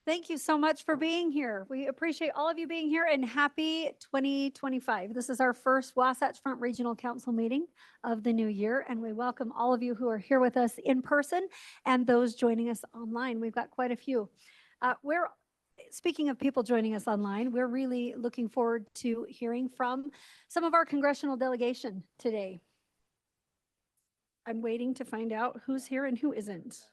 Thank you so much for being here. We appreciate all of you being here, and happy 2025. This is our first Wasatch Front Regional Council meeting of the new year, and we welcome all of you who are here with us in person and those joining us online. We've got quite a few. Speaking of people joining us online, we're really looking forward to hearing from some of our congressional delegation today. I'm waiting to find out who's here and who isn't.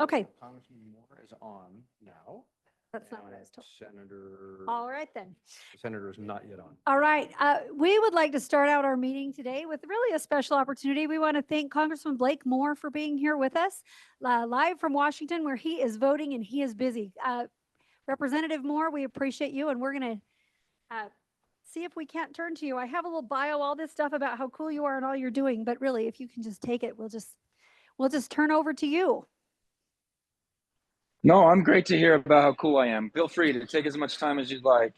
Okay. Congressman Moore is on now. That's not what I was told. Senator. All right, then. The senator is not yet on. All right. We would like to start out our meeting today with really a special opportunity. We want to thank Congressman Blake Moore for being here with us live from Washington, where he is voting and he is busy. Representative Moore, we appreciate you, and we're going to see if we can't turn to you. I have a little bio, all this stuff about how cool you are and all you're doing, but really, if you can just take it, we'll just turn over to you. No, I'm great to hear about how cool I am. Feel free to take as much time as you'd like.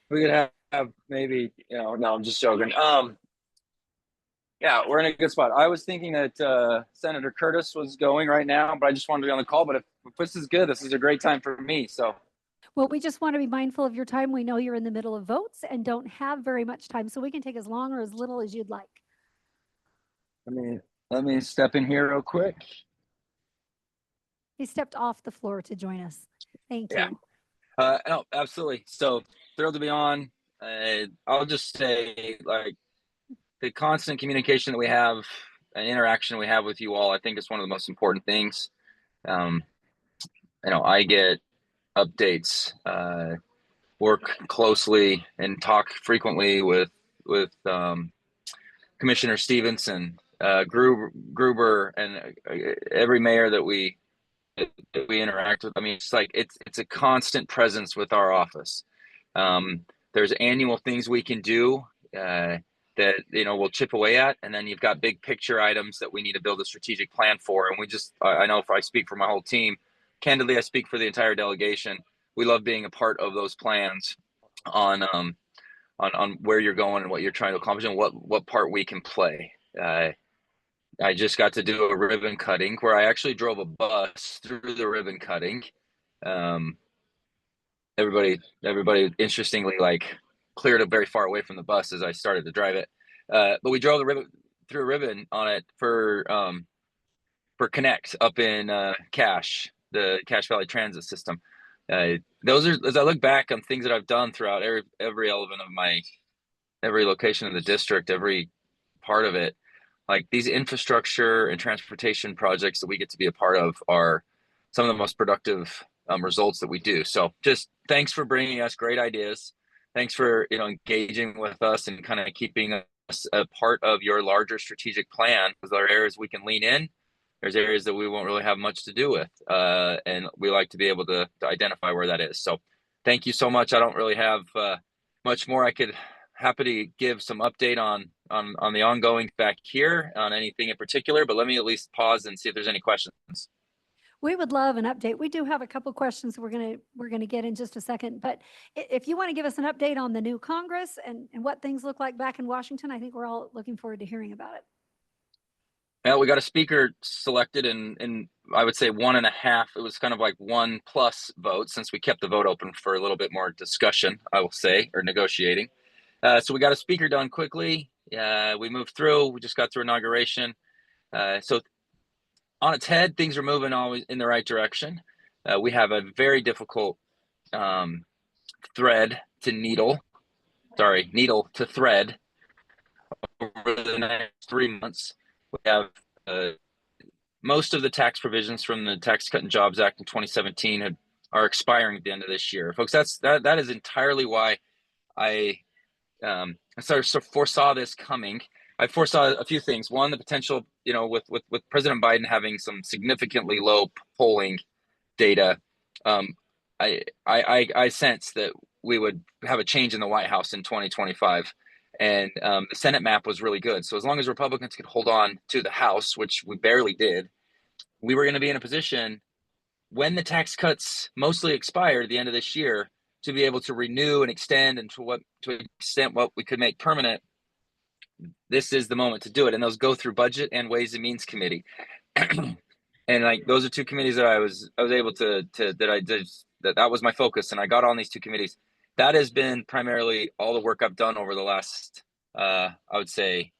We could have maybe, no, I'm just joking. Yeah, we're in a good spot. I was thinking that Senator Curtis was going right now, but I just wanted to be on the call. But if this is good, this is a great time for me. So, well, we just want to be mindful of your time. We know you're in the middle of votes and don't have very much time, so we can take as long or as little as you'd like. Let me step in here real quick. He stepped off the floor to join us. Thank you. No, absolutely. So thrilled to be on. I'll just say, like, the constant communication that we have and interaction we have with you all, I think is one of the most important things. I get updates, work closely and talk frequently with Commissioner Stevenson, Gruber, and every mayor that we interact with. I mean, it's like it's a constant presence with our office. There's annual things we can do that we'll chip away at, and then you've got big picture items that we need to build a strategic plan for. And I know if I speak for my whole team, candidly, I speak for the entire delegation. We love being a part of those plans on where you're going and what you're trying to accomplish and what part we can play. I just got to do a ribbon cutting where I actually drove a bus through the ribbon cutting. Everybody interestingly cleared up very far away from the bus as I started to drive it. But we drove through a ribbon on it for Connect up in Cache, the Cache Valley Transit System. Those are, as I look back on things that I've done throughout every element of every location of the district, every part of it, like these infrastructure and transportation projects that we get to be a part of are some of the most productive results that we do. So just thanks for bringing us great ideas. Thanks for engaging with us and kind of keeping us a part of your larger strategic plan, because there are areas we can lean in. There's areas that we won't really have much to do with. And we like to be able to identify where that is. So thank you so much. I don't really have much more. I could happy to give some update on the ongoing back here on anything in particular, but let me at least pause and see if there's any questions. We would love an update. We do have a couple questions we're gonna get in just a second, but if you want to give us an update on the new Congress and what things look like back in Washington, I think we're all looking forward to hearing about it. Well, we got a speaker selected in I would say 1.5. It was kind of like 1+ vote, since we kept the vote open for a little bit more discussion, I will say, or negotiating. So we got a speaker done quickly. We moved through. We just got through inauguration. So on its head, things are moving always in the right direction. We have a very difficult needle to thread over the next 3 months. We have most of the tax provisions from the Tax Cut and Jobs Act in 2017 are expiring at the end of this year, folks. That is entirely why I sort of foresaw this coming. I foresaw a few things. One, the potential, with President Biden having some significantly low polling data. I sense that we would have a change in the White House in 2025. And the Senate map was really good. So as long as Republicans could hold on to the House, which we barely did, we were going to be in a position when the tax cuts mostly expired at the end of this year to be able to renew and extend, and to extent what we could make permanent. This is the moment to do it. And those go through Budget and Ways and Means Committee. and like those are two committees that I was able to that I did that was my focus, and I got on these two committees. That has been primarily all the work I've done over the last I would say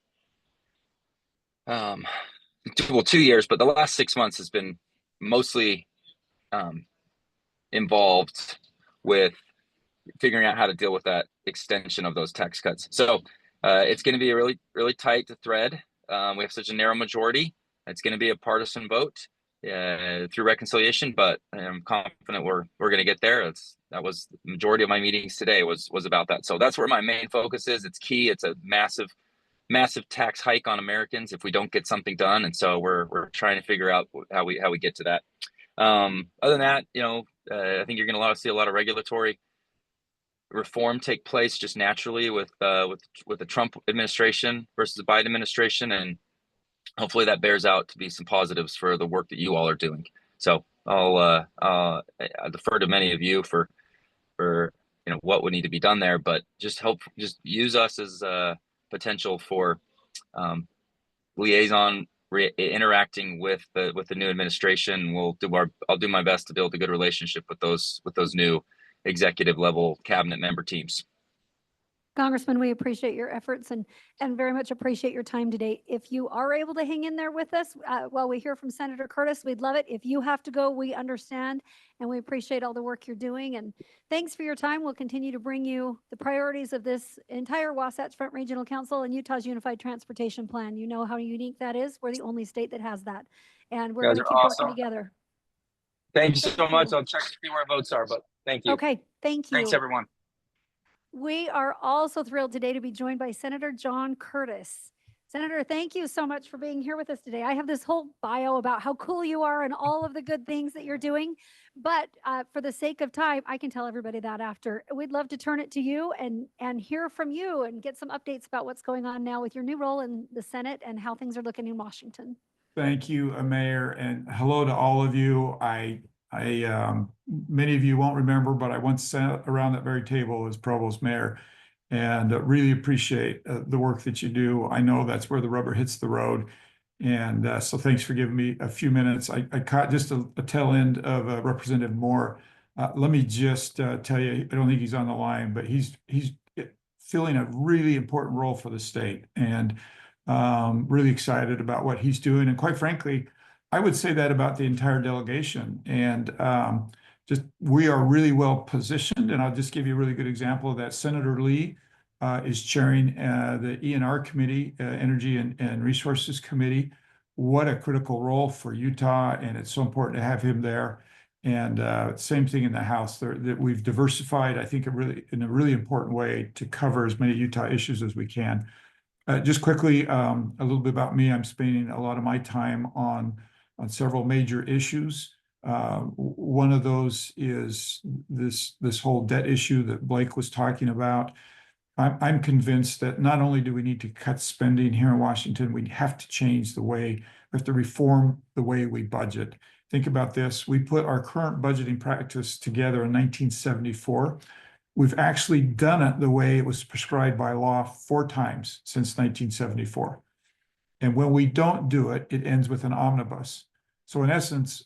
2 years, but the last 6 months has been mostly involved with figuring out how to deal with that extension of those tax cuts. So it's going to be a really tight thread. We have such a narrow majority. It's going to be a partisan vote through reconciliation, but I'm confident we're going to get there. That was the majority of my meetings today was about that. So that's where my main focus is. It's key. It's a massive tax hike on Americans if we don't get something done, and so we're trying to figure out how we get to that. Other than that, I think you're going to see a lot of regulatory reform take place just naturally with the Trump administration versus the Biden administration, and hopefully that bears out to be some positives for the work that you all are doing. So I'll defer to many of you for what would need to be done there, but just use us as a potential for liaison interacting with the new administration. I'll do my best to build a good relationship with those new executive level cabinet member teams. Congressman, we appreciate your efforts and very much appreciate your time today. If you are able to hang in there with us while we hear from Senator Curtis, we'd love it. If you have to go, we understand, and we appreciate all the work you're doing. And thanks for your time. We'll continue to bring you the priorities of this entire Wasatch Front Regional Council and Utah's Unified Transportation Plan. You know how unique that is. We're the only state that has that. And we're going to keep working together. Thank you so much. I'll check to see where votes are, but thank you. Okay, thank you. Thanks, everyone. We are also thrilled today to be joined by Senator John Curtis. Senator, thank you so much for being here with us today. I have this whole bio about how cool you are and all of the good things that you're doing, but for the sake of time, I can tell everybody that after. We'd love to turn it to you and hear from you and get some updates about what's going on now with your new role in the Senate and how things are looking in Washington. Thank you, Mayor, and hello to all of you. Many of you won't remember, but I once sat around that very table as Provost Mayor, and really appreciate the work that you do. I know that's where the rubber hits the road, and so thanks for giving me a few minutes. I caught just a tail end of Representative Moore. Let me just tell you, I don't think he's on the line, but he's filling a really important role for the state, and really excited about what he's doing. And quite frankly, I would say that about the entire delegation. And we are really well positioned. And I'll just give you a really good example of that. Senator Lee is chairing the ENR committee, Energy and Resources Committee. What a critical role for Utah, and it's so important to have him there. And same thing in the House, that we've diversified, I think, in a really important way to cover as many Utah issues as we can. Just quickly, a little bit about me. I'm spending a lot of my time on several major issues. One of those is this whole debt issue that Blake was talking about. I'm convinced that not only do we need to cut spending here in Washington, we have to change we have to reform the way we budget. Think about this. We put our current budgeting practice together in 1974. We've actually done it the way it was prescribed by law 4 times since 1974. And when we don't do it, it ends with an omnibus. So in essence,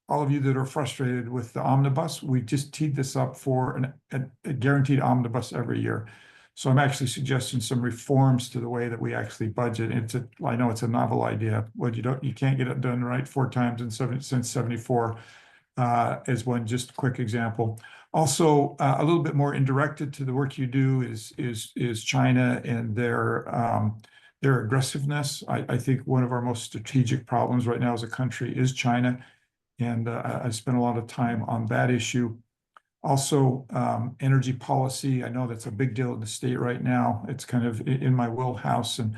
all of you that are frustrated with the omnibus, we've just teed this up for a guaranteed omnibus every year. So I'm actually suggesting some reforms to the way that we actually budget. I know it's a novel idea. You can't get it done right 4 times since 74 as one just quick example. Also, a little bit more indirected to the work you do is China and their aggressiveness. I think one of our most strategic problems right now as a country is China, and I spent a lot of time on that issue. Also, energy policy. I know that's a big deal in the state right now. It's kind of in my wheelhouse, and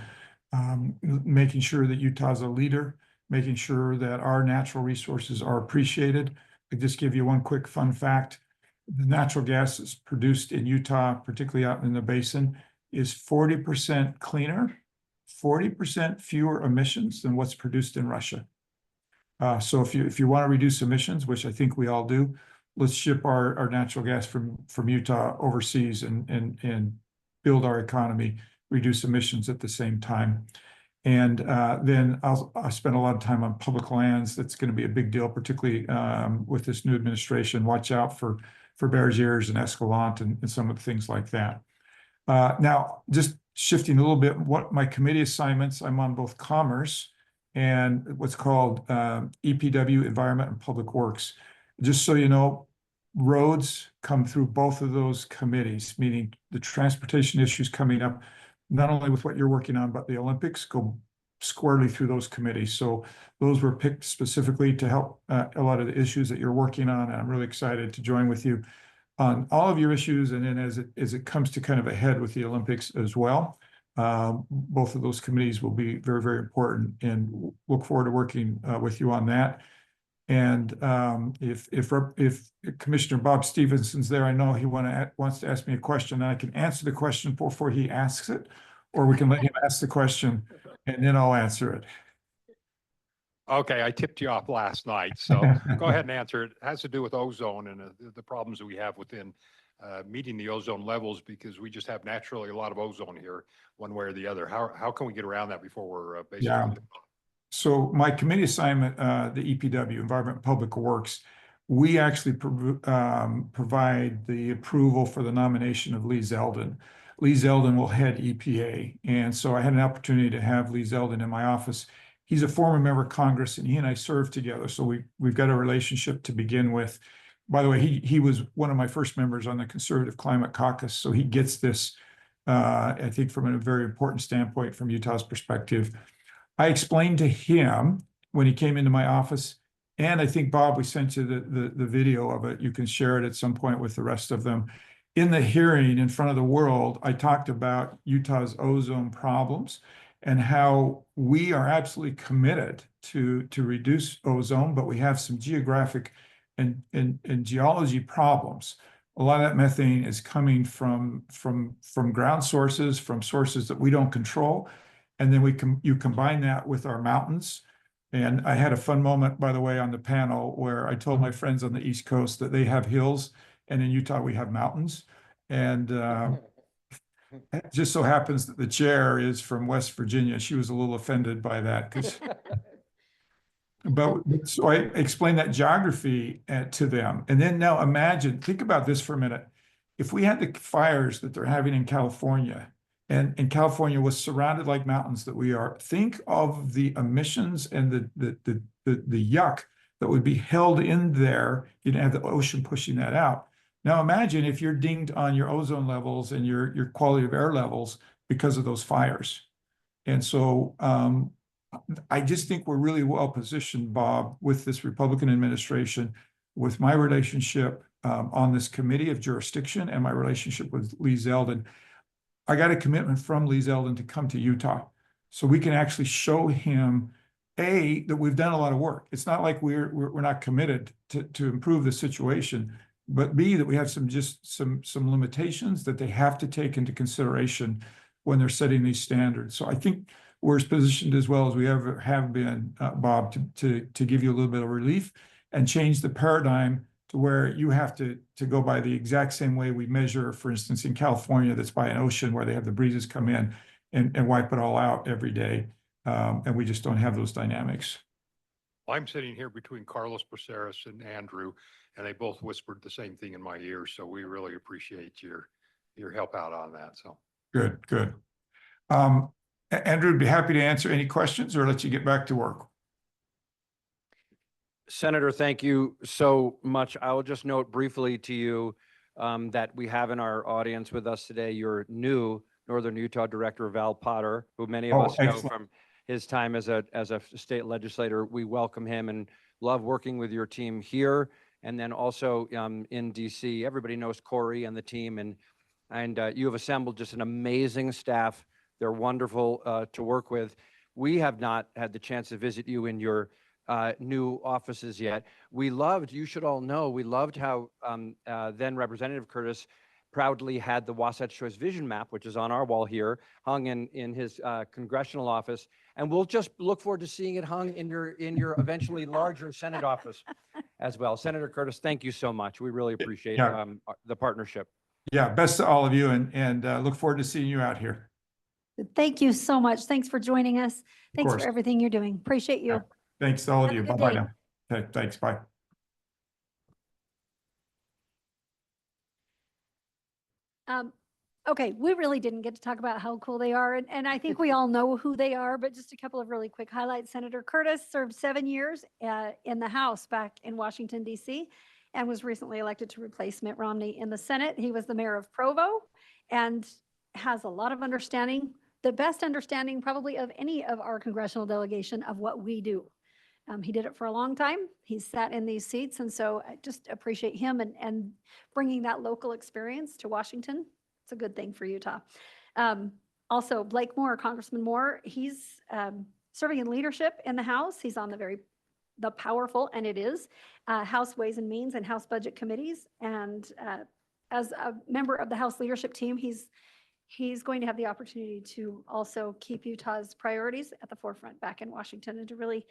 making sure that Utah's a leader, making sure that our natural resources are appreciated. I'll just give you one quick fun fact. The natural gas that's produced in Utah, particularly out in the basin, is 40% cleaner, 40% fewer emissions than what's produced in Russia. So if you want to reduce emissions, which I think we all do, let's ship our natural gas from Utah overseas and build our economy, reduce emissions at the same time. And then I spent a lot of time on public lands. That's going to be a big deal, particularly with this new administration. Watch out for Bears Ears and Escalante and some of the things like that. Now, just shifting a little bit, what my committee assignments, I'm on both Commerce and what's called EPW, Environment and Public Works. Just so you know, roads come through both of those committees, meaning the transportation issues coming up, not only with what you're working on, but the Olympics go squarely through those committees. So those were picked specifically to help a lot of the issues that you're working on. And I'm really excited to join with you on all of your issues. And then as it comes to kind of ahead with the Olympics as well, both of those committees will be very, very important, and look forward to working with you on that. And if Commissioner Bob Stevenson's there, I know he wants to ask me a question, and I can answer the question before he asks it, or we can let him ask the question and then I'll answer it. Okay, I tipped you off last night, so go ahead and answer it. It has to do with ozone and the problems that we have within meeting the ozone levels, because we just have naturally a lot of ozone here, one way or the other. How can we get around that before we're basically? Yeah. So my committee assignment, the EPW, Environment and Public Works, we actually provide the approval for the nomination of Lee Zeldin. Lee Zeldin will head EPA. And so I had an opportunity to have Lee Zeldin in my office. He's a former member of Congress, and he and I served together. So we've got a relationship to begin with. By the way, he was one of my first members on the Conservative Climate Caucus. So he gets this, I think, from a very important standpoint from Utah's perspective. I explained to him when he came into my office, and I think, Bob, we sent you the video of it. You can share it at some point with the rest of them. In the hearing in front of the world, I talked about Utah's ozone problems and how we are absolutely committed to reduce ozone, but we have some geographic and geology problems. A lot of that methane is coming from ground sources, from sources that we don't control. And then you combine that with our mountains. And I had a fun moment, by the way, on the panel where I told my friends on the East Coast that they have hills, and in Utah we have mountains. And it just so happens that the chair is from West Virginia. She was a little offended by that. But so I explained that geography to them. And then now think about this for a minute. If we had the fires that they're having in California, and California was surrounded like mountains that we are, think of the emissions and the yuck that would be held in there. You'd have the ocean pushing that out. Now imagine if you're dinged on your ozone levels and your quality of air levels because of those fires. And so I just think we're really well positioned, Bob, with this Republican administration, with my relationship on this committee of jurisdiction and my relationship with Lee Zeldin. I got a commitment from Lee Zeldin to come to Utah so we can actually show him, A, that we've done a lot of work. It's not like we're not committed to improve the situation, but B, that we have some limitations that they have to take into consideration when they're setting these standards. So I think we're as positioned as well as we ever have been, Bob, to give you a little bit of relief and change the paradigm to where you have to go by the exact same way we measure, for instance, in California, that's by an ocean where they have the breezes come in and wipe it all out every day. And we just don't have those dynamics. I'm sitting here between Carlos Braceras and Andrew, and they both whispered the same thing in my ear. So we really appreciate your help out on that. So good. Andrew would be happy to answer any questions or let you get back to work. Senator, thank you so much. I will just note briefly to you that we have in our audience with us today your new Northern Utah Director, Val Potter, who many of us know from his time as a state legislator. We welcome him and love working with your team here. And then also in DC, everybody knows Corey and the team, and you have assembled just an amazing staff. They're wonderful to work with. We have not had the chance to visit you in your new offices yet. You should all know, we loved how then Representative Curtis proudly had the Wasatch Choice Vision Map, which is on our wall here, hung in his congressional office. And we'll just look forward to seeing it hung in your eventually larger Senate office as well. Senator Curtis, thank you so much. We really appreciate the partnership. Yeah, best to all of you, and look forward to seeing you out here. Thank you so much. Thanks for joining us. Thanks for course. everything you're doing. Appreciate you. Thanks to all of Have a you. good Bye-bye day. now. Okay, thanks. Bye. Okay, we really didn't get to talk about how cool they are, and I think we all know who they are, but just a couple of really quick highlights. Senator Curtis served 7 years in the House back in Washington, D.C., and was recently elected to replace Mitt Romney in the Senate. He was the mayor of Provo and has a lot of understanding, the best understanding probably of any of our congressional delegation of what we do. He did it for a long time. He's sat in these seats, and so I just appreciate him and bringing that local experience to Washington. It's a good thing for Utah. Also, Blake Moore, Congressman Moore, he's serving in leadership in the House. He's on the powerful, and it is, House Ways and Means and House Budget Committees. And as a member of the House leadership team, he's going to have the opportunity to also keep Utah's priorities at the forefront back in Washington and to really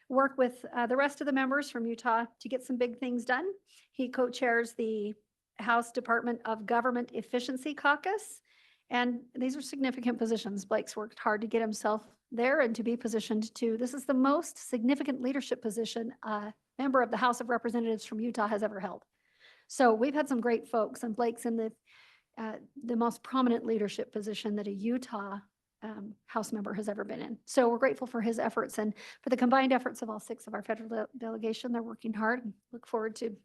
work with the rest of the members from Utah to get some big things done. He co-chairs the House Department of Government Efficiency Caucus. And these are significant positions. Blake's worked hard to get himself there and to be positioned to, this is the most significant leadership position a member of the House of Representatives from Utah has ever held. So we've had some great folks, and Blake's in the most prominent leadership position that a Utah House member has ever been in. So we're grateful for his efforts and for the combined efforts of all 6 of our federal delegation. They're working hard and look forward to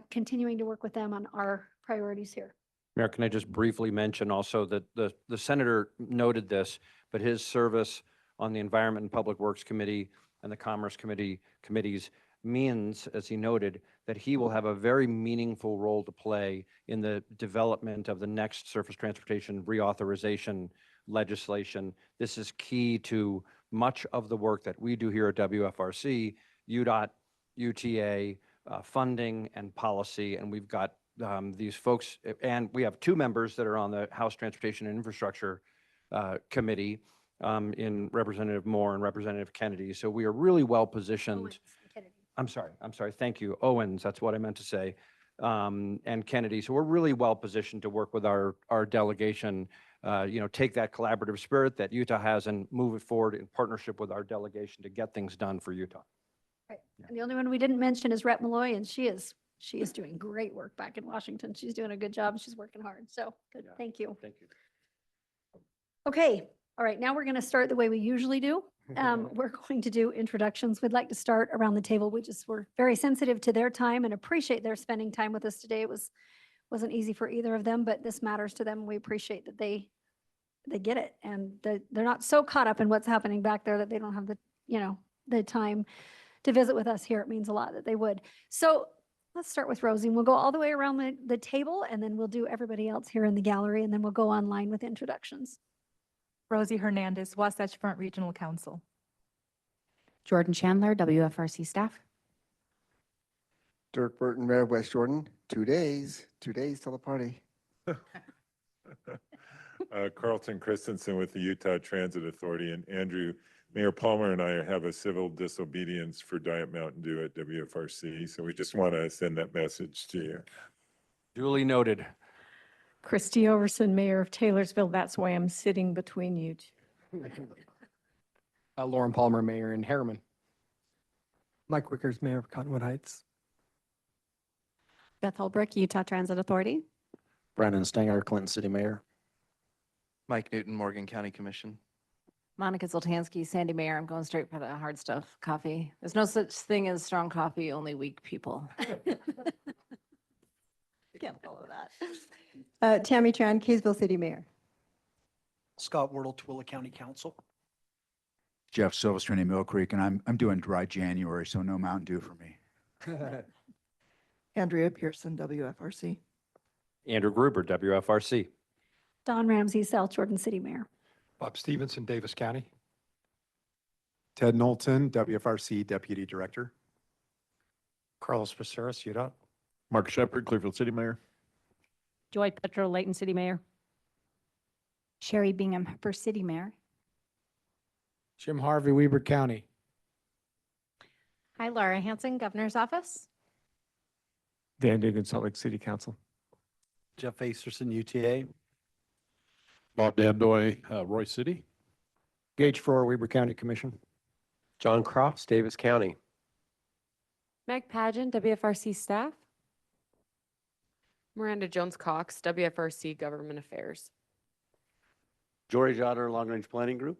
continuing to work with them on our priorities here. Mayor, can I just briefly mention also that the senator noted this, but his service on the Environment and Public Works Committee and the Commerce committees means, as he noted, that he will have a very meaningful role to play in the development of the next surface transportation reauthorization legislation. This is key to much of the work that we do here at WFRC, UDOT, UTA, funding and policy, and we've got these folks, and we have 2 members that are on the House Transportation and Infrastructure Committee in Representative Moore and Representative Kennedy. So we are really well positioned. Owens and Kennedy. I'm sorry. Thank you. Owens, that's what I meant to say. And Kennedy. So we're really well positioned to work with our delegation, take that collaborative spirit that Utah has and move it forward in partnership with our delegation to get things done for Utah. Right. And the only one we didn't mention is Rep Malloy, and she is doing great work back in Washington. She's doing a good job. She's working hard. So good. Yeah. Thank you. Thank you. Okay. All right. Now we're going to start the way we usually do. We're going to do introductions. We'd like to start around the table. We're very sensitive to their time and appreciate their spending time with us today. It wasn't easy for either of them, but this matters to them. We appreciate that they get it, and they're not so caught up in what's happening back there that they don't have the time to visit with us here. It means a lot that they would. So let's start with Rosie. We'll go all the way around the table, and then we'll do everybody else here in the gallery, and then we'll go online with introductions. Rosie Hernandez, Wasatch Front Regional Council. Jordan Chandler, WFRC staff. Dirk Burton, Mayor of West Jordan. 2 days till the party. Carlton Christensen with the Utah Transit Authority, and Andrew, Mayor Palmer and I have a civil disobedience for Diet Mountain Dew at WFRC. So we just want to send that message to you. Duly noted. Christy Overson, Mayor of Taylorsville. That's why I'm sitting between you two. Lauren Palmer, Mayor in Harriman. Mike Wickers, Mayor of Cottonwood Heights. Beth Holbrook, Utah Transit Authority. Brandon Stenger, Clinton City Mayor. Mike Newton, Morgan County Commission. Monica Zoltansky, Sandy Mayor. I'm going straight for the hard stuff, coffee. There's no such thing as strong coffee, only weak people. Can't follow that. Tammy Tran, Kaysville City Mayor. Scott Wardle, Tooele County Council. Jeff Silverstone, Mill Creek, and I'm doing dry January, so no Mountain Dew for me. Andrea Pearson, WFRC. Andrew Gruber, WFRC. Don Ramsey, South Jordan City Mayor. Bob Stevenson, Davis County. Ted Knowlton, WFRC Deputy Director. Carlos Becerras, UDOT. Mark Shepard, Clearfield City Mayor. Joy Petro, Layton City Mayor. Sherry Bingham, Hooper City Mayor. Jim Harvey, Weber County. Hi, Laura Hanson, Governor's Office. Dan Dugan, Salt Lake City Council. Jeff Acerson, UTA. Bob Dandoy, Roy City. Gage Froer, Weber County Commission. John Crofts, Davis County. Meg Pageant, WFRC staff. Miranda Jones-Cox, WFRC Government Affairs. George Otter, Long Range Planning Group.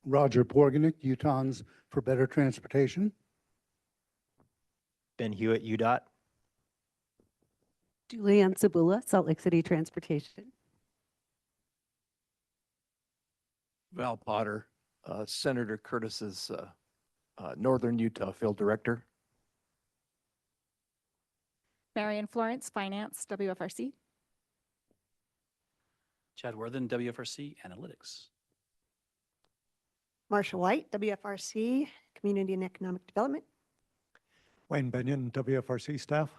Roger Porganic, Utahns for Better Transportation. Ben Hewitt, UDOT. Julianne Sabula, Salt Lake City Transportation. Val Potter, Senator Curtis's Northern Utah Field Director. Marion Florence, Finance, WFRC. Chad Worthen, WFRC Analytics. Marsha White, WFRC Community and Economic Development. Wayne Benyon, WFRC staff.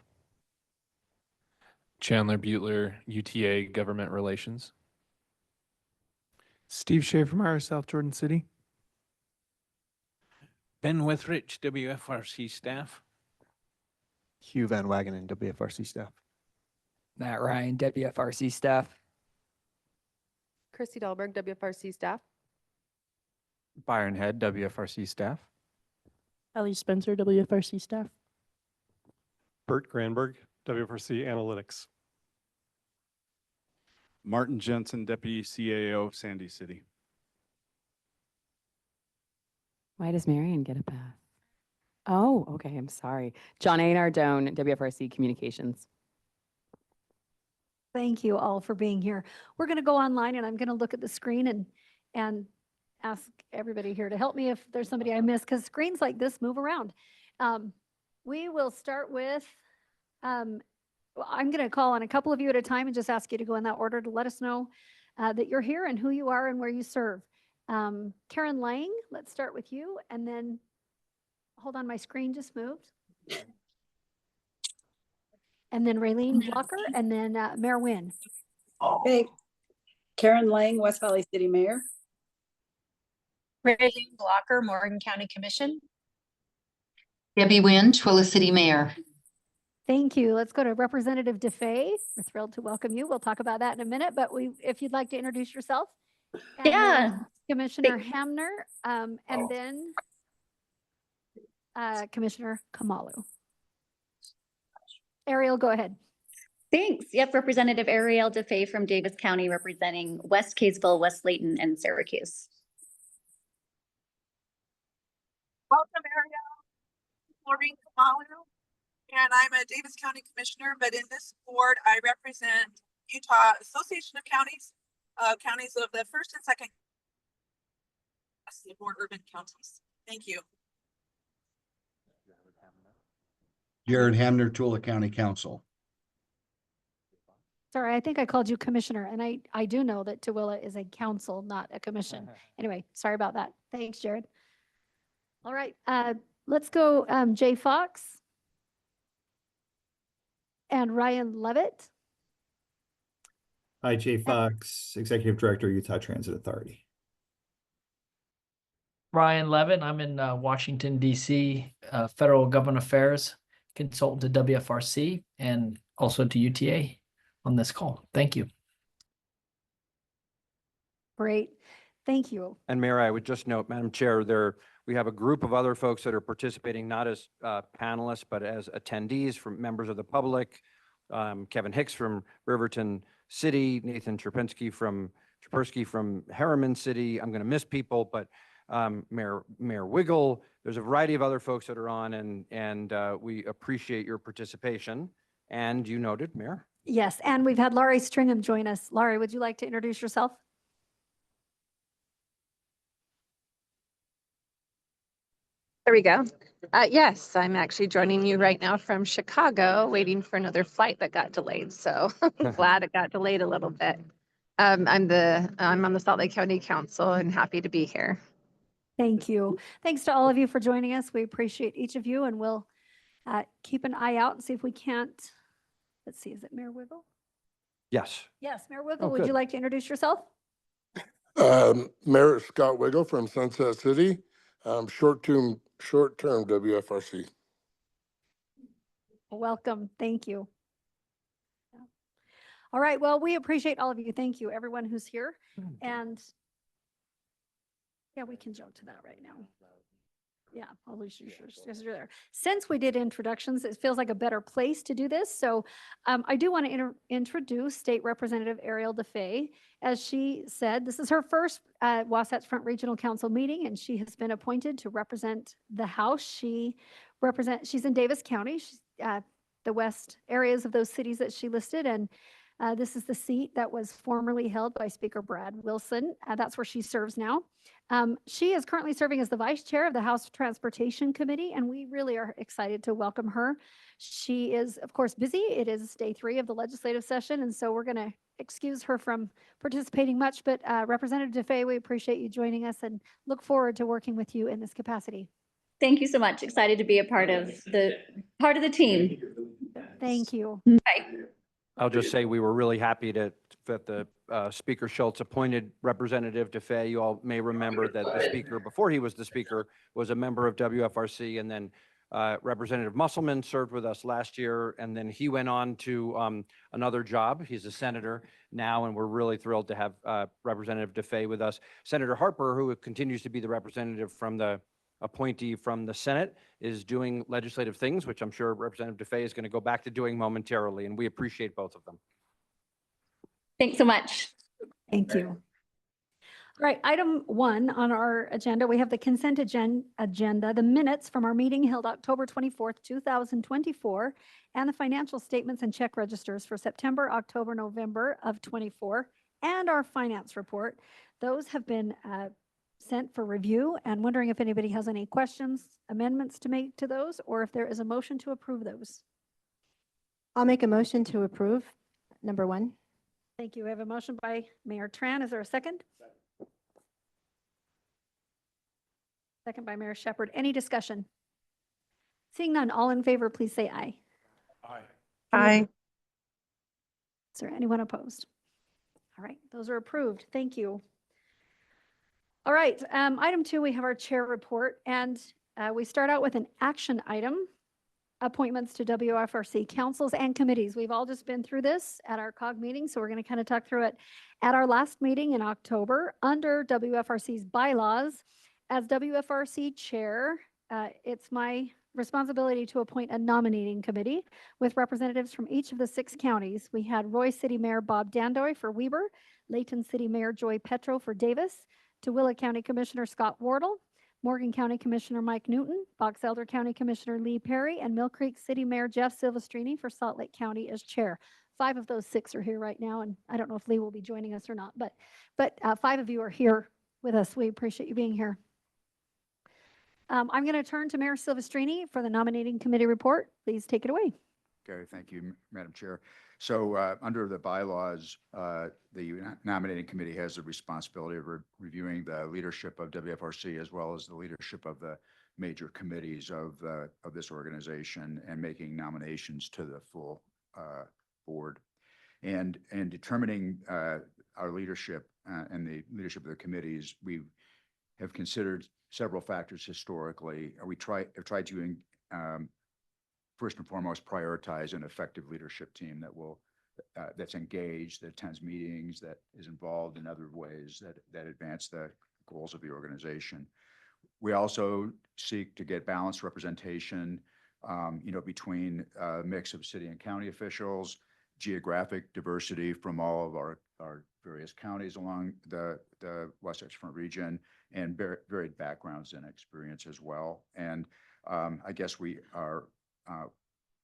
Chandler Butler, UTA Government Relations. Steve Schaefermeyer, South Jordan City. Ben Withrich, WFRC staff. Hugh Van Wagenen, WFRC staff. Matt Ryan, WFRC staff. Christy Dahlberg, WFRC staff. Byron Head, WFRC staff. Ellie Spencer, WFRC staff. Bert Granberg, WFRC Analytics. Martin Jensen, Deputy CAO, Sandy City. Why does Marion get a pass? Oh, okay, I'm sorry. John A. Nardone, WFRC Communications. Thank you all for being here. We're going to go online and I'm going to look at the screen and ask everybody here to help me if there's somebody I missed, because screens like this move around. We will start with, I'm going to call on a couple of you at a time and just ask you to go in that order to let us know that you're here and who you are and where you serve. Karen Lang, let's start with you. And then, hold on, my screen just moved. And then Raylene Blocker, and then Mayor Wynn. Okay. Karen Lang, West Valley City Mayor. Raylene Blocker, Morgan County Commission. Debbie Wynn, Tooele City Mayor. Thank you. Let's go to Representative DeFay. We're thrilled to welcome you. We'll talk about that in a minute, but if you'd like to introduce yourself. And yeah. Commissioner Hamner, and then Commissioner Kamalu. Ariel, go ahead. Thanks. Yep, Representative Ariel DeFay from Davis County, representing West Kaysville, West Layton, and Syracuse. Welcome, Ariel. Maureen Kamalu, and I'm a Davis County Commissioner, but in this board, I represent Utah Association of Counties, counties of the first and second, more urban counties. Thank you. Jared Hamner, Tooele County Council. Sorry, I think I called you commissioner, and I do know that Tooele is a council, not a commission. Anyway, sorry about that. Thanks, Jared. All right, let's go Jay Fox and Ryan Levitt. Hi, Jay Fox, Executive Director, Utah Transit Authority. Ryan Levitt, I'm in Washington, D.C., Federal Government Affairs consultant to WFRC and also to UTA on this call. Thank you. Great. Thank you. And Mayor, I would just note, Madam Chair, we have a group of other folks that are participating, not as panelists, but as attendees from members of the public. Kevin Hicks from Riverton City, Nathan Chersky from Harriman City. I'm going to miss people, but Mayor Wiggle, there's a variety of other folks that are on, and we appreciate your participation. And you noted, Mayor? Yes, and we've had Laurie Stringham join us. Laurie, would you like to introduce yourself? There we go. Yes, I'm actually joining you right now from Chicago, waiting for another flight that got delayed. So I'm glad it got delayed a little bit. I'm on the Salt Lake County Council and happy to be here. Thank you. Thanks to all of you for joining us. We appreciate each of you, and we'll keep an eye out and see if we can't. Let's see, is it Mayor Wiggle? Yes. Yes, Mayor Wiggle, Oh, would you good. like to introduce yourself? Mayor Scott Wiggle from Sunset City, short-term WFRC. Welcome. Thank you. All right, well, we appreciate all of you. Thank you, everyone who's here. And yeah, we can jump to that right now. Yeah, all these are there. Since we did introductions, it feels like a better place to do this. So I do want to introduce State Representative Ariel DeFay. As she said, this is her first Wasatch Front Regional Council meeting, and she has been appointed to represent the House. She's in Davis County. She's the west areas of those cities that she listed, and this is the seat that was formerly held by Speaker Brad Wilson. That's where she serves now. She is currently serving as the vice chair of the House Transportation Committee, and we really are excited to welcome her. She is, of course, busy. It is day 3 of the legislative session, and so we're going to excuse her from participating much. But Representative DeFay, we appreciate you joining us and look forward to working with you in this capacity. Thank you so much. Excited to be a part of the team. Thank you. Bye. I'll just say we were really happy that the Speaker Schultz appointed Representative DeFay. You all may remember that the Speaker, before he was the Speaker, was a member of WFRC, and then Representative Musselman served with us last year, and then he went on to another job. He's a senator now, and we're really thrilled to have Representative DeFay with us. Senator Harper, who continues to be the representative from the appointee from the Senate, is doing legislative things, which I'm sure Representative DeFay is going to go back to doing momentarily, and we appreciate both of them. Thanks so much. Thank you. All right, item 1 on our agenda, we have the consent agenda, the minutes from our meeting held October 24th, 2024, and the financial statements and check registers for September, October, November of 24, and our finance report. Those have been sent for review, and wondering if anybody has any questions, amendments to make to those, or if there is a motion to approve those. I'll make a motion to approve number 1. Thank you. We have a motion by Mayor Tran. Is there a second? Second by Mayor Shepherd. Any discussion? Seeing none, all in favor, please say aye. Aye. Aye. Is there anyone opposed? All right, those are approved. Thank you. All right, item 2, we have our chair report, and we start out with an action item, appointments to WFRC councils and committees. We've all just been through this at our COG meeting, so we're going to kind of talk through it. At our last meeting in October, under WFRC's bylaws, as WFRC chair, it's my responsibility to appoint a nominating committee with representatives from each of the 6 counties. We had Roy City Mayor Bob Dandoy for Weber, Layton City Mayor Joy Petro for Davis, Tooele County Commissioner Scott Wardle, Morgan County Commissioner Mike Newton, Box Elder County Commissioner Lee Perry, and Mill Creek City Mayor Jeff Silvestrini for Salt Lake County as chair. 5 of those 6 are here right now, and I don't know if Lee will be joining us or not, but 5 of you are here with us. We appreciate you being here. I'm going to turn to Mayor Silvestrini for the nominating committee report. Please take it away. Okay, thank you, Madam Chair. So under the bylaws, the nominating committee has the responsibility of reviewing the leadership of WFRC as well as the leadership of the major committees of this organization and making nominations to the full board. And determining our leadership and the leadership of the committees, we have considered several factors historically. We have tried to first and foremost prioritize an effective leadership team that will that's engaged, that attends meetings, that is involved in other ways that advance the goals of the organization. We also seek to get balanced representation, between a mix of city and county officials, geographic diversity from all of our various counties along the Wasatch Front region, and varied backgrounds and experience as well. And I guess we are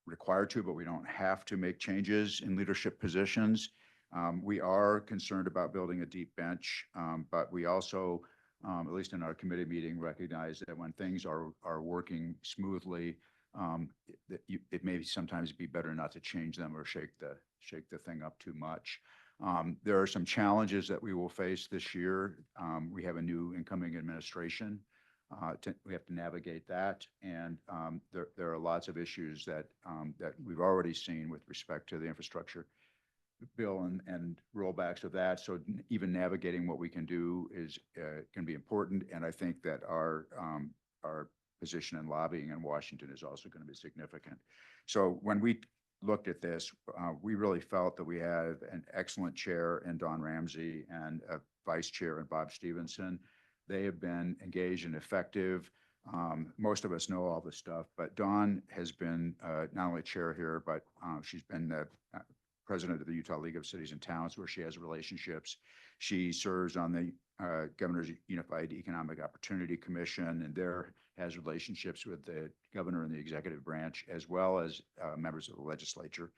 required to, but we don't have to make changes in leadership positions. We are concerned about building a deep bench, but we also, at least in our committee meeting, recognize that when things are working smoothly, it may sometimes be better not to change them or shake the thing up too much. There are some challenges that we will face this year. We have a new incoming administration. We have to navigate that, and there are lots of issues that we've already seen with respect to the infrastructure bill and rollbacks of that. So even navigating what we can do is can be important, and I think that our position in lobbying in Washington is also going to be significant. So when we looked at this, we really felt that we had an excellent chair in Don Ramsey and a vice chair in Bob Stevenson. They have been engaged and effective. Most of us know all this stuff, but Dawn has been not only chair here, but she's been the president of the Utah League of Cities and Towns, where she has relationships. She serves on the Governor's Unified Economic Opportunity Commission, and there has relationships with the governor and the executive branch, as well as members of the legislature.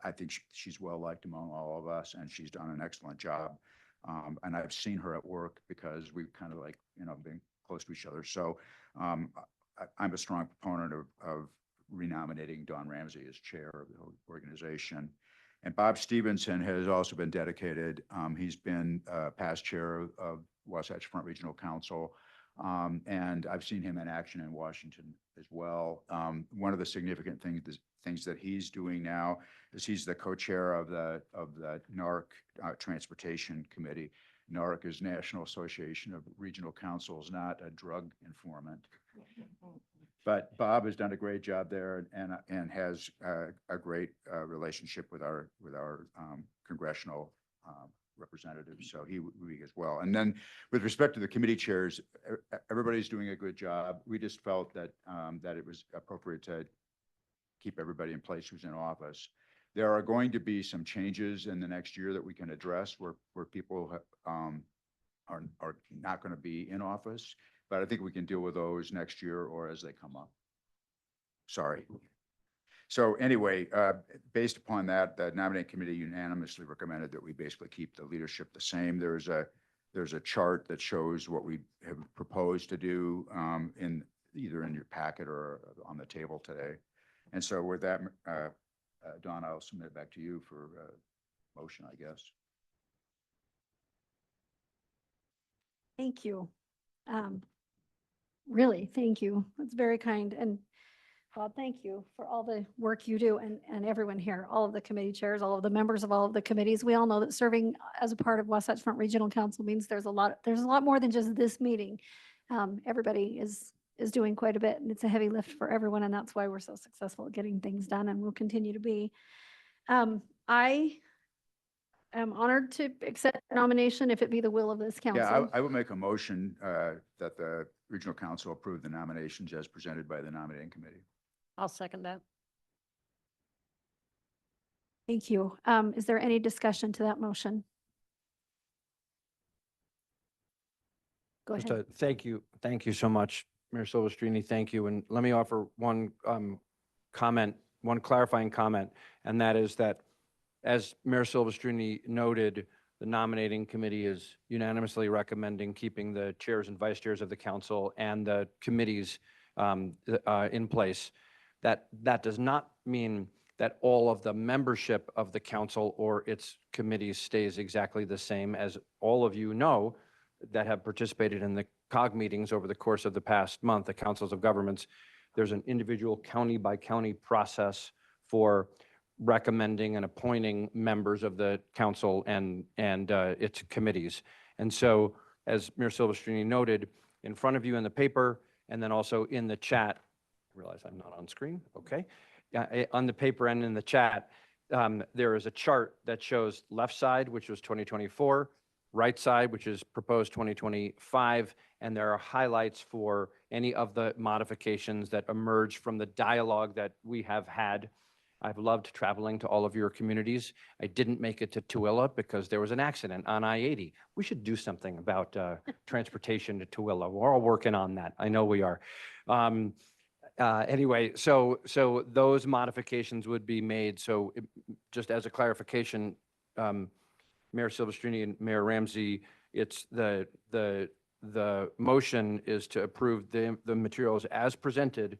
I think she's well liked among all of us, and she's done an excellent job. And I've seen her at work because we've kind of like, been close to each other. So I'm a strong proponent of renominating Don Ramsey as chair of the organization. And Bob Stevenson has also been dedicated. He's been past chair of Wasatch Front Regional Council. And I've seen him in action in Washington as well. One of the significant things that he's doing now is he's the co-chair of the NARC Transportation Committee. NARC is National Association of Regional Councils, not a drug informant. But Bob has done a great job there and has a great relationship with our congressional representatives. So he as well. And then with respect to the committee chairs, everybody's doing a good job. We just felt that that it was appropriate to keep everybody in place who's in office. There are going to be some changes in the next year that we can address where people are not going to be in office. But I think we can deal with those next year or as they come up. Sorry. So anyway, based upon that, the nominating committee unanimously recommended that we basically keep the leadership the same. There's a chart that shows what we have proposed to do in either in your packet or on the table today. And so with that, Don, I'll submit it back to you for motion, I guess. Thank you. Really, thank you. That's very kind. And Bob, thank you for all the work you do and everyone here, all of the committee chairs, all of the members of all of the committees. We all know that serving as a part of Wasatch Front Regional Council means there's a lot more than just this meeting. Everybody is doing quite a bit, and it's a heavy lift for everyone, and that's why we're so successful at getting things done and will continue to be. I am honored to accept the nomination if it be the will of this council. Yeah, I would make a motion that the Regional Council approve the nominations as presented by the nominating committee. I'll second that. Thank you. Is there any discussion to that motion? Go ahead. Thank you so much, Mayor Silvestrini. Thank you. And let me offer one one clarifying comment, and that is that, as Mayor Silvestrini noted, the nominating committee is unanimously recommending keeping the chairs and vice chairs of the council and the committees in place. That does not mean that all of the membership of the council or its committees stays exactly the same. As all of you know that have participated in the COG meetings over the course of the past month, the councils of governments, there's an individual county by county process for recommending and appointing members of the council and its committees. And so, as Mayor Silvestrini noted, in front of you in the paper and then also in the chat, I realize I'm not on screen, okay. On the paper and in the chat, there is a chart that shows left side, which was 2024, right side, which is proposed 2025, and there are highlights for any of the modifications that emerge from the dialogue that we have had. I've loved traveling to all of your communities. I didn't make it to Tooele because there was an accident on I-80. We should do something about transportation to Tooele. We're all working on that. I know we are. Anyway, so those modifications would be made. So just as a clarification, Mayor Silvestrini and Mayor Ramsey, it's the motion is to approve the materials as presented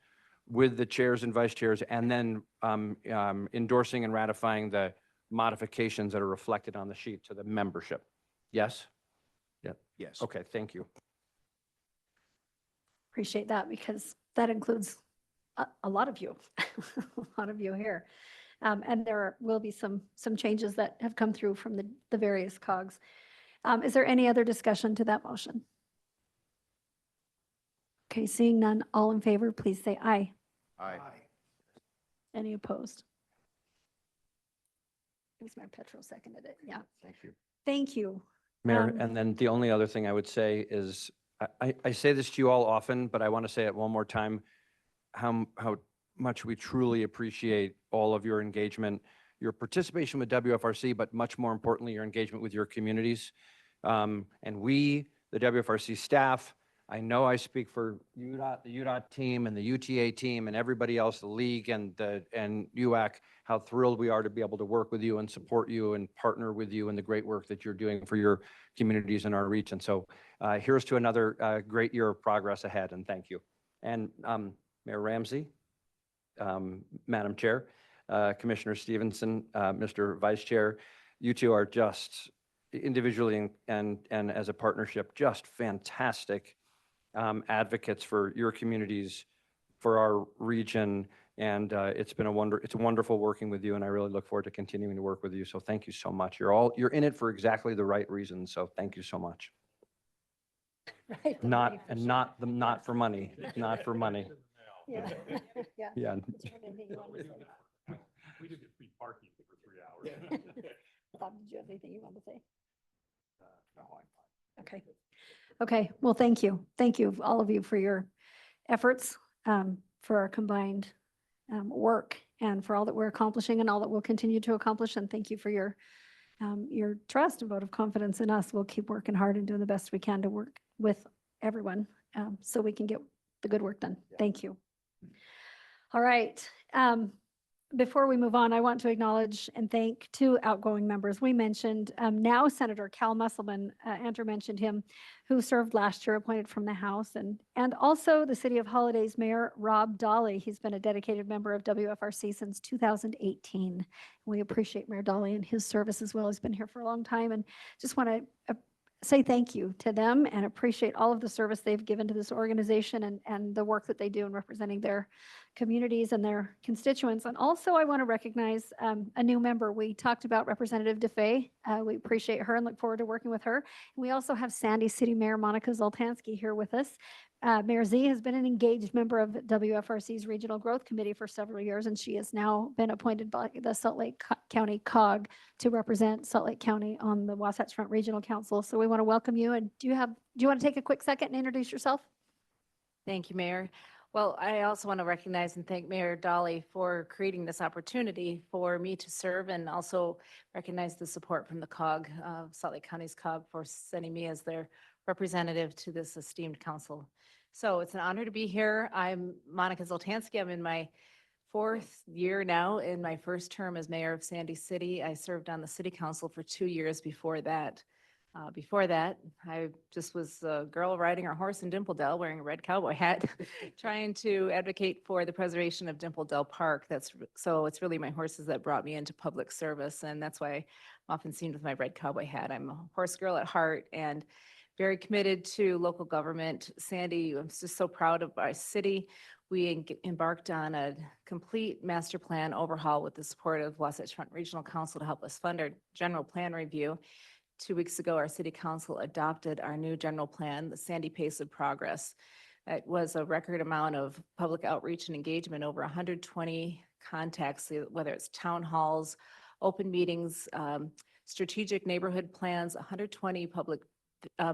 with the chairs and vice chairs, and then endorsing and ratifying the modifications that are reflected on the sheet to the membership. Yes? Yeah. Yes. Okay, thank you. Appreciate that, because that includes a lot of you, a lot of you here. And there will be some changes that have come through from the various COGs. Is there any other discussion to that motion? Okay, seeing none, all in favor, please say aye. Aye. Any opposed? It was Mayor Petro seconded it. Yeah. Thank you. Thank you. Mayor, and then the only other thing I would say is, I say this to you all often, but I want to say it one more time, how much we truly appreciate all of your engagement, your participation with WFRC, but much more importantly, your engagement with your communities. And we, the WFRC staff, I know I speak for UDOT, the UDOT team and the UTA team and everybody else, the league and UAC, how thrilled we are to be able to work with you and support you and partner with you in the great work that you're doing for your communities in our region. So here's to another great year of progress ahead, and thank you. And Mayor Ramsey, Madam Chair, Commissioner Stevenson, Mr. Vice Chair, you two are just individually and as a partnership, just fantastic advocates for your communities, for our region, and it's wonderful working with you, and I really look forward to continuing to work with you. So thank you so much. You're in it for exactly the right reasons. So thank you so much. Right. Not for money, not for money. Yeah. Yeah. Yeah. We did get free parking for 3 hours. Bob, did you have anything you wanted to say? Okay. Okay. Well, thank you. Thank you, all of you, for your efforts, for our combined work, and for all that we're accomplishing and all that we'll continue to accomplish. And thank you for your trust and vote of confidence in us. We'll keep working hard and doing the best we can to work with everyone so we can get the good work done. Thank you. All right. Before we move on, I want to acknowledge and thank two outgoing members. We mentioned now Senator Cal Musselman, Andrew mentioned him, who served last year, appointed from the House, and also the City of Holiday's Mayor Rob Dolly. He's been a dedicated member of WFRC since 2018. We appreciate Mayor Dolly and his service as well. He's been here for a long time, and just want to say thank you to them and appreciate all of the service they've given to this organization and the work that they do in representing their communities and their constituents. And also I want to recognize a new member. We talked about Representative DeFay. We appreciate her and look forward to working with her. And we also have Sandy City Mayor Monica Zoltansky here with us. Mayor Z has been an engaged member of WFRC's Regional Growth Committee for several years, and she has now been appointed by the Salt Lake County COG to represent Salt Lake County on the Wasatch Front Regional Council. So we want to welcome you. And do you want to take a quick second and introduce yourself? Thank you, Mayor. Well, I also want to recognize and thank Mayor Dolly for creating this opportunity for me to serve, and also recognize the support from the COG, Salt Lake County's COG, for sending me as their representative to this esteemed council. So it's an honor to be here. I'm Monica Zoltansky. I'm in my 4th year now in my first term as mayor of Sandy City. I served on the city council for 2 years before that. I just was a girl riding her horse in Dimple Dell wearing a red cowboy hat, trying to advocate for the preservation of Dimple Dell Park. So it's really my horses that brought me into public service, and that's why I'm often seen with my red cowboy hat. I'm a horse girl at heart and very committed to local government. Sandy, I'm just so proud of our city. We embarked on a complete master plan overhaul with the support of Wasatch Front Regional Council to help us fund our general plan review. 2 weeks ago, our city council adopted our new general plan, the Sandy Pace of Progress. It was a record amount of public outreach and engagement, over 120 contacts, whether it's town halls, open meetings, strategic neighborhood plans, 120 public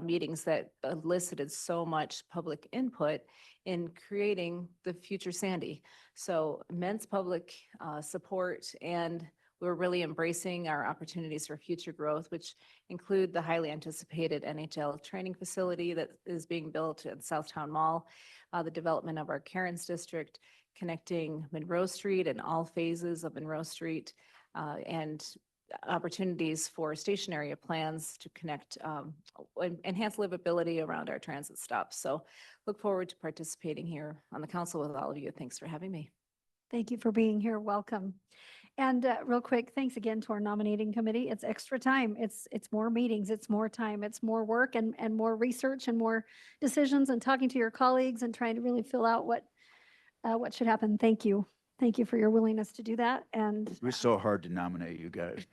meetings that elicited so much public input in creating the future Sandy. So immense public support, and we're really embracing our opportunities for future growth, which include the highly anticipated NHL training facility that is being built at Southtown Mall, the development of our Cairns district, connecting Monroe Street and all phases of Monroe Street, and opportunities for station area plans to connect, enhance livability around our transit stops. So look forward to participating here on the council with all of you. Thanks for having me. Thank you for being here. Welcome. And real quick, thanks again to our nominating committee. It's extra time. It's more meetings, it's more time, it's more work and more research and more decisions and talking to your colleagues and trying to really fill out what should happen. Thank you. Thank you for your willingness to do that. And It was so hard to nominate you guys.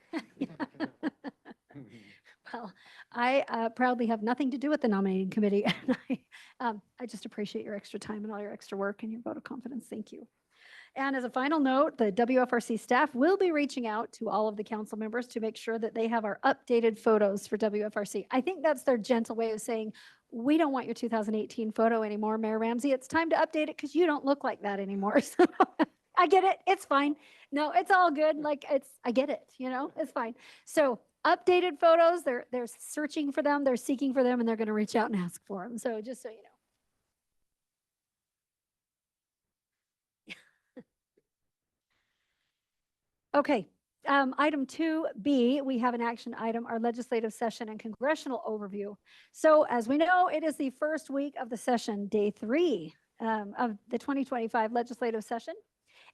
well, I proudly have nothing to do with the nominating committee. And I just appreciate your extra time and all your extra work and your vote of confidence. Thank you. And as a final note, the WFRC staff will be reaching out to all of the council members to make sure that they have our updated photos for WFRC. I think that's their gentle way of saying, we don't want your 2018 photo anymore, Mayor Ramsey. It's time to update it because you don't look like that anymore. So I get it. It's fine. No, it's all good. Like I get it, it's fine. So updated photos, they're searching for them, they're seeking for them, and they're going to reach out and ask for them. So just so you know. Okay, item 2B, we have an action item, our legislative session and congressional overview. So as we know, it is the first week of the session, day 3 of the 2025 legislative session.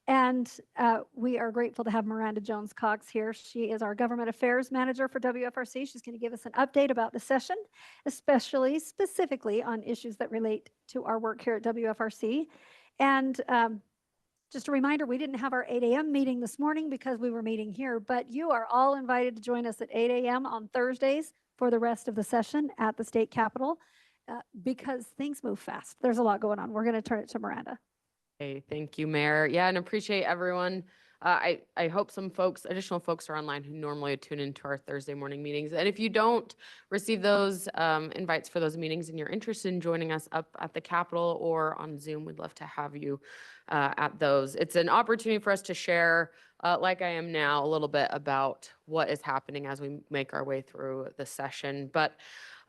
And we are grateful to have Miranda Jones-Cox here. She is our government affairs manager for WFRC. She's going to give us an update about the session, specifically on issues that relate to our work here at WFRC. And just a reminder, we didn't have our 8 a.m. meeting this morning because we were meeting here, but you are all invited to join us at 8 a.m. on Thursdays for the rest of the session at the state capitol because things move fast. There's a lot going on. We're going to turn it to Miranda. Hey, thank you, Mayor. Yeah, and appreciate everyone. I hope some additional folks are online who normally tune into our Thursday morning meetings. And if you don't receive those invites for those meetings and you're interested in joining us up at the Capitol or on Zoom, we'd love to have you at those. It's an opportunity for us to share, like I am now, a little bit about what is happening as we make our way through the session. But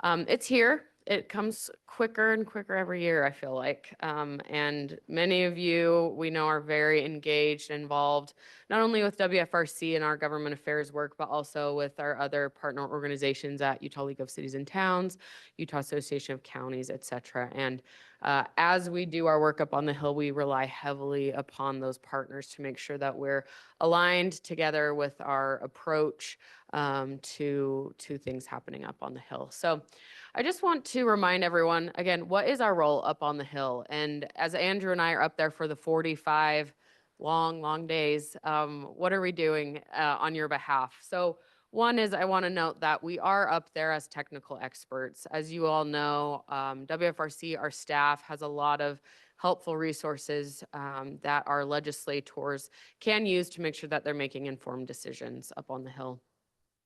it's here. It comes quicker and quicker every year, I feel like. And many of you we know are very engaged and involved, not only with WFRC and our government affairs work, but also with our other partner organizations at Utah League of Cities and Towns, Utah Association of Counties, et cetera. And as we do our work up on the Hill, we rely heavily upon those partners to make sure that we're aligned together with our approach to things happening up on the Hill. So I just want to remind everyone, again, what is our role up on the Hill? And as Andrew and I are up there for the 45 long days, what are we doing on your behalf? So one is I want to note that we are up there as technical experts. As you all know, WFRC, our staff, has a lot of helpful resources that our legislators can use to make sure that they're making informed decisions up on the Hill.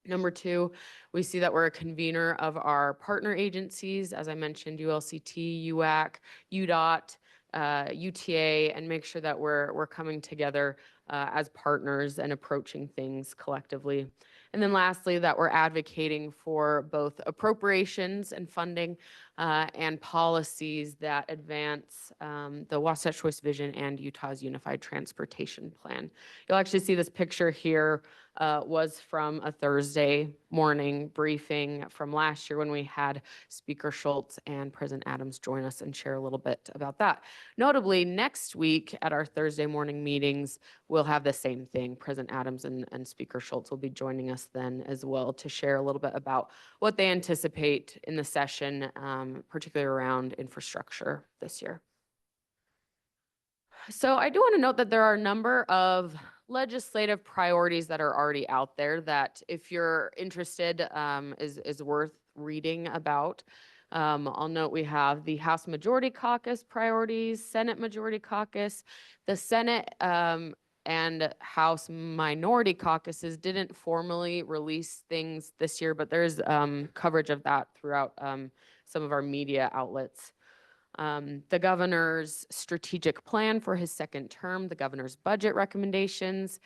Number 2, we see that we're a convener of our partner agencies, as I mentioned, ULCT, UAC, UDOT, UTA, and make sure that we're coming together as partners and approaching things collectively. And then lastly, that we're advocating for both appropriations and funding and policies that advance the Wasatch Choice Vision and Utah's Unified Transportation Plan. You'll actually see this picture here was from a Thursday morning briefing from last year when we had Speaker Schultz and President Adams join us and share a little bit about that. Notably, next week at our Thursday morning meetings, we'll have the same thing. President Adams and Speaker Schultz will be joining us then as well to share a little bit about what they anticipate in the session, particularly around infrastructure this year. So I do want to note that there are a number of legislative priorities that are already out there that if you're interested is worth reading about. I'll note we have the House Majority Caucus priorities, Senate Majority Caucus, the Senate and House Minority Caucuses didn't formally release things this year, but there's coverage of that throughout some of our media outlets. The governor's strategic plan for his second term, the governor's budget recommendations,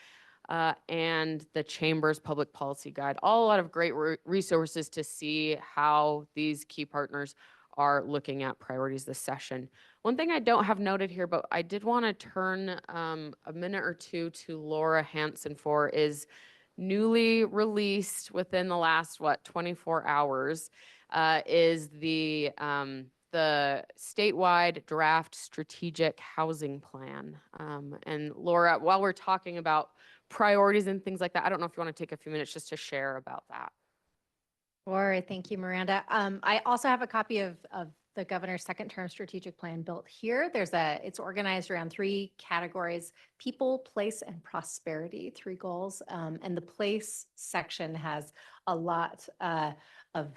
and the chamber's public policy guide. All a lot of great resources to see how these key partners are looking at priorities this session. One thing I don't have noted here, but I did want to turn a minute or two to Laura Hansen for is newly released within the last, 24 hours, is the statewide draft strategic housing plan. And Laura, while we're talking about priorities and things like that, I don't know if you want to take a few minutes just to share about that. Sure. Thank you, Miranda. I also have a copy of the governor's second term strategic plan built here. It's organized around 3 categories: people, place, and prosperity, 3 goals. And the place section has a lot of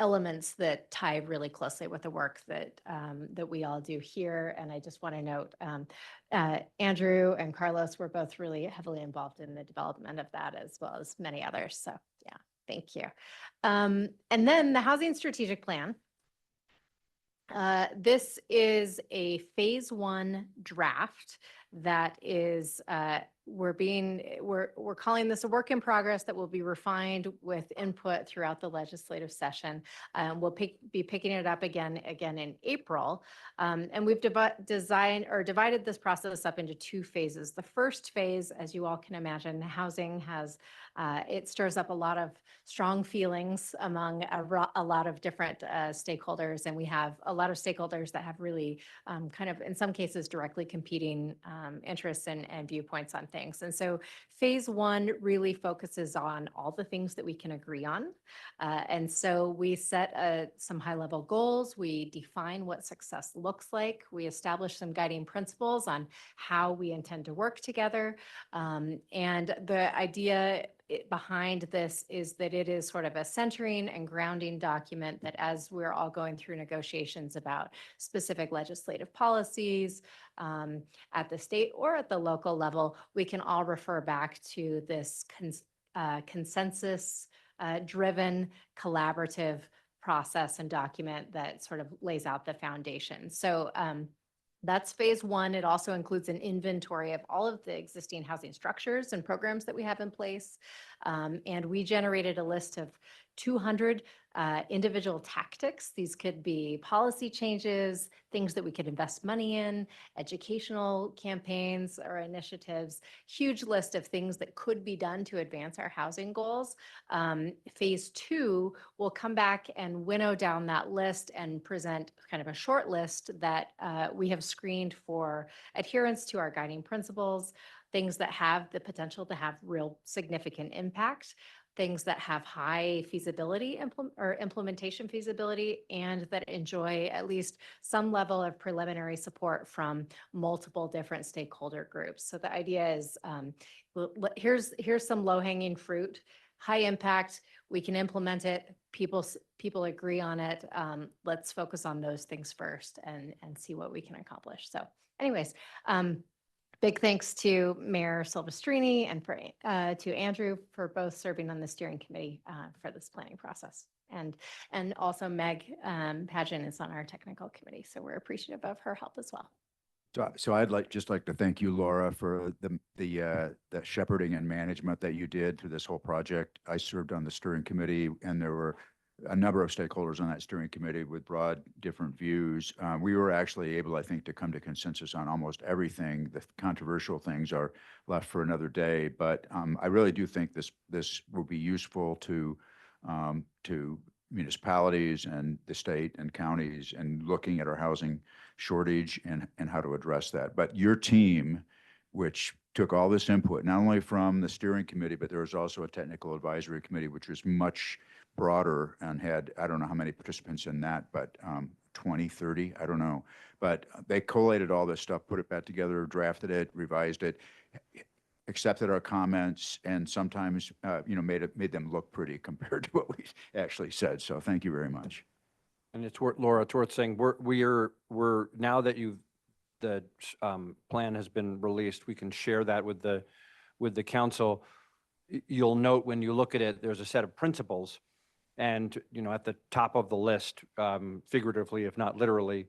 elements that tie really closely with the work that that we all do here. And I just want to note, Andrew and Carlos were both really heavily involved in the development of that, as well as many others. So yeah, thank you. And then the Housing Strategic Plan. This is a phase 1 draft that is we're calling this a work in progress that will be refined with input throughout the legislative session. We'll be picking it up again in April. And we've divided this process up into 2 phases. The first phase, as you all can imagine, housing has it stirs up a lot of strong feelings among a lot of different stakeholders, and we have a lot of stakeholders that have really kind of, in some cases, directly competing interests and viewpoints on things. And so phase 1 really focuses on all the things that we can agree on. And so we set some high-level goals. We define what success looks like. We establish some guiding principles on how we intend to work together. And the idea behind this is that it is sort of a centering and grounding document that, as we're all going through negotiations about specific legislative policies at the state or at the local level, we can all refer back to this consensus driven collaborative process and document that sort of lays out the foundation. So that's phase 1. It also includes an inventory of all of the existing housing structures and programs that we have in place. And we generated a list of 200 individual tactics. These could be policy changes, things that we could invest money in, educational campaigns or initiatives, huge list of things that could be done to advance our housing goals. Phase 2 will come back and winnow down that list and present kind of a short list that we have screened for adherence to our guiding principles, things that have the potential to have real significant impact, things that have high feasibility or implementation feasibility, and that enjoy at least some level of preliminary support from multiple different stakeholder groups. So the idea is, here's some low-hanging fruit, high impact, we can implement it, people agree on it. Let's focus on those things first and see what we can accomplish. So anyways, big thanks to Mayor Silvestrini and to Andrew for both serving on the steering committee for this planning process. And also Meg Pageant is on our technical committee, so we're appreciative of her help as well. So I'd just like to thank you, Laura, for the shepherding and management that you did through this whole project. I served on the steering committee, and there were a number of stakeholders on that steering committee with broad different views. We were actually able, I think, to come to consensus on almost everything. The controversial things are left for another day, but I really do think this will be useful to municipalities and the state and counties and looking at our housing shortage and how to address that. But your team, which took all this input, not only from the steering committee, but there was also a technical advisory committee, which was much broader and had, I don't know how many participants in that, but 20, 30, I don't know. But they collated all this stuff, put it back together, drafted it, revised it, accepted our comments, and sometimes, made them look pretty compared to what we actually said. So thank you very much. And it's worth, Laura, it's worth saying we're now that the plan has been released, we can share that with the council. You'll note when you look at it, there's a set of principles, and at the top of the list, figuratively if not literally,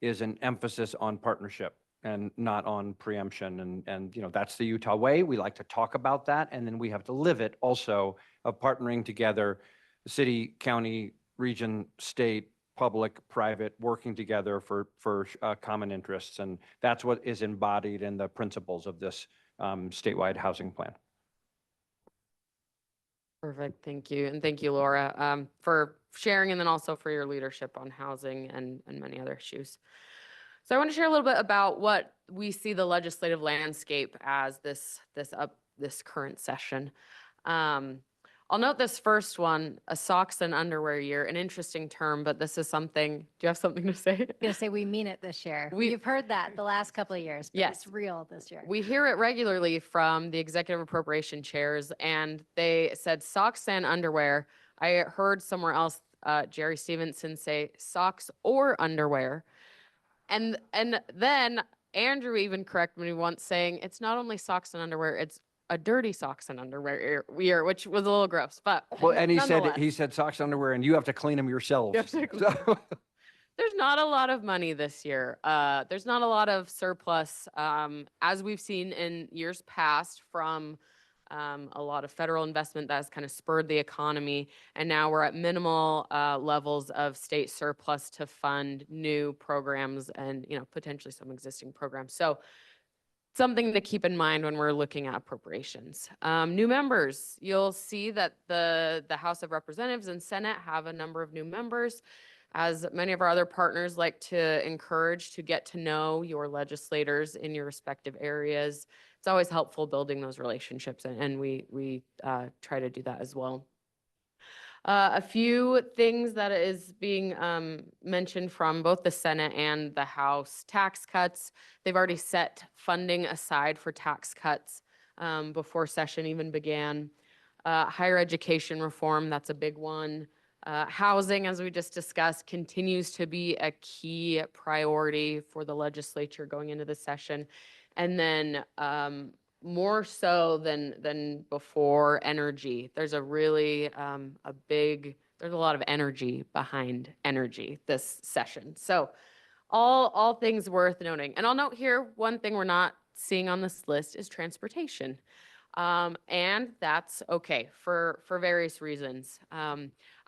is an emphasis on partnership and not on preemption. And that's the Utah way. We like to talk about that, and then we have to live it also, of partnering together, city, county, region, state, public, private, working together for common interests. And that's what is embodied in the principles of this statewide housing plan. Perfect. Thank you. And thank you, Laura, for sharing, and then also for your leadership on housing and many other issues. So I want to share a little bit about what we see the legislative landscape as this current session. I'll note this first one, a socks and underwear year, an interesting term, but this is something, do you have something to say? I'm going to say we mean it this year. You've heard that the last couple of years, but yes, it's real this year. We hear it regularly from the executive appropriation chairs, and they said socks and underwear. I heard somewhere else Jerry Stevenson say socks or underwear. And then Andrew even corrected me once saying it's not only socks and underwear, it's a dirty socks and underwear wear, which was a little gross, but Well, and he nonetheless. said socks, underwear, and you have to clean them yourselves. You have to clean So- There's not a lot of money this year. There's not a lot of surplus, as we've seen in years past from a lot of federal investment that has kind of spurred the economy. And now we're at minimal levels of state surplus to fund new programs and, potentially some existing programs. So something to keep in mind when we're looking at appropriations. New members, you'll see that the House of Representatives and Senate have a number of new members. As many of our other partners like to encourage to get to know your legislators in your respective areas. It's always helpful building those relationships, and we try to do that as well. A few things that is being mentioned from both the Senate and the House: tax cuts. They've already set funding aside for tax cuts before session even began. Higher education reform, that's a big one. Housing, as we just discussed, continues to be a key priority for the legislature going into the session. And then more so than before, energy. There's a really there's a lot of energy behind energy this session. So all things worth noting. And I'll note here, one thing we're not seeing on this list is transportation. And that's okay for various reasons.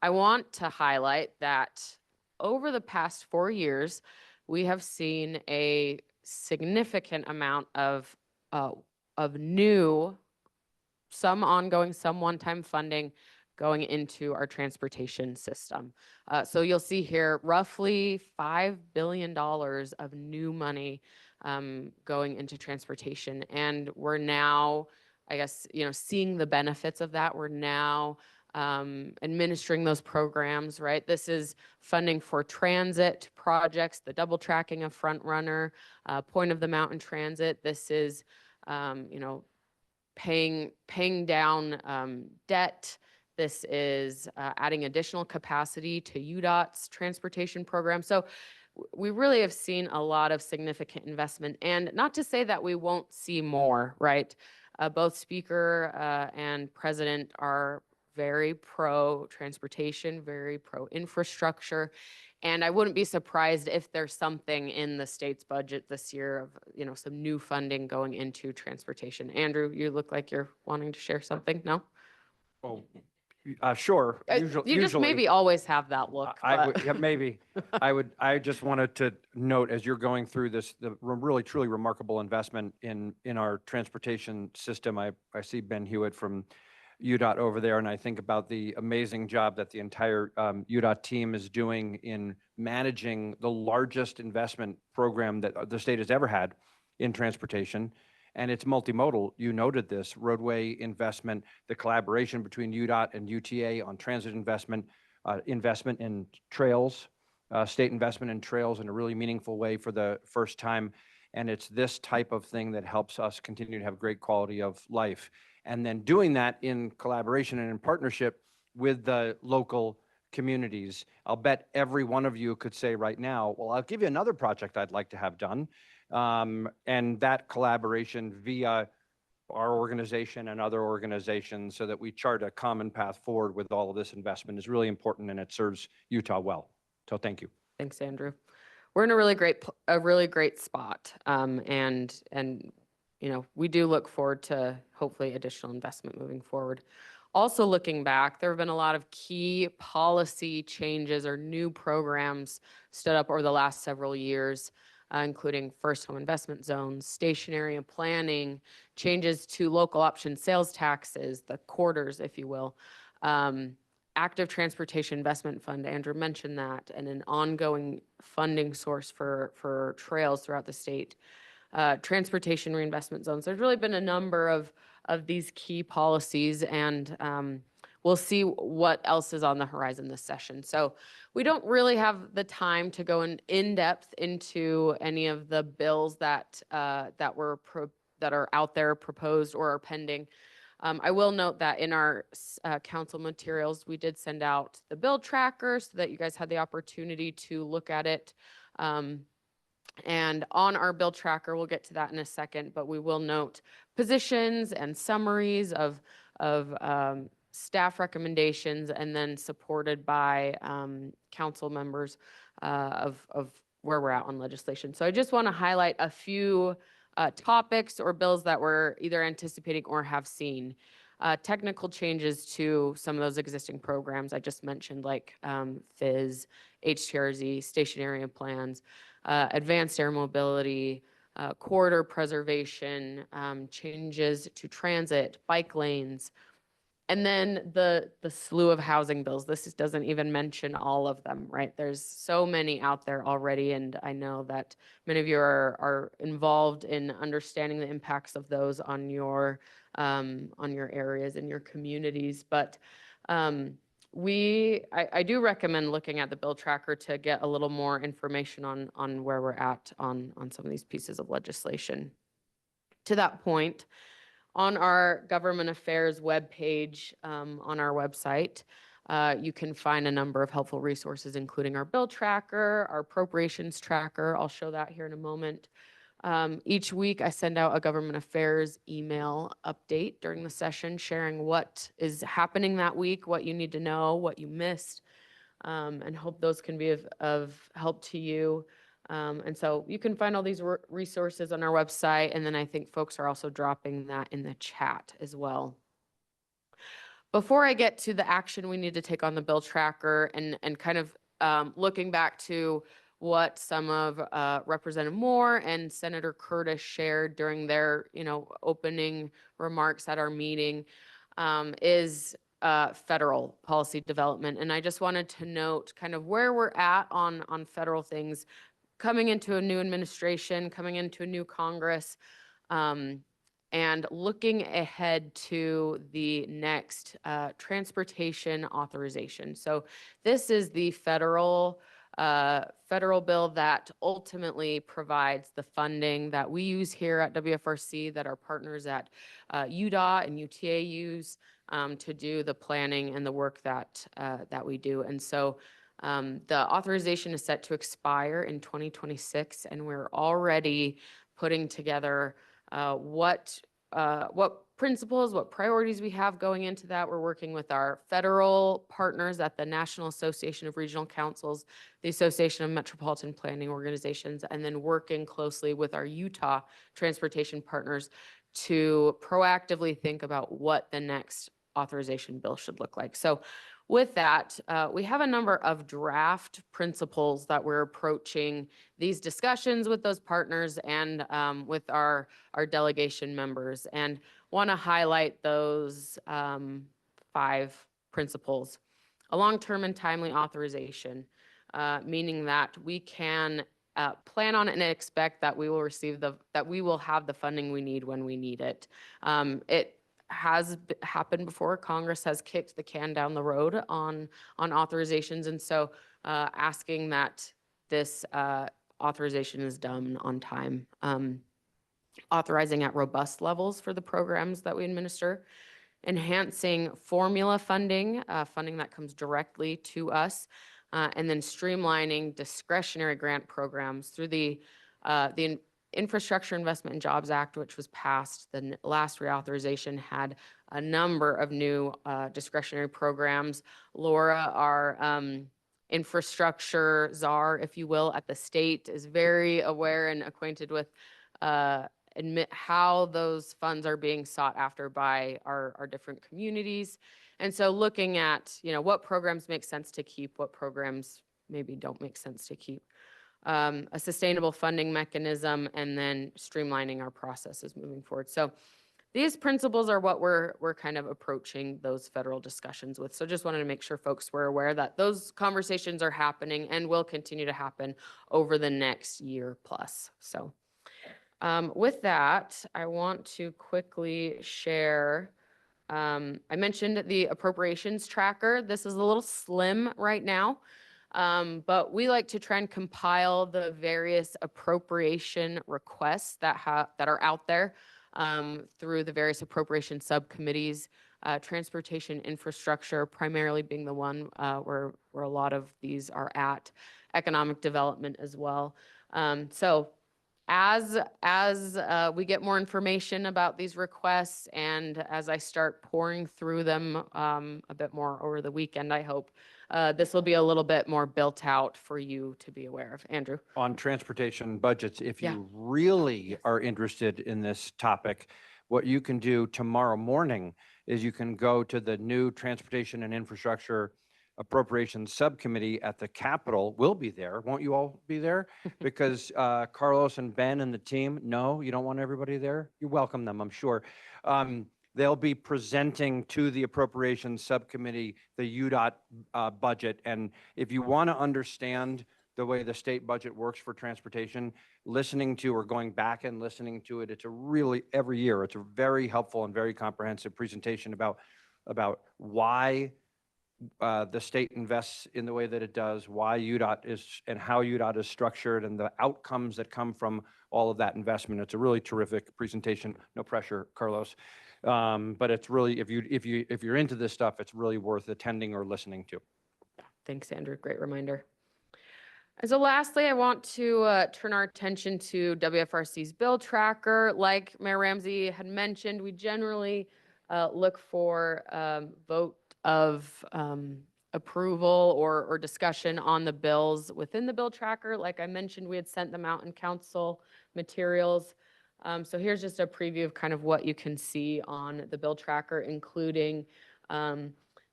I want to highlight that over the past 4 years, we have seen a significant amount of new, some ongoing, some one-time funding going into our transportation system. So you'll see here roughly $5 billion of new money going into transportation. And we're now, I guess, seeing the benefits of that. We're now administering those programs, right? This is funding for transit projects, the double tracking of Front Runner, Point of the Mountain Transit. This is, paying down debt. This is adding additional capacity to UDOT's transportation program. So we really have seen a lot of significant investment, and not to say that we won't see more, right? Both Speaker and President are very pro transportation, very pro infrastructure. And I wouldn't be surprised if there's something in the state's budget this year of, some new funding going into transportation. Andrew, you look like you're wanting to share something. No? Oh, sure. You just maybe always have that look. Yeah, maybe. I just wanted to note, as you're going through this, the really truly remarkable investment in our transportation system. I see Ben Hewitt from UDOT over there, and I think about the amazing job that the entire UDOT team is doing in managing the largest investment program that the state has ever had in transportation. And it's multimodal. You noted this: roadway investment, the collaboration between UDOT and UTA on transit investment, investment in trails, state investment in trails in a really meaningful way for the first time. And it's this type of thing that helps us continue to have great quality of life. And then doing that in collaboration and in partnership with the local communities. I'll bet every one of you could say right now, well, I'll give you another project I'd like to have done. And that collaboration via our organization and other organizations, so that we chart a common path forward with all of this investment, is really important, and it serves Utah well. So thank you. Thanks, Andrew. We're in a really great spot. And we do look forward to hopefully additional investment moving forward. Also looking back, there have been a lot of key policy changes or new programs stood up over the last several years, including first home investment zones, stationary and planning, changes to local option sales taxes, the quarters, if you will, active transportation investment fund, Andrew mentioned that, and an ongoing funding source for trails throughout the state. Transportation reinvestment zones. There's really been a number of these key policies, and we'll see what else is on the horizon this session. So we don't really have the time to go in depth into any of the bills that are out there proposed or are pending. I will note that in our council materials, we did send out the bill tracker so that you guys had the opportunity to look at it. And on our bill tracker, we'll get to that in a second, but we will note positions and summaries of staff recommendations, and then supported by council members of where we're at on legislation. So I just want to highlight a few topics or bills that we're either anticipating or have seen. Technical changes to some of those existing programs I just mentioned, like FIS, HTRZ, station area plans, advanced air mobility, corridor preservation, changes to transit, bike lanes, and then the slew of housing bills. This doesn't even mention all of them, right? There's so many out there already, and I know that many of you are involved in understanding the impacts of those on your areas and your communities. But I do recommend looking at the bill tracker to get a little more information on where we're at on some of these pieces of legislation. To that point, on our government affairs webpage on our website, you can find a number of helpful resources, including our bill tracker, our appropriations tracker. I'll show that here in a moment. Each week, I send out a government affairs email update during the session, sharing what is happening that week, what you need to know, what you missed, and hope those can be of help to you. And so you can find all these resources on our website, and then I think folks are also dropping that in the chat as well. Before I get to the action we need to take on the bill tracker and kind of looking back to what some of Representative Moore and Senator Curtis shared during their opening remarks at our meeting, is federal policy development. And I just wanted to note kind of where we're at on federal things, coming into a new administration, coming into a new Congress, and looking ahead to the next transportation authorization. So this is the federal bill that ultimately provides the funding that we use here at WFRC, that our partners at UDOT and UTA use to do the planning and the work that we do. And so the authorization is set to expire in 2026, and we're already putting together what principles, what priorities we have going into that. We're working with our federal partners at the National Association of Regional Councils, the Association of Metropolitan Planning Organizations, and then working closely with our Utah transportation partners to proactively think about what the next authorization bill should look like. So with that, we have a number of draft principles that we're approaching these discussions with those partners and with our delegation members, and want to highlight those 5 principles. A long-term and timely authorization, meaning that we can plan on and expect that we will have the funding we need when we need it. It has happened before. Congress has kicked the can down the road on authorizations, and so asking that this authorization is done on time. Authorizing at robust levels for the programs that we administer, enhancing formula funding, funding that comes directly to us, and then streamlining discretionary grant programs through the Infrastructure Investment and Jobs Act, which was passed. The last reauthorization had a number of new discretionary programs. Laura, our infrastructure czar, if you will, at the state, is very aware and acquainted with how those funds are being sought after by our different communities. And so looking at, what programs make sense to keep, what programs maybe don't make sense to keep. A sustainable funding mechanism, and then streamlining our processes moving forward. So these principles are what we're kind of approaching those federal discussions with. So just wanted to make sure folks were aware that those conversations are happening and will continue to happen over the next year plus. So with that, I want to quickly share. I mentioned the appropriations tracker. This is a little slim right now. But we like to try and compile the various appropriation requests that are out there. through the various appropriation subcommittees, transportation infrastructure primarily being the one where a lot of these are at, economic development as well. So as we get more information about these requests and as I start pouring through them a bit more over the weekend, I hope this will be a little bit more built out for you to be aware of. Andrew. On transportation budgets, if Yeah. you really are interested in this topic, what you can do tomorrow morning is you can go to the new Transportation and Infrastructure Appropriations Subcommittee at the Capitol. We'll be there. Won't you all be there? Because Carlos and Ben and the team, no, you don't want everybody there? You welcome them, I'm sure. They'll be presenting to the Appropriations Subcommittee the UDOT budget. And if you want to understand the way the state budget works for transportation, listening to or going back and listening to it, it's a really, every year, it's a very helpful and very comprehensive presentation about why the state invests in the way that it does, why UDOT is, and how UDOT is structured, and the outcomes that come from all of that investment. It's a really terrific presentation. No pressure, Carlos. But it's really, if you're into this stuff, it's really worth attending or listening to. Thanks, Andrew. Great reminder. And so lastly, I want to turn our attention to WFRC's bill tracker. Like Mayor Ramsey had mentioned, we generally look for vote of approval or discussion on the bills within the bill tracker. Like I mentioned, we had sent them out in council materials. So here's just a preview of kind of what you can see on the bill tracker, including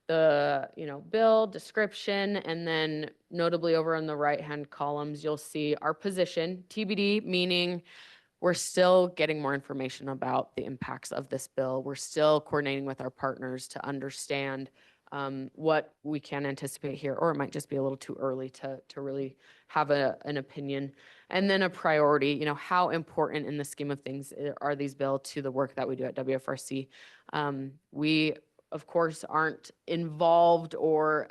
the bill description, and then notably over on the right-hand columns, you'll see our position, TBD, meaning we're still getting more information about the impacts of this bill. We're still coordinating with our partners to understand what we can anticipate here, or it might just be a little too early to really have an opinion. And then a priority, how important in the scheme of things are these bills to the work that we do at WFRC? We, of course, aren't involved or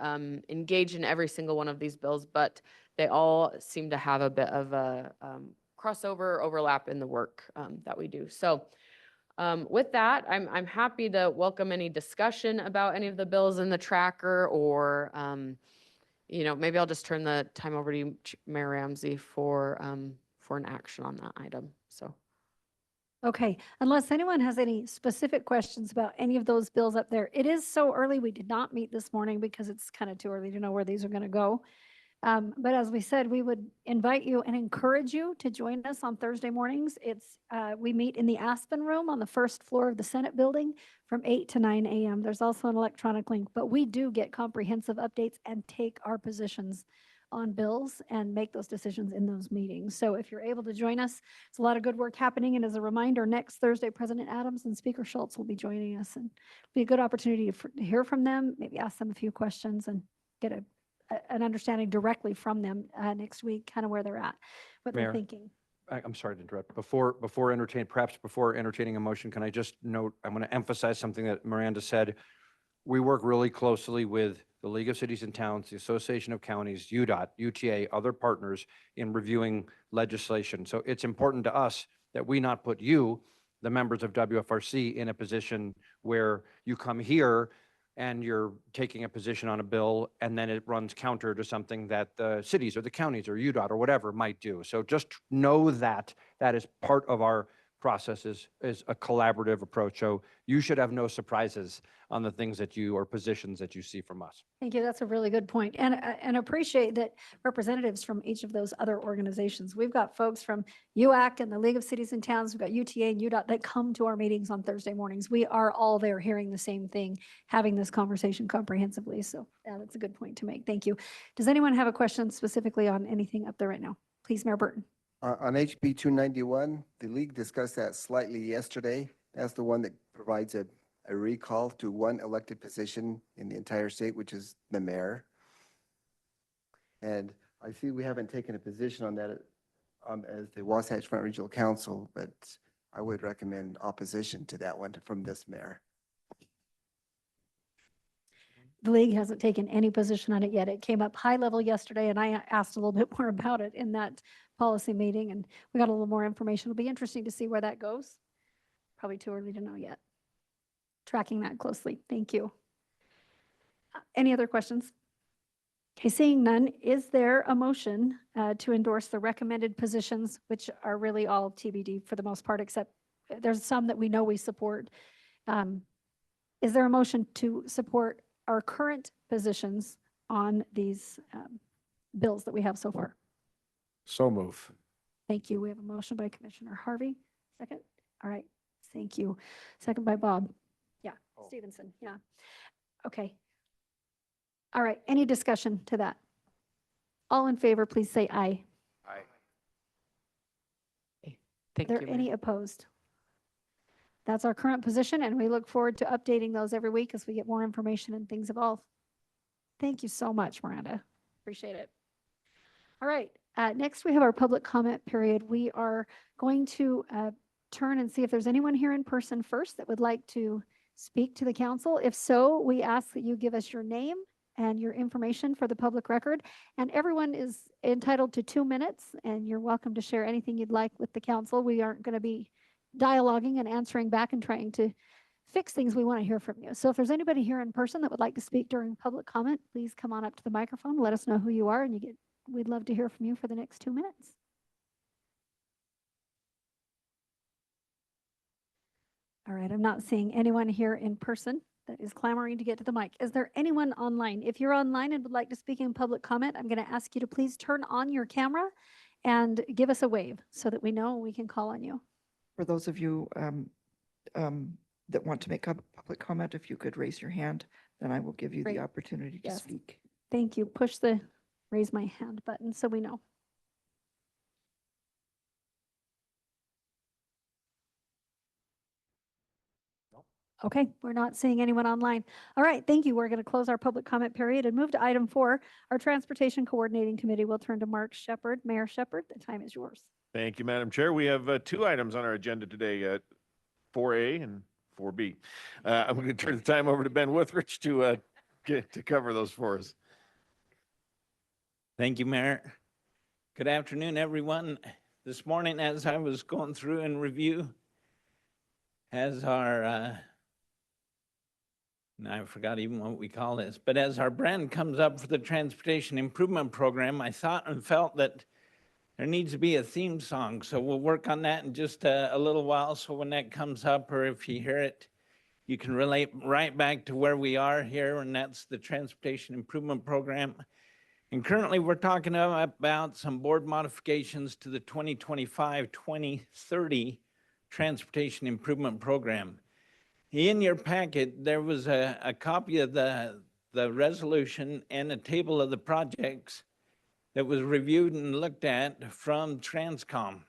engaged in every single one of these bills, but they all seem to have a bit of a crossover overlap in the work that we do. So with that, I'm happy to welcome any discussion about any of the bills in the tracker, or maybe I'll just turn the time over to you, Mayor Ramsey, for an action on that item. So. Okay, unless anyone has any specific questions about any of those bills up there. It is so early, we did not meet this morning because it's kind of too early to know where these are going to go. But as we said, we would invite you and encourage you to join us on Thursday mornings. We meet in the Aspen Room on the first floor of the Senate building from 8 to 9 a.m. There's also an electronic link, but we do get comprehensive updates and take our positions on bills and make those decisions in those meetings. So if you're able to join us, it's a lot of good work happening. And as a reminder, next Thursday, President Adams and Speaker Schultz will be joining us, and it'll be a good opportunity to hear from them, maybe ask them a few questions and get an understanding directly from them next week, kind of where they're at, what Mayor, they're thinking. I'm sorry to interrupt. Before entertaining a motion, can I just note, I'm going to emphasize something that Miranda said. We work really closely with the League of Cities and Towns, the Association of Counties, UDOT, UTA, other partners in reviewing legislation. So it's important to us that we not put you, the members of WFRC, in a position where you come here and you're taking a position on a bill and then it runs counter to something that the cities or the counties or UDOT or whatever might do. So just know that that is part of our process, is a collaborative approach. So you should have no surprises on the things that you, or positions that you see from us. Thank you. That's a really good point. And appreciate that representatives from each of those other organizations. We've got folks from UAC and the League of Cities and Towns. We've got UTA and UDOT that come to our meetings on Thursday mornings. We are all there hearing the same thing, having this conversation comprehensively. So yeah, that's a good point to make. Thank you. Does anyone have a question specifically on anything up there right now? Please, Mayor Burton. On HB 291, the league discussed that slightly yesterday. That's the one that provides a recall to one elected position in the entire state, which is the mayor. And I see we haven't taken a position on that as the Wasatch Front Regional Council, but I would recommend opposition to that one from this mayor. The league hasn't taken any position on it yet. It came up high level yesterday, and I asked a little bit more about it in that policy meeting, and we got a little more information. It'll be interesting to see where that goes. Probably too early to know yet. Tracking that closely. Thank you. Any other questions? Okay, seeing none, is there a motion to endorse the recommended positions, which are really all TBD for the most part, except there's some that we know we support. Is there a motion to support our current positions on these bills that we have so far? So move. Thank you. We have a motion by Commissioner Harvey. Second? All right. Thank you. Second by Bob. Yeah, Stevenson. Yeah. Okay. All right. Any discussion to that? All in favor, please say aye. Aye. Thank Are there you. any opposed? That's our current position, and we look forward to updating those every week as we get more information and things evolve. Thank you so much, Miranda. Appreciate it. All right. Next, we have our public comment period. We are going to turn and see if there's anyone here in person first that would like to speak to the council. If so, we ask that you give us your name and your information for the public record. And everyone is entitled to 2 minutes, and you're welcome to share anything you'd like with the council. We aren't going to be dialoguing and answering back and trying to fix things. We want to hear from you. So if there's anybody here in person that would like to speak during public comment, please come on up to the microphone. Let us know who you are, and we'd love to hear from you for the next 2 minutes. All right, I'm not seeing anyone here in person that is clamoring to get to the mic. Is there anyone online? If you're online and would like to speak in public comment, I'm going to ask you to please turn on your camera and give us a wave so that we know we can call on you. For those of you that want to make a public comment, if you could raise your hand, then I will give you Great. the opportunity to Yes. speak. Thank you. Push the raise my hand button so we know. Okay, we're not seeing anyone online. All right, thank you. We're going to close our public comment period and move to item 4. Our Transportation Coordinating Committee will turn to Mark Shepard. Mayor Shepard, the time is yours. Thank you, Madam Chair. We have 2 items on our agenda today, 4A and 4B. I'm going to turn the time over to Ben Withridge to cover those for us. Thank you, Mayor. Good afternoon, everyone. This morning, as I was going through and review, as our, I forgot even what we call this, but as our brand comes up for the Transportation Improvement Program, I thought and felt that there needs to be a theme song. So we'll work on that in just a little while. So when that comes up, or if you hear it, you can relate right back to where we are here, and that's the Transportation Improvement Program. And currently we're talking about some board modifications to the 2025-2030 Transportation Improvement Program. In your packet, there was a copy of the resolution and a table of the projects that was reviewed and looked at from Transcom.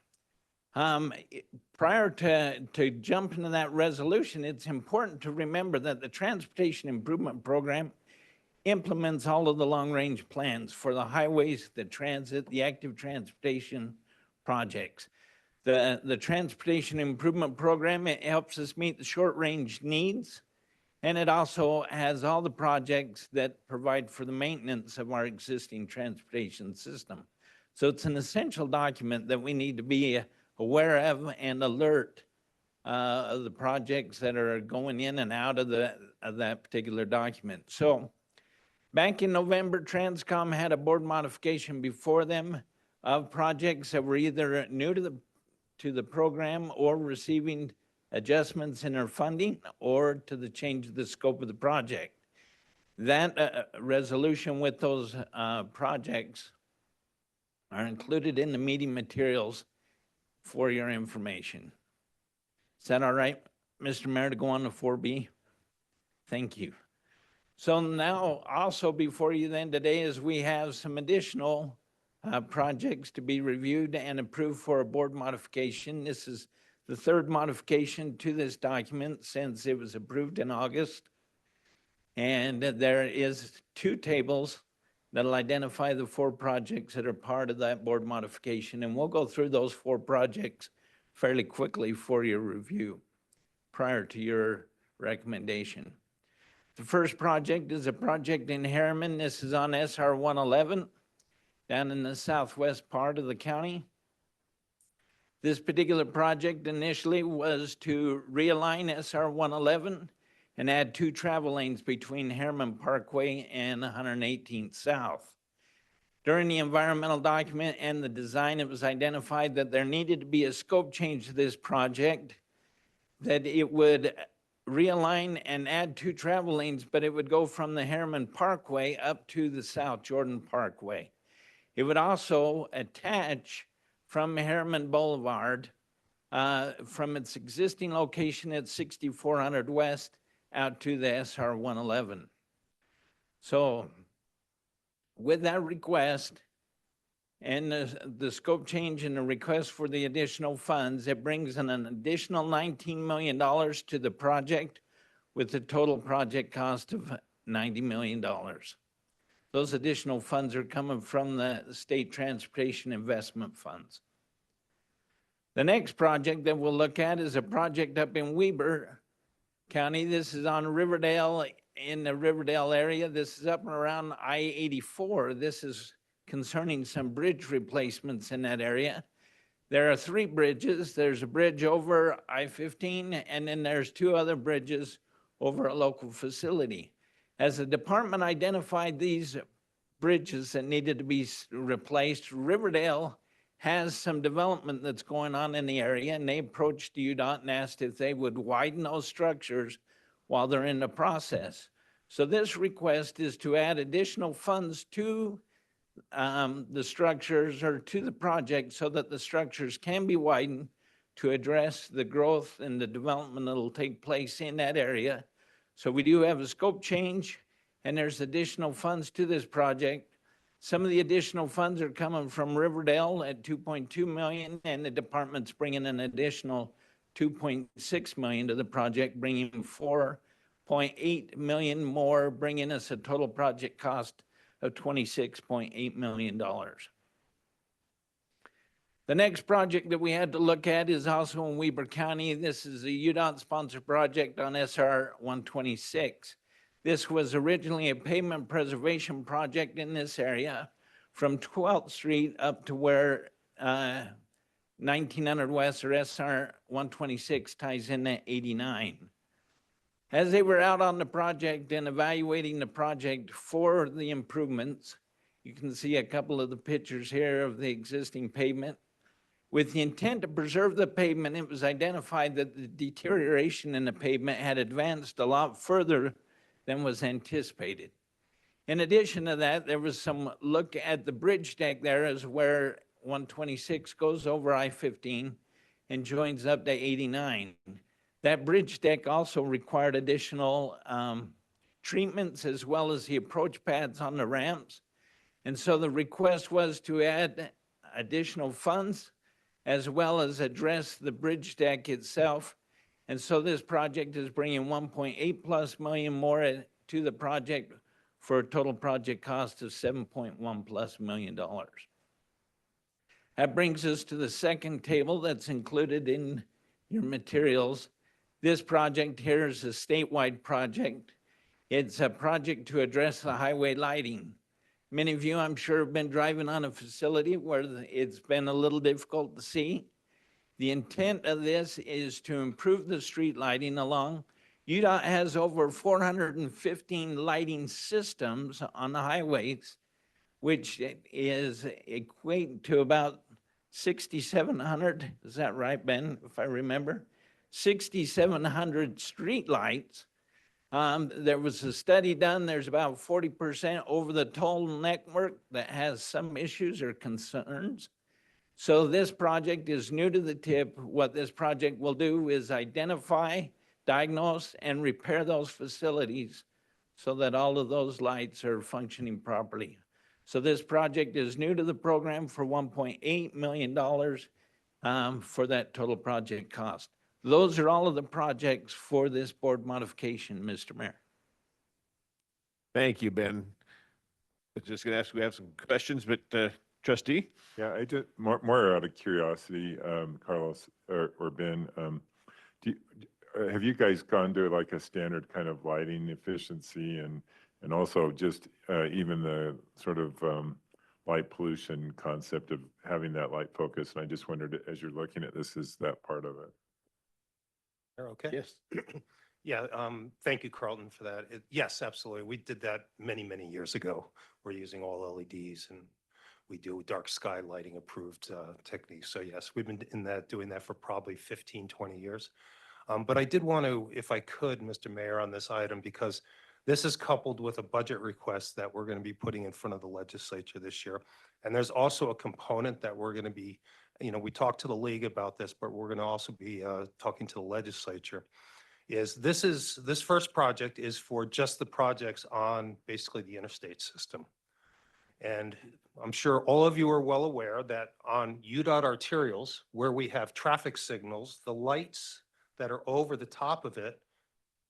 Prior to jumping to that resolution, it's important to remember that the Transportation Improvement Program implements all of the long-range plans for the highways, the transit, the active transportation projects. The Transportation Improvement Program, it helps us meet the short-range needs, and it also has all the projects that provide for the maintenance of our existing transportation system. So it's an essential document that we need to be aware of and alert of the projects that are going in and out of that particular document. So back in November, Transcom had a board modification before them of projects that were either new to the program or receiving adjustments in their funding or to the change of the scope of the project. That resolution with those projects are included in the meeting materials for your information. Is that all right, Mr. Mayor, to go on to 4B? Thank you. So now also before you then today is we have some additional projects to be reviewed and approved for a board modification. This is the 3rd modification to this document since it was approved in August. And there is 2 tables that'll identify the 4 projects that are part of that board modification. And we'll go through those 4 projects fairly quickly for your review prior to your recommendation. The first project is a project in Harriman. This is on SR 111 down in the southwest part of the county. This particular project initially was to realign SR 111 and add 2 travel lanes between Harriman Parkway and 118th South. During the environmental document and the design, it was identified that there needed to be a scope change to this project, that it would realign and add 2 travel lanes, but it would go from the Harriman Parkway up to the South Jordan Parkway. It would also attach from Harriman Boulevard from its existing location at 6400 West out to the SR 111. So with that request and the scope change and the request for the additional funds, it brings in an additional $19 million to the project with the total project cost of $90 million. Those additional funds are coming from the state transportation investment funds. The next project that we'll look at is a project up in Weber County. This is on Riverdale, in the Riverdale area. This is up and around I-84. This is concerning some bridge replacements in that area. There are 3 bridges. There's a bridge over I-15, and then there's 2 other bridges over a local facility. As the department identified these bridges that needed to be replaced, Riverdale has some development that's going on in the area, and they approached UDOT and asked if they would widen those structures while they're in the process. So this request is to add additional funds to the structures or to the project so that the structures can be widened to address the growth and the development that will take place in that area. So we do have a scope change, and there's additional funds to this project. Some of the additional funds are coming from Riverdale at 2.2 million, and the department's bringing an additional 2.6 million to the project, bringing 4.8 million more, bringing us a total project cost of $26.8 million. The next project that we had to look at is also in Weber County. This is a UDOT-sponsored project on SR 126. This was originally a pavement preservation project in this area from 12th Street up to where 1900 West or SR 126 ties in at 89. As they were out on the project and evaluating the project for the improvements, you can see a couple of the pictures here of the existing pavement. With the intent to preserve the pavement, it was identified that the deterioration in the pavement had advanced a lot further than was anticipated. In addition to that, there was some look at the bridge deck there as where 126 goes over I-15 and joins up to 89. That bridge deck also required additional treatments as well as the approach pads on the ramps. And so the request was to add additional funds as well as address the bridge deck itself. And so this project is bringing 1.8+ million more to the project for a total project cost of $7.1+ million. That brings us to the second table that's included in your materials. This project here is a statewide project. It's a project to address the highway lighting. Many of you, I'm sure, have been driving on a facility where it's been a little difficult to see. The intent of this is to improve the street lighting along. UDOT has over 415 lighting systems on the highways, which is equate to about 6,700, is that right, Ben, if I remember? 6,700 street lights. There was a study done, there's about 40% over the total network that has some issues or concerns. So this project is new to the tip. What this project will do is identify, diagnose, and repair those facilities so that all of those lights are functioning properly. So this project is new to the program for $1.8 million for that total project cost. Those are all of the projects for this board modification, Mr. Mayor. Thank you, Ben. I was just going to ask, we have some questions, but trustee? Yeah, I just more out of curiosity, Carlos or Ben, have you guys gone to like a standard kind of lighting efficiency and also just even the sort of light pollution concept of having that light focus. And I just wondered, as you're looking at this, is that part of it? Okay. Yes. Yeah, thank you, Carlton, for that. Yes, absolutely. We did that many, many years ago. We're using all LEDs and we do dark sky lighting approved techniques. So yes, we've been doing that for probably 15, 20 years. But I did want to, if I could, Mr. Mayor, on this item, because this is coupled with a budget request that we're going to be putting in front of the legislature this year. And there's also a component that we're going to be, we talked to the league about this, but we're going to also be talking to the legislature. This first project is for just the projects on basically the interstate system. And I'm sure all of you are well aware that on UDOT arterials, where we have traffic signals, the lights that are over the top of it,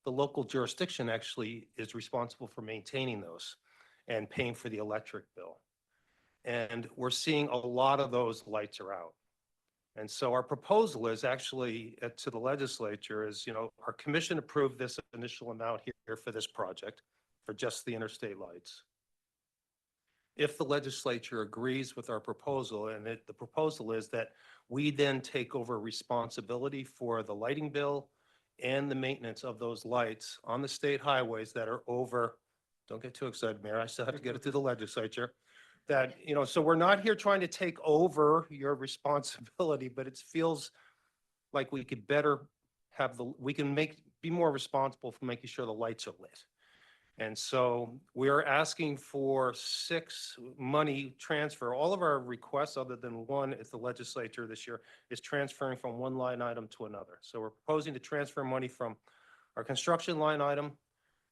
the local jurisdiction actually is responsible for maintaining those and paying for the electric bill. And we're seeing a lot of those lights are out. And so our proposal is actually to the legislature is, our commission approved this initial amount here for this project for just the interstate lights. If the legislature agrees with our proposal, and the proposal is that we then take over responsibility for the lighting bill and the maintenance of those lights on the state highways that are over, don't get too excited, Mayor, I still have to get it to the legislature. That, so we're not here trying to take over your responsibility, but it feels like we could better have be more responsible for making sure the lights are lit. And so we're asking for 6 money transfer. All of our requests, other than one at the legislature this year, is transferring from one line item to another. So we're proposing to transfer money from our construction line item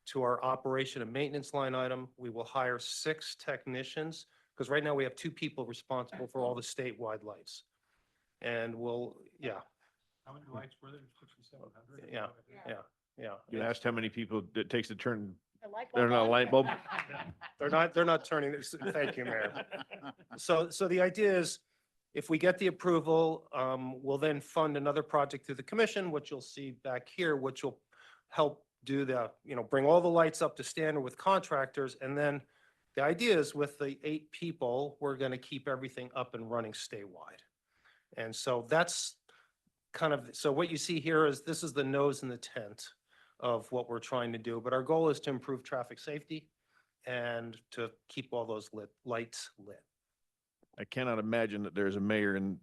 to our operation and maintenance line item. We will hire 6 technicians, because right now we have 2 people responsible for all the statewide lights. And yeah. How many lights were there? 6,700? Yeah. You asked how many people it takes to turn, they're not a light bulb? They're not turning this. Thank you, Mayor. So the idea is, if we get the approval, we'll then fund another project through the commission, which you'll see back here, which will help do bring all the lights up to standard with contractors. And then the idea is with the 8 people, we're going to keep everything up and running statewide. And so that's so what you see here is this is the nose in the tent of what we're trying to do. But our goal is to improve traffic safety and to keep all those lights lit. I cannot imagine that there's a mayor in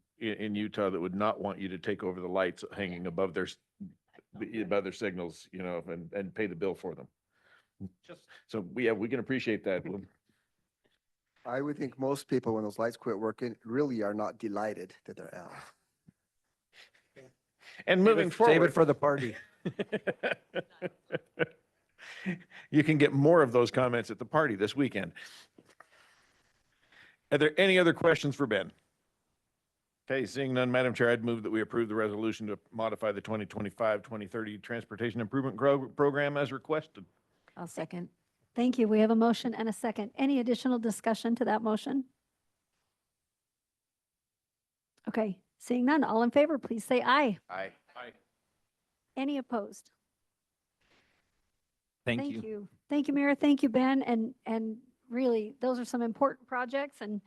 Utah that would not want you to take over the lights hanging above their signals, and pay the bill for them. So we can appreciate that. I would think most people, when those lights quit working, really are not delighted that they're out. And moving forward. Save it for the party. You can get more of those comments at the party this weekend. Are there any other questions for Ben? Okay, seeing none, Madam Chair, I'd move that we approve the resolution to modify the 2025-2030 Transportation Improvement Program as requested. I'll second. Thank you. We have a motion and a second. Any additional discussion to that motion? Okay, seeing none, all in favor, please say aye. Aye. Aye. Any opposed? Thank you. Thank you, Mayor. Thank you, Ben. And really, those are some important projects. And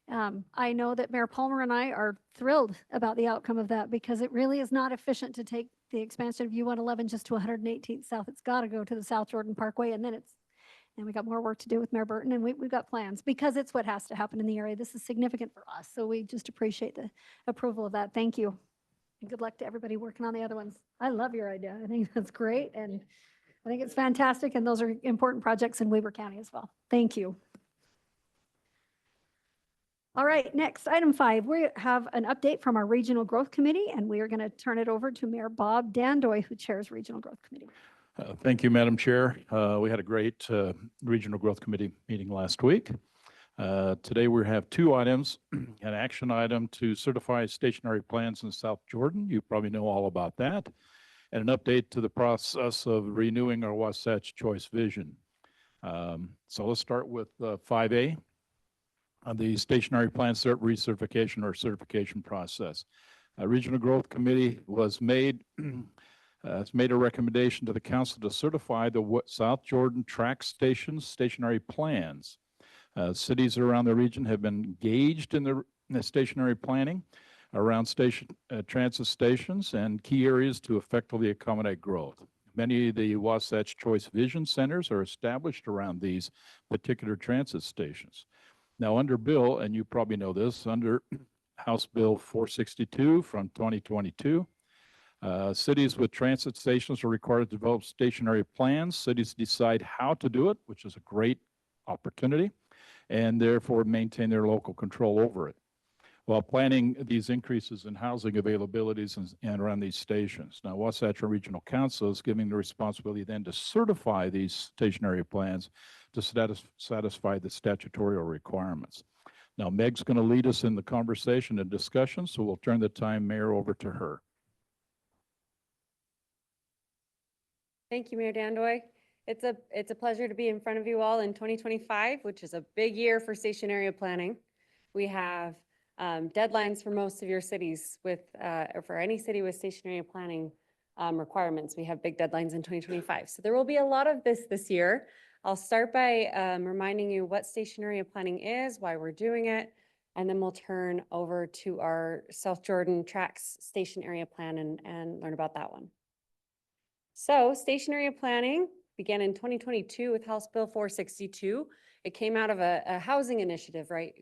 I know that Mayor Palmer and I are thrilled about the outcome of that, because it really is not efficient to take the expansion of U-111 just to 118th South. It's got to go to the South Jordan Parkway, and then we got more work to do with Mayor Burton, and we've got plans, because it's what has to happen in the area. This is significant for us, so we just appreciate the approval of that. Thank you. And good luck to everybody working on the other ones. I love your idea. I think that's great, and I think it's fantastic, and those are important projects in Weber County as well. Thank you. All right, next, item 5. We have an update from our Regional Growth Committee, and we are going to turn it over to Mayor Bob Dandoy, who chairs Regional Growth Committee. Thank you, Madam Chair. We had a great Regional Growth Committee meeting last week. Today we have 2 items, an action item to certify stationary plans in South Jordan. You probably know all about that. And an update to the process of renewing our Wasatch Choice Vision. So let's start with 5A, the stationary plan recertification or certification process. Regional Growth Committee has made a recommendation to the council to certify the South Jordan track stations stationary plans. Cities around the region have been engaged in the stationary planning around transit stations and key areas to effectively accommodate growth. Many of the Wasatch Choice Vision Centers are established around these particular transit stations. Now, under bill, and you probably know this, under House Bill 462 from 2022, cities with transit stations are required to develop stationary plans. Cities decide how to do it, which is a great opportunity, and therefore maintain their local control over it, while planning these increases in housing availabilities and around these stations. Now, Wasatch Regional Council is giving the responsibility then to certify these stationary plans to satisfy the statutory requirements. Now, Meg's going to lead us in the conversation and discussion, so we'll turn the time, Mayor, over to her. Thank you, Mayor Dandoy. It's a pleasure to be in front of you all in 2025, which is a big year for station area planning. We have deadlines for most of your cities or for any city with station area planning requirements. We have big deadlines in 2025. So there will be a lot of this year. I'll start by reminding you what station area planning is, why we're doing it, and then we'll turn over to our South Jordan Tracks station area plan and learn about that one. So station area planning began in 2022 with House Bill 462. It came out of a housing initiative, right?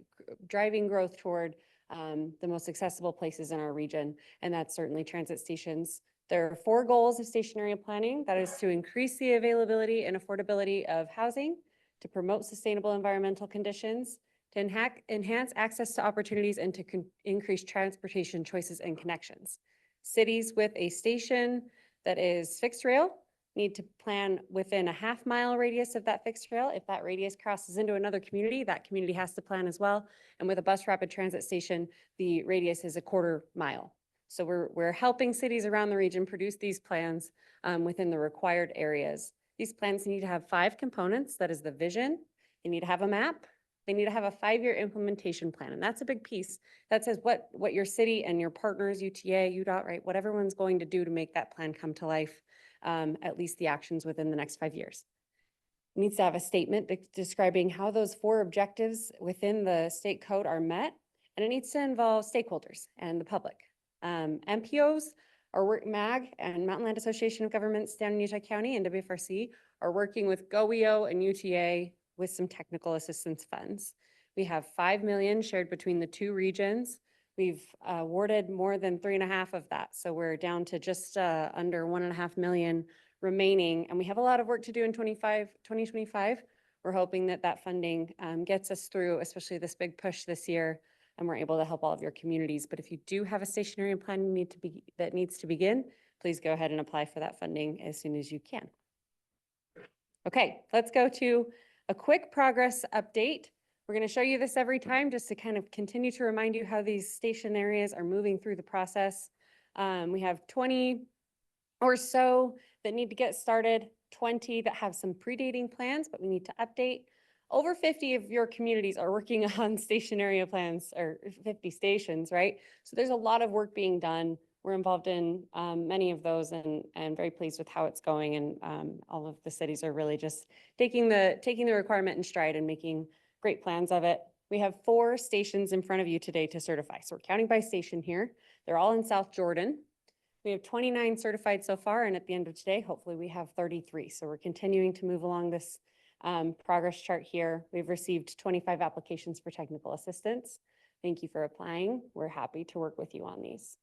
Driving growth toward the most accessible places in our region, and that's certainly transit stations. There are 4 goals of station area planning. That is to increase the availability and affordability of housing, to promote sustainable environmental conditions, to enhance access to opportunities, and to increase transportation choices and connections. Cities with a station that is fixed rail need to plan within a half-mile radius of that fixed rail. If that radius crosses into another community, that community has to plan as well. And with a bus rapid transit station, the radius is a 1/4 mile. So we're helping cities around the region produce these plans within the required areas. These plans need to have 5 components. That is the vision. They need to have a map. They need to have a 5-year implementation plan. And that's a big piece. That says what your city and your partners, UTA, UDOT, right, what everyone's going to do to make that plan come to life, at least the actions within the next 5 years. It needs to have a statement describing how those 4 objectives within the state code are met. And it needs to involve stakeholders and the public. MPOs, MAG and Mountain Land Association of Governments down in Utah County and WFRC are working with GOEO and UTA with some technical assistance funds. We have $5 million shared between the 2 regions. We've awarded more than 3.5 of that. So we're down to just under 1.5 million remaining. And we have a lot of work to do in 2025. We're hoping that funding gets us through, especially this big push this year, and we're able to help all of your communities. But if you do have a station area plan that needs to begin, please go ahead and apply for that funding as soon as you can. Okay, let's go to a quick progress update. We're going to show you this every time just to kind of continue to remind you how these station areas are moving through the process. We have 20 or so that need to get started, 20 that have some predating plans, but we need to update. Over 50 of your communities are working on station area plans, or 50 stations, right? So there's a lot of work being done. We're involved in many of those and very pleased with how it's going. And all of the cities are really just taking the requirement in stride and making great plans of it. We have 4 stations in front of you today to certify. So we're counting by station here. They're all in South Jordan. We have 29 certified so far. And at the end of today, hopefully we have 33. So we're continuing to move along this progress chart here. We've received 25 applications for technical assistance. Thank you for applying. We're happy to work with you on these.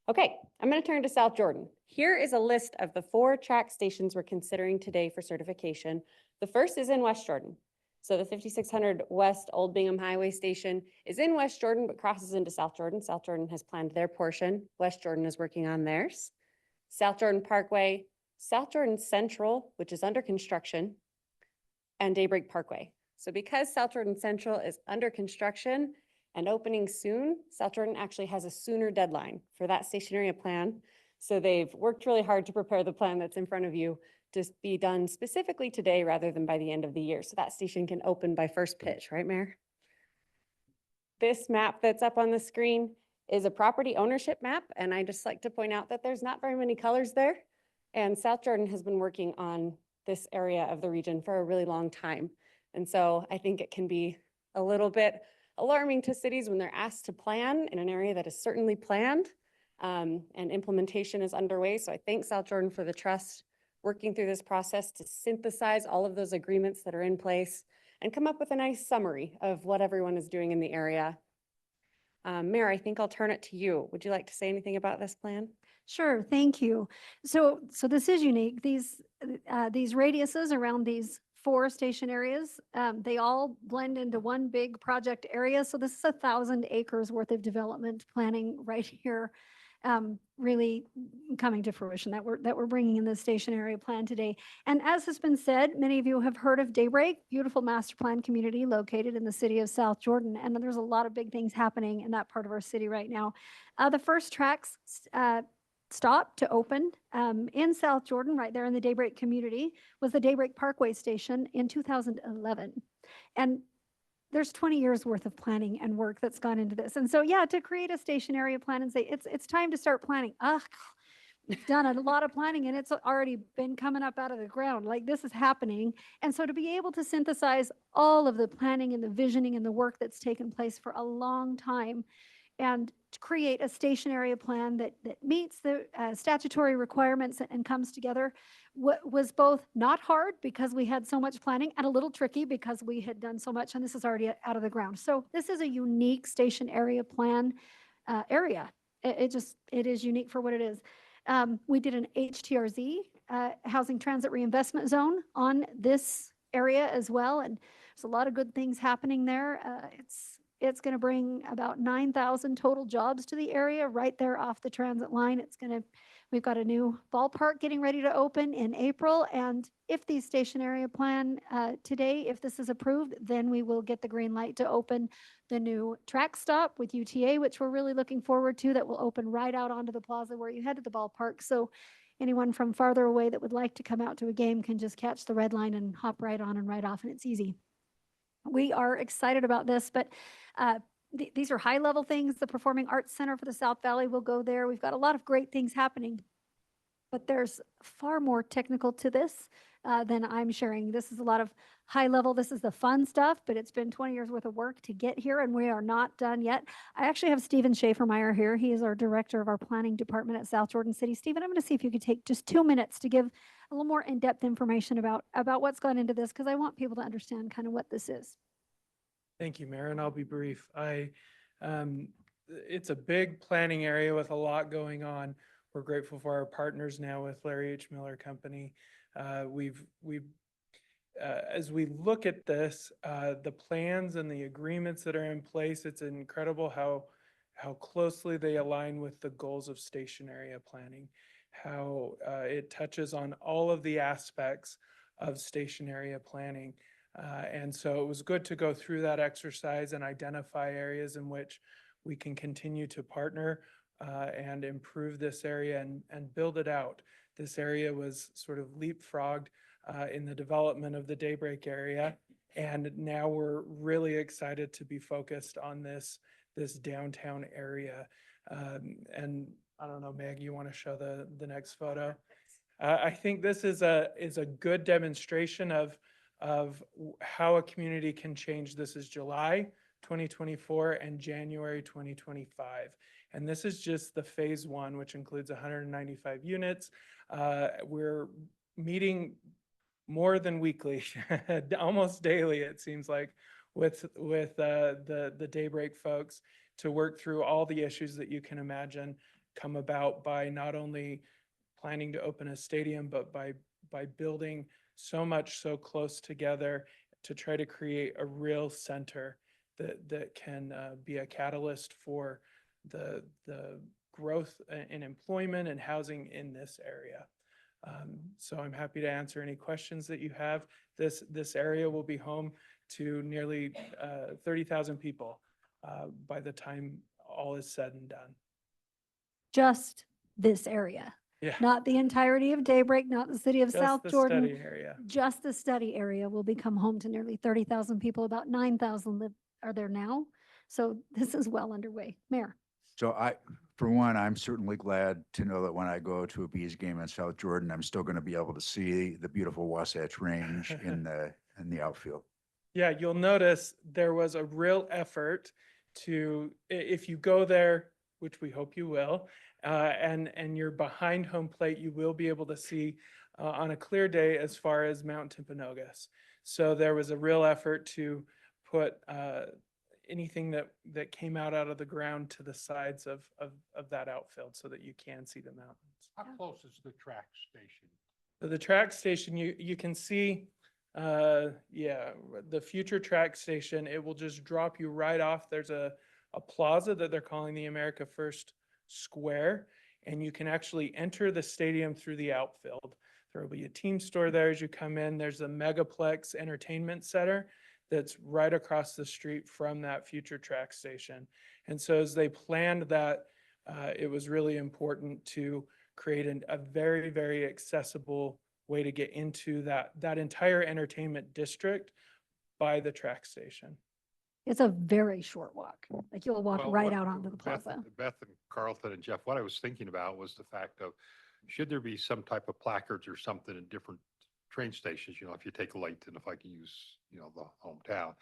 Okay, I'm going to turn to South Jordan. Here is a list of the 4 track stations we're considering today for certification. The first is in West Jordan. So the 5600 West Old Bingham Highway Station is in West Jordan, but crosses into South Jordan. South Jordan has planned their portion. West Jordan is working on theirs. South Jordan Parkway, South Jordan Central, which is under construction, and Daybreak Parkway. So because South Jordan Central is under construction and opening soon, South Jordan actually has a sooner deadline for that station area plan. So they've worked really hard to prepare the plan that's in front of you to be done specifically today rather than by the end of the year. So that station can open by first pitch, right, Mayor? This map that's up on the screen is a property ownership map. And I just like to point out that there's not very many colors there. And South Jordan has been working on this area of the region for a really long time. And so I think it can be a little bit alarming to cities when they're asked to plan in an area that is certainly planned, and implementation is underway. So I thank South Jordan for the trust working through this process to synthesize all of those agreements that are in place and come up with a nice summary of what everyone is doing in the area. Mayor, I think I'll turn it to you. Would you like to say anything about this plan? Sure, thank you. So this is unique. These radiuses around these 4 station areas, they all blend into one big project area. So this is 1,000 acres worth of development planning right here, really coming to fruition that we're bringing in the station area plan today. And as has been said, many of you have heard of Daybreak, beautiful master plan community located in the city of South Jordan. And there's a lot of big things happening in that part of our city right now. The first tracks stop to open in South Jordan, right there in the Daybreak community, was the Daybreak Parkway Station in 2011. And there's 20 years worth of planning and work that's gone into this. And so, yeah, to create a station area plan and say, it's time to start planning. We've done a lot of planning and it's already been coming up out of the ground. Like, this is happening. And so to be able to synthesize all of the planning and the visioning and the work that's taken place for a long time, and to create a station area plan that meets the statutory requirements and comes together was both not hard because we had so much planning, and a little tricky because we had done so much and this is already out of the ground. So this is a unique station area plan area. It is unique for what it is. We did an HTRZ, Housing Transit Reinvestment Zone, on this area as well. And there's a lot of good things happening there. It's going to bring about 9,000 total jobs to the area right there off the transit line. We've got a new ballpark getting ready to open in April. And if the station area plan today, if this is approved, then we will get the green light to open the new track stop with UTA, which we're really looking forward to, that will open right out onto the plaza where you head to the ballpark. So anyone from farther away that would like to come out to a game can just catch the red line and hop right on and right off, and it's easy. We are excited about this, but these are high-level things. The Performing Arts Center for the South Valley will go there. We've got a lot of great things happening, but there's far more technical to this than I'm sharing. This is a lot of high-level. This is the fun stuff, but it's been 20 years worth of work to get here, and we are not done yet. I actually have Stephen Schaefermeyer here. He is our director of our planning department at South Jordan City. Stephen, I'm going to see if you could take just 2 minutes to give a little more in-depth information about what's gone into this, because I want people to understand kind of what this is. Thank you, Mayor, and I'll be brief. It's a big planning area with a lot going on. We're grateful for our partners now with Larry H. Miller Company. As we look at this, the plans and the agreements that are in place, it's incredible how closely they align with the goals of station area planning, how it touches on all of the aspects of station area planning. And so it was good to go through that exercise and identify areas in which we can continue to partner and improve this area and build it out. This area was sort of leapfrogged in the development of the Daybreak area. And now we're really excited to be focused on this downtown area. And I don't know, Meg, you want to show the next photo? I think this is a good demonstration of how a community can change. This is July 2024 and January 2025. And this is just the phase 1, which includes 195 units. We're meeting more than weekly, almost daily, it seems like, with the Daybreak folks to work through all the issues that you can imagine come about by not only planning to open a stadium, but by building so much so close together to try to create a real center that can be a catalyst for the growth in employment and housing in this area. So I'm happy to answer any questions that you have. This area will be home to nearly 30,000 people by the time all is said and done. Just this area. Yeah. Not the entirety of Daybreak, not the city of Just South the Jordan. study area. Just the study area will become home to nearly 30,000 people. About 9,000 are there now. So this is well underway. Mayor. So for one, I'm certainly glad to know that when I go to a Bees game in South Jordan, I'm still going to be able to see the beautiful Wasatch Range in the outfield. Yeah, you'll notice there was a real effort to, if you go there, which we hope you will, and you're behind home plate, you will be able to see on a clear day as far as Mount Timpanogos. So there was a real effort to put anything that came out of the ground to the sides of that outfield so that you can see the mountains. How close is the track station? So the track station, you can see, yeah, the future track station, it will just drop you right off. There's a plaza that they're calling the America First Square, and you can actually enter the stadium through the outfield. There will be a team store there as you come in. There's a Megaplex Entertainment Center that's right across the street from that future track station. And so as they planned that, it was really important to create a very, very accessible way to get into that entire entertainment district by the track station. It's a very short walk. Like you'll walk Well, right what out onto the Beth- plaza. Beth and Carlton and Jeff, what I was thinking about was the fact of, should there be some type of placards or something in different train stations, if you take Layton, if I can use, the hometown,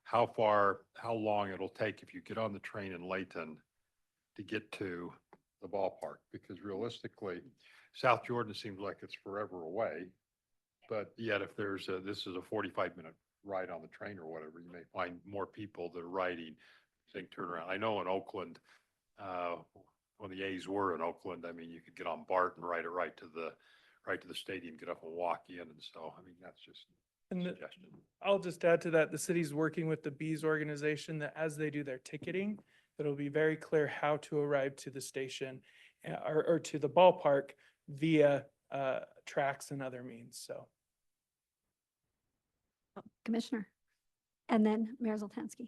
how long it'll take if you get on the train in Layton to get to the ballpark, because realistically, South Jordan seems like it's forever away. But yet if this is a 45-minute ride on the train or whatever, you may find more people that are riding, saying turn around. I know in Oakland, when the A's were in Oakland, I mean, you could get on BART and ride it right to the stadium, get up and walk in. And so, I mean, that's just a suggestion. I'll just add to that, the city's working with the Bees organization that as they do their ticketing, it'll be very clear how to arrive to the station or to the ballpark via tracks and other means. So. Commissioner. And then Mayor Zoltansky.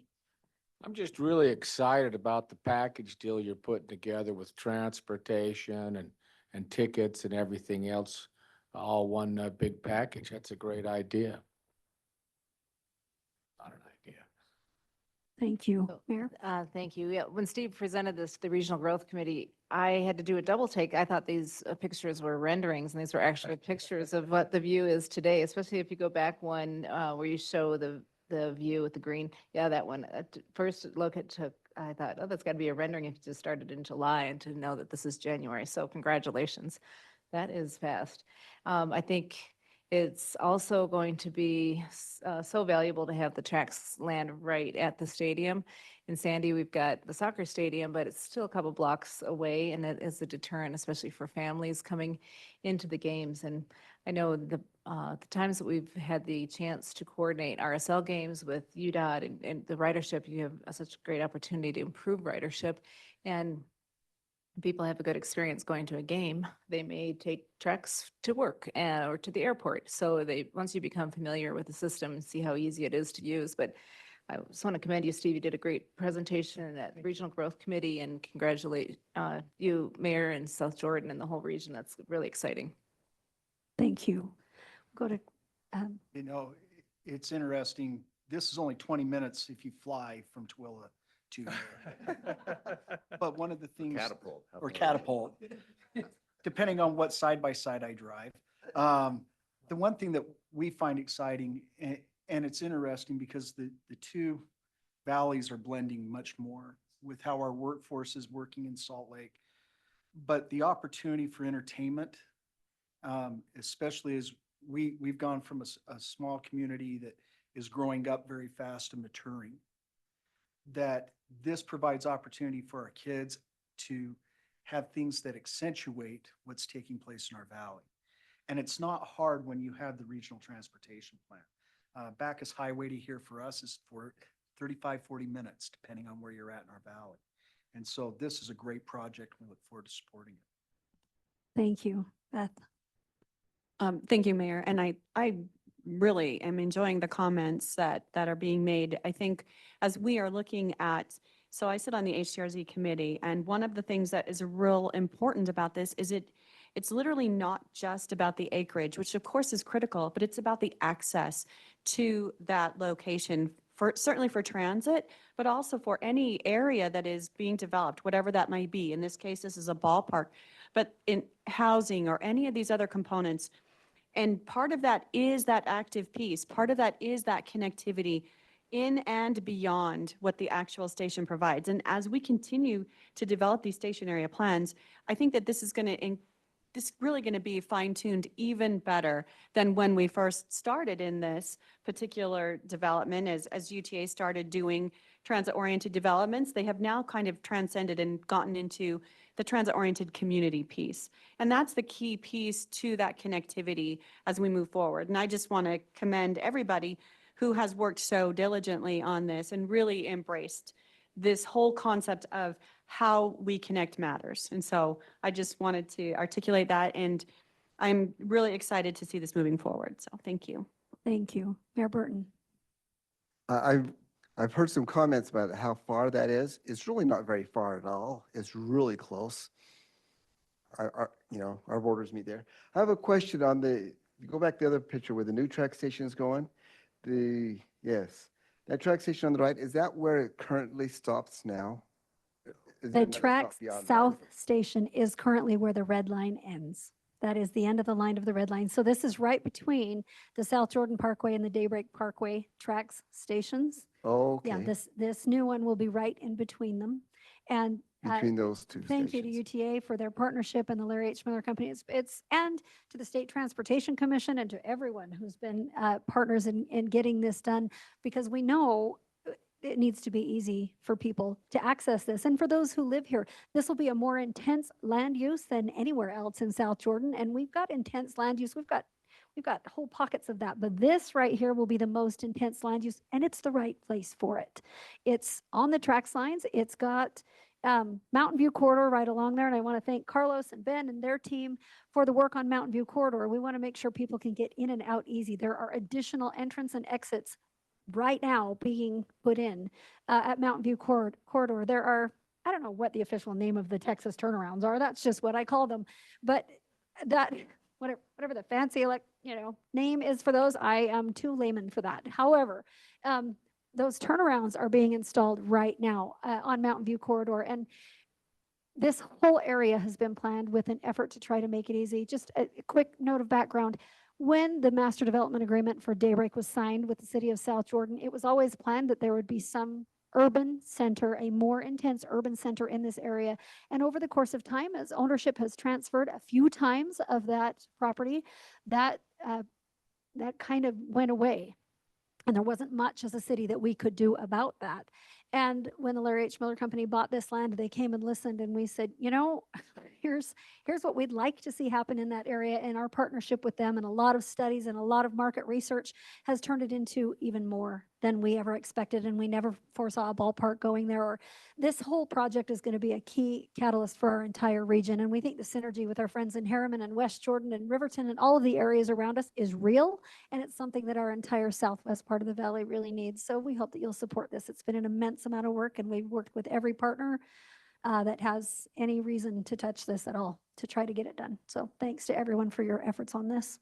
I'm just really excited about the package deal you're putting together with transportation and tickets and everything else, all one big package. That's a great idea. Not an idea. Thank you, Mayor. Thank you. Yeah, when Steve presented this to the Regional Growth Committee, I had to do a double take. I thought these pictures were renderings, and these were actually pictures of what the view is today, especially if you go back one where you show the view with the green. Yeah, that one. First look it took, I thought, oh, that's got to be a rendering if you just started in July, and to know that this is January. So congratulations. That is fast. I think it's also going to be so valuable to have the tracks land right at the stadium. In Sandy, we've got the soccer stadium, but it's still a couple blocks away, and it is a deterrent, especially for families coming into the games. And I know the times that we've had the chance to coordinate RSL games with UDOT and the ridership, you have such a great opportunity to improve ridership. And people have a good experience going to a game, they may take treks to work or to the airport. So once you become familiar with the system, see how easy it is to use. But I just want to commend you, Steve. You did a great presentation at the Regional Growth Committee, and congratulate you, Mayor, and South Jordan and the whole region. That's really exciting. Thank you. Go to. It's interesting. This is only 20 minutes if you fly from Tooele to there. But one of the things. Catapult. Or catapult, depending on what side-by-side I drive. The one thing that we find exciting, and it's interesting because the two valleys are blending much more with how our workforce is working in Salt Lake. But the opportunity for entertainment, especially as we've gone from a small community that is growing up very fast and maturing, that this provides opportunity for our kids to have things that accentuate what's taking place in our valley. And it's not hard when you have the regional transportation plan. Backus Highway to here for us is for 35, 40 minutes, depending on where you're at in our valley. And so this is a great project. We look forward to supporting it. Thank you, Beth. Thank you, Mayor. And I really am enjoying the comments that are being made. I think as we are looking at, so I sit on the HCRZ committee, and one of the things that is real important about this is it's literally not just about the acreage, which of course is critical, but it's about the access to that location, certainly for transit, but also for any area that is being developed, whatever that might be. In this case, this is a ballpark, but in housing or any of these other components. And part of that is that active piece. Part of that is that connectivity in and beyond what the actual station provides. And as we continue to develop these station area plans, I think that this is going to this really going to be fine-tuned even better than when we first started in this particular development. As UTA started doing transit-oriented developments, they have now kind of transcended and gotten into the transit-oriented community piece. And that's the key piece to that connectivity as we move forward. And I just want to commend everybody who has worked so diligently on this and really embraced this whole concept of how we connect matters. And so I just wanted to articulate that, and I'm really excited to see this moving forward. So thank you. Thank you. Mayor Burton. I've heard some comments about how far that is. It's really not very far at all. It's really close. Our borders meet there. I have a question on go back to the other picture where the new track station is going. Yes, that track station on the right, is that where it currently stops now? Is there The another stop Track beyond that? South Station is currently where the red line ends. That is the end of the line of the red line. So this is right between the South Jordan Parkway and the Daybreak Parkway tracks stations. Okay. Yeah, this new one will be right in between them. And Between those two thank you to UTA for their partnership and the Larry H. Miller Company. And to the State Transportation Commission and to everyone who's been partners in getting this done, because we know it needs to be easy for people to access this. And for those who live here, this will be a more intense land use than anywhere else in South Jordan. And we've got intense land use. We've got whole pockets of that. But this right here will be the most intense land use, and it's the right place for it. It's on the tracks lines. It's got Mountain View Corridor right along there. And I want to thank Carlos and Ben and their team for the work on Mountain View Corridor. We want to make sure people can get in and out easy. There are additional entrance and exits right now being put in at Mountain View Corridor. There are, I don't know what the official name of the Texas turnarounds are. That's just what I call them. But that, whatever the fancy name is for those, I am too layman for that. However, those turnarounds are being installed right now on Mountain View Corridor. And this whole area has been planned with an effort to try to make it easy. Just a quick note of background. When the master development agreement for Daybreak was signed with the city of South Jordan, it was always planned that there would be some urban center, a more intense urban center in this area. And over the course of time, as ownership has transferred a few times of that property, that kind of went away. And there wasn't much as a city that we could do about that. And when the Larry H. Miller Company bought this land, they came and listened, and we said, here's what we'd like to see happen in that area. And our partnership with them and a lot of studies and a lot of market research has turned it into even more than we ever expected. And we never foresaw a ballpark going there. Or this whole project is going to be a key catalyst for our entire region. And we think the synergy with our friends in Harriman and West Jordan and Riverton and all of the areas around us is real. And it's something that our entire southwest part of the valley really needs. So we hope that you'll support this. It's been an immense amount of work, and we've worked with every partner that has any reason to touch this at all to try to get it done. So thanks to everyone for your efforts on this.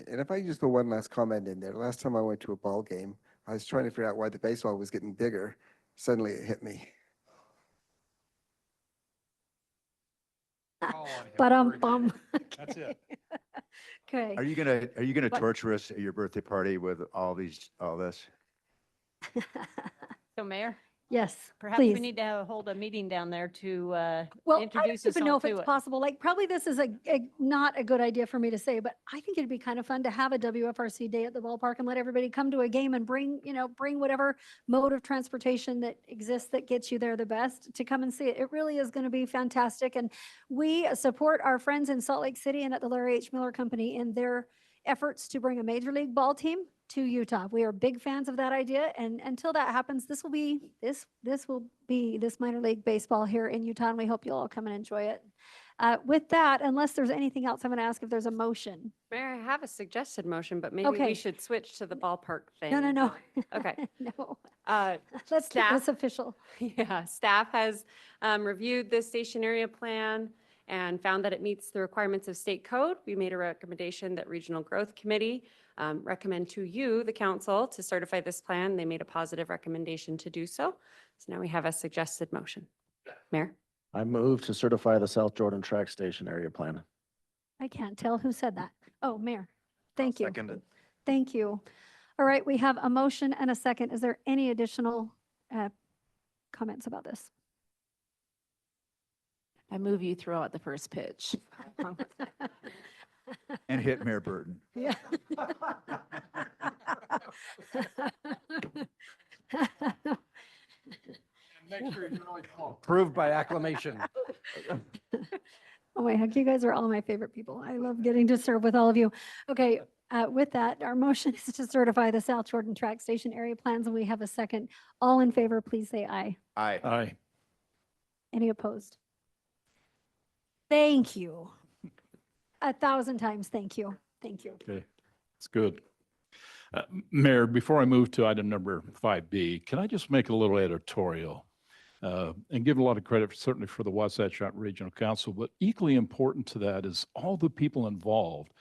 And if I just put one last comment in there, last time I went to a ball game, I was trying to figure out why the baseball was getting bigger. Suddenly it hit me. Ba-dum-bum. That's it. Okay. Are you gonna What- torture us at your birthday party with all this? So Mayor, Yes, perhaps we please. need to hold a meeting down there to Well, I don't introduce us even know all if to it's it. possible. Like, probably this is not a good idea for me to say, but I think it'd be kind of fun to have a WFRC day at the ballpark and let everybody come to a game and bring whatever mode of transportation that exists that gets you there the best to come and see it. It really is going to be fantastic. And we support our friends in Salt Lake City and at the Larry H. Miller Company in their efforts to bring a major league ball team to Utah. We are big fans of that idea. And until that happens, this will be this minor league baseball here in Utah. And we hope you'll all come and enjoy it. With that, unless there's anything else, I'm going to ask if there's a motion. Mayor, I have a suggested motion, but maybe Okay. we should switch to the ballpark thing. No. Okay. No. Uh, Let's keep staff- this official. Yeah, staff has reviewed the station area plan and found that it meets the requirements of state code. We made a recommendation that Regional Growth Committee recommend to you, the council, to certify this plan. They made a positive recommendation to do so. So now we have a suggested motion. Mayor? I move to certify the South Jordan Track Station area plan. I can't tell who said that. Oh, Mayor. Thank you. Second it. Thank you. All right, we have a motion and a second. Is there any additional comments about this? I move you throw out the first pitch. And hit Mayor Burton. Yeah. Make sure you really approved by acclamation. Oh my heck, you guys are all my favorite people. I love getting to serve with all of you. Okay, with that, our motion is to certify the South Jordan Track Station area plans, and we have a second. All in favor, please say aye. Aye. Aye. Any opposed? Thank you. 1,000 times, thank you. Thank you. Okay, it's good. Mayor, before I move to item number 5B, can I just make a little editorial? And give a lot of credit certainly for the Wasatch Front Regional Council, but equally important to that is all the people involved.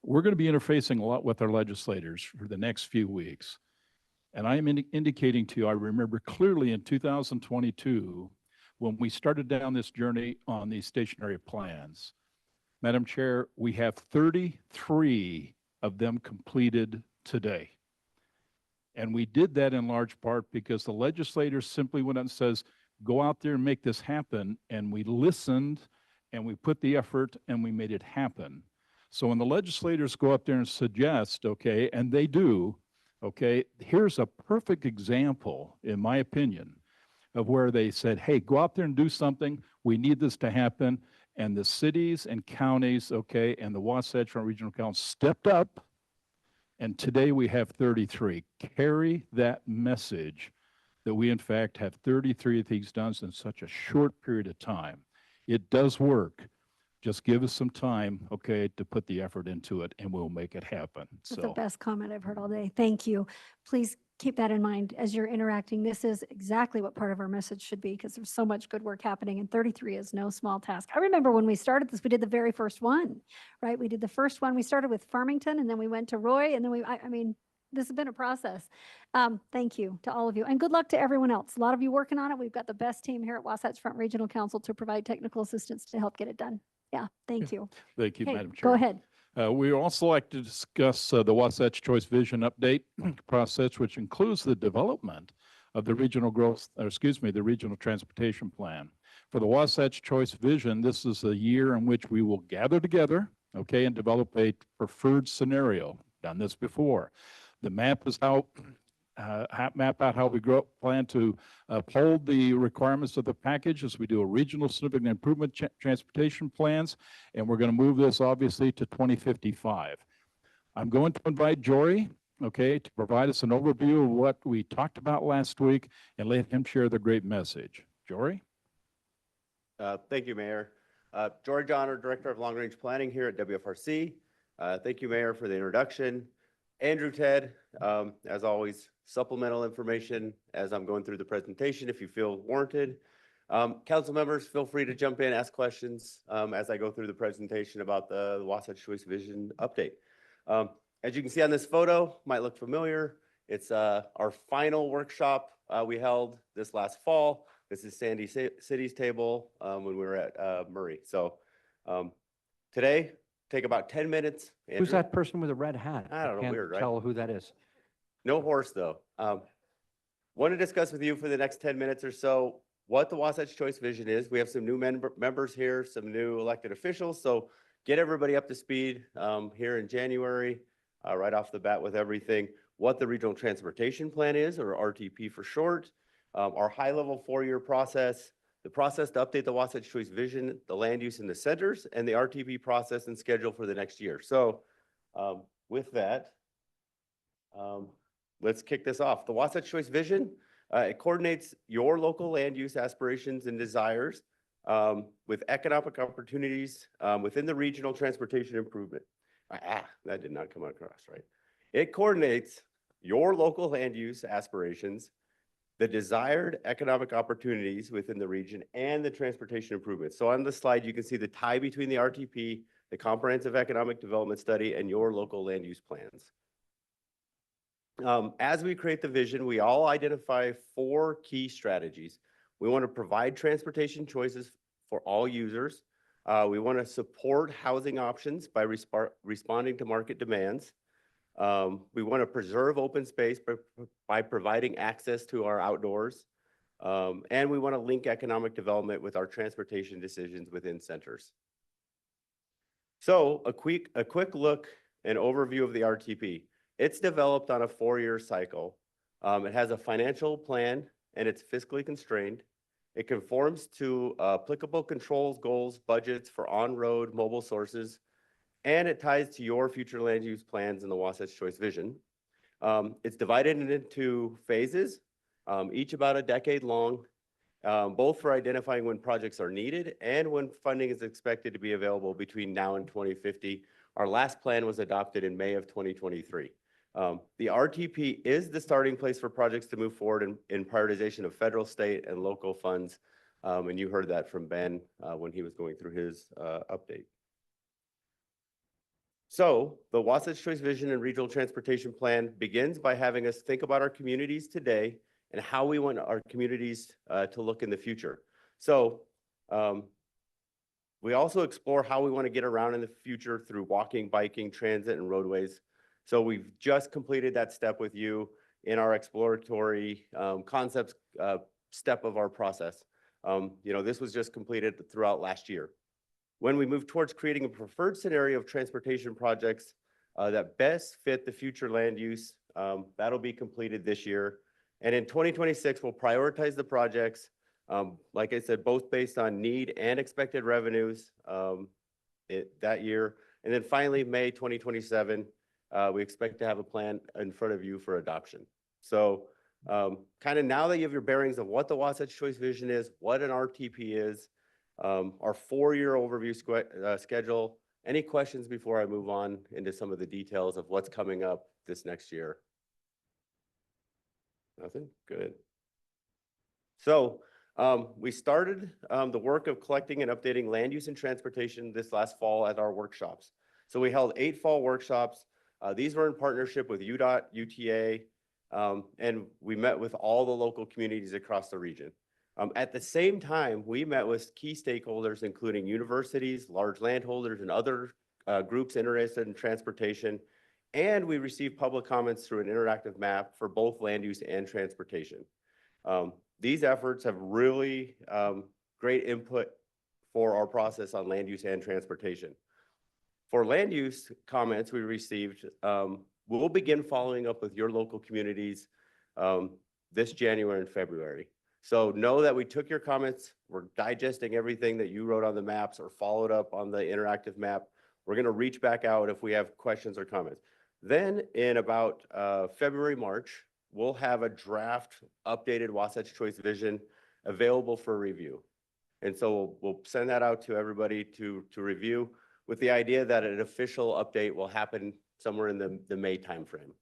We're going to be interfacing a lot with our legislators for the next few weeks. And I am indicating to you, I remember clearly in 2022, when we started down this journey on these stationary plans, Madam Chair, we have 33 of them completed today. And we did that in large part because the legislators simply went out and says, go out there and make this happen. And we listened and we put the effort and we made it happen. So when the legislators go up there and suggest, okay, and they do, okay, here's a perfect example, in my opinion, of where they said, hey, go out there and do something. We need this to happen. And the cities and counties, okay, and the Wasatch Front Regional Council stepped up. And today we have 33. Carry that message that we in fact have 33 of these done in such a short period of time. It does work. Just give us some time, okay, to put the effort into it and we'll make it happen. That's the best comment I've heard all day. Thank you. Please keep that in mind as you're interacting. This is exactly what part of our message should be because there's so much good work happening and 33 is no small task. I remember when we started this, we did the very first one, right? We did the first one. We started with Farmington and then we went to Roy and then I mean, this has been a process. Thank you to all of you and good luck to everyone else. A lot of you working on it. We've got the best team here at Wasatch Front Regional Council to provide technical assistance to help get it done. Yeah, thank you. Thank you, Okay, Madam Chair. go ahead. We also like to discuss the Wasatch Choice Vision Update process, which includes the development of the regional growth, or excuse me, the regional transportation plan. For the Wasatch Choice Vision, this is a year in which we will gather together, okay, and develop a preferred scenario. Done this before. The map is out. Map out how we plan to uphold the requirements of the package as we do a regional significant improvement transportation plans, and we're going to move this obviously to 2055. I'm going to invite Jory, okay, to provide us an overview of what we talked about last week and let him share the great message. Jory? Thank you, Mayor. Jory Johnner, Director of Long Range Planning here at WFRC. Thank you, Mayor, for the introduction. Andrew, Ted, as always, supplemental information as I'm going through the presentation if you feel warranted. Council members, feel free to jump in, ask questions as I go through the presentation about the Wasatch Choice Vision update. As you can see on this photo, might look familiar. It's our final workshop we held this last fall. This is Sandy City's table when we were at Murray. So today, take about 10 minutes. Who's Andrew? that person with a red hat? I don't know, Can't weird, right? tell who that is. No horse, though. Want to discuss with you for the next 10 minutes or so what the Wasatch Choice Vision is. We have some new members here, some new elected officials. So get everybody up to speed here in January, right off the bat with everything. What the Regional Transportation Plan is, or RTP for short, our high-level 4-year process, the process to update the Wasatch Choice Vision, the land use in the centers, and the RTP process and schedule for the next year. So with that, let's kick this off. The Wasatch Choice Vision, it coordinates your local land use aspirations and desires with economic opportunities within the regional transportation improvement. That did not come across right. It coordinates your local land use aspirations, the desired economic opportunities within the region, and the transportation improvements. So on the slide, you can see the tie between the RTP, the Comprehensive Economic Development Study, and your local land use plans. As we create the vision, we all identify 4 key strategies. We want to provide transportation choices for all users. We want to support housing options by responding to market demands. We want to preserve open space by providing access to our outdoors. And we want to link economic development with our transportation decisions within centers. So a quick look and overview of the RTP. It's developed on a 4-year cycle. It has a financial plan and it's fiscally constrained. It conforms to applicable controls, goals, budgets for on-road mobile sources, and it ties to your future land use plans in the Wasatch Choice Vision. It's divided into phases, each about a decade long, both for identifying when projects are needed and when funding is expected to be available between now and 2050. Our last plan was adopted in May of 2023. The RTP is the starting place for projects to move forward in prioritization of federal, state, and local funds. And you heard that from Ben when he was going through his update. So the Wasatch Choice Vision and Regional Transportation Plan begins by having us think about our communities today and how we want our communities to look in the future. So we also explore how we want to get around in the future through walking, biking, transit, and roadways. So we've just completed that step with you in our exploratory concepts step of our process. This was just completed throughout last year. When we move towards creating a preferred scenario of transportation projects that best fit the future land use, that'll be completed this year. And in 2026, we'll prioritize the projects, like I said, both based on need and expected revenues that year. And then finally, May 2027, we expect to have a plan in front of you for adoption. So kind of now that you have your bearings of what the Wasatch Choice Vision is, what an RTP is, our 4-year overview schedule. Any questions before I move on into some of the details of what's coming up this next year? Nothing? Good. So we started the work of collecting and updating land use and transportation this last fall at our workshops. So we held 8 fall workshops. These were in partnership with UDOT, UTA, and we met with all the local communities across the region. At the same time, we met with key stakeholders, including universities, large landholders, and other groups interested in transportation. And we received public comments through an interactive map for both land use and transportation. These efforts have really great input for our process on land use and transportation. For land use comments we received, we'll begin following up with your local communities this January and February. So know that we took your comments, we're digesting everything that you wrote on the maps or followed up on the interactive map. We're gonna reach back out if we have questions or comments. Then in about February, March, we'll have a draft updated Wasatch Choice Vision available for review. And so we'll send that out to everybody to review with the idea that an official update will happen somewhere in the May timeframe.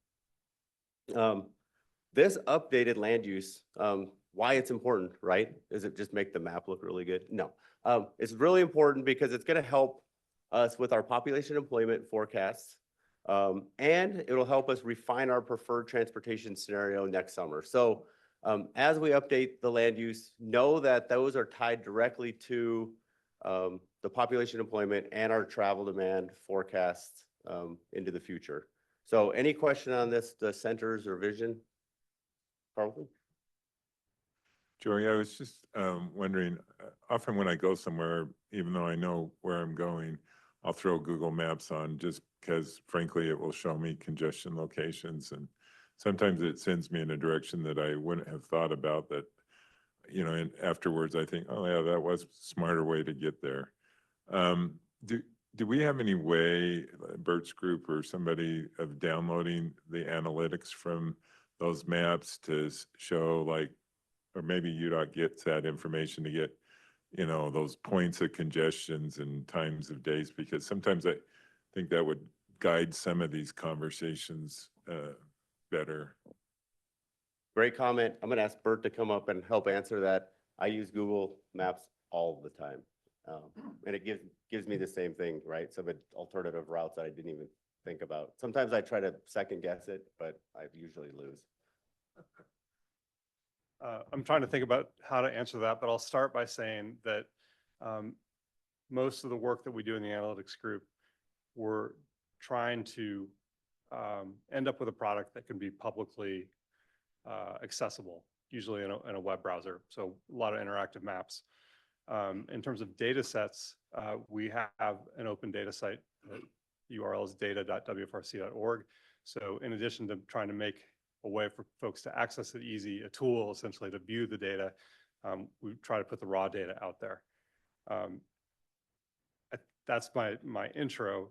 This updated land use, why it's important, right? Does it just make the map look really good? No. It's really important because it's going to help us with our population employment forecasts, and it'll help us refine our preferred transportation scenario next summer. So as we update the land use, know that those are tied directly to the population employment and our travel demand forecasts into the future. So any question on this, the centers or vision? Carlton? Joey, I was just wondering, often when I go somewhere, even though I know where I'm going, I'll throw Google Maps on just because frankly, it will show me congestion locations. And sometimes it sends me in a direction that I wouldn't have thought about that, and afterwards I think, oh yeah, that was a smarter way to get there. Do we have any way, Bert's group or somebody, of downloading the analytics from those maps to show or maybe UDOT gets that information to get, those points of congestions and times of days, because sometimes I think that would guide some of these conversations better. Great comment. I'm going to ask Bert to come up and help answer that. I use Google Maps all the time. And it gives me the same thing, right? Some alternative routes that I didn't even think about. Sometimes I try to second guess it, but I usually lose. I'm trying to think about how to answer that, but I'll start by saying that most of the work that we do in the analytics group, we're trying to end up with a product that can be publicly accessible, usually in a web browser. So a lot of interactive maps. In terms of data sets, we have an open data site. The URL is data.wfrc.org. So in addition to trying to make a way for folks to access it easy, a tool essentially to view the data, we try to put the raw data out there. That's my intro.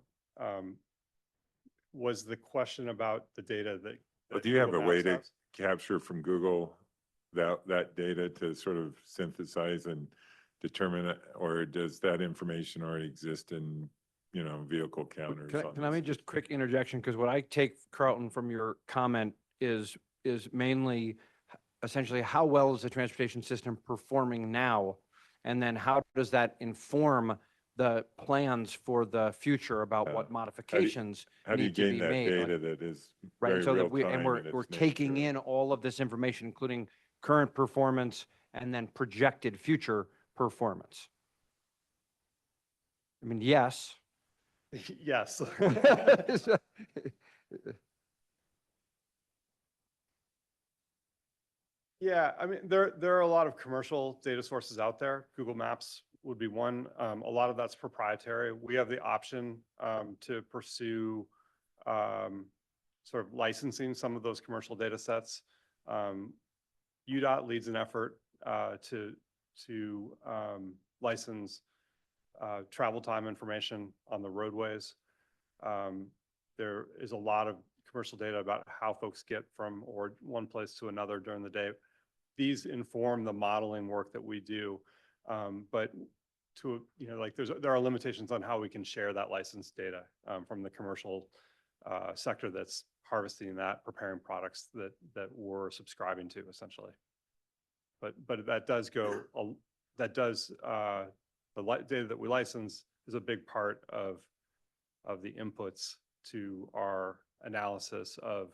Was the question about the data that? But do you have a Google way Maps to has? capture from Google that data to sort of synthesize and determine it, or does that information already exist in, vehicle counters? Can I make just quick interjection? Because what I take, Carlton, from your comment is mainly essentially how well is the transportation system performing now? And then how does that inform the plans for the future about what modifications How do you need to gain be that made? data that is Right, very so that real we, and time we're and we're it's taking nature? in all of this information, including current performance and then projected future performance. I mean, yes. Yes. Yeah, I mean, there are a lot of commercial data sources out there. Google Maps would be one. A lot of that's proprietary. We have the option to pursue sort of licensing some of those commercial data sets. UDOT leads an effort to license travel time information on the roadways. There is a lot of commercial data about how folks get from one place to another during the day. These inform the modeling work that we do, but there are limitations on how we can share that licensed data from the commercial sector that's harvesting that, preparing products that we're subscribing to essentially. But that does go, the data that we license is a big part of the inputs to our analysis of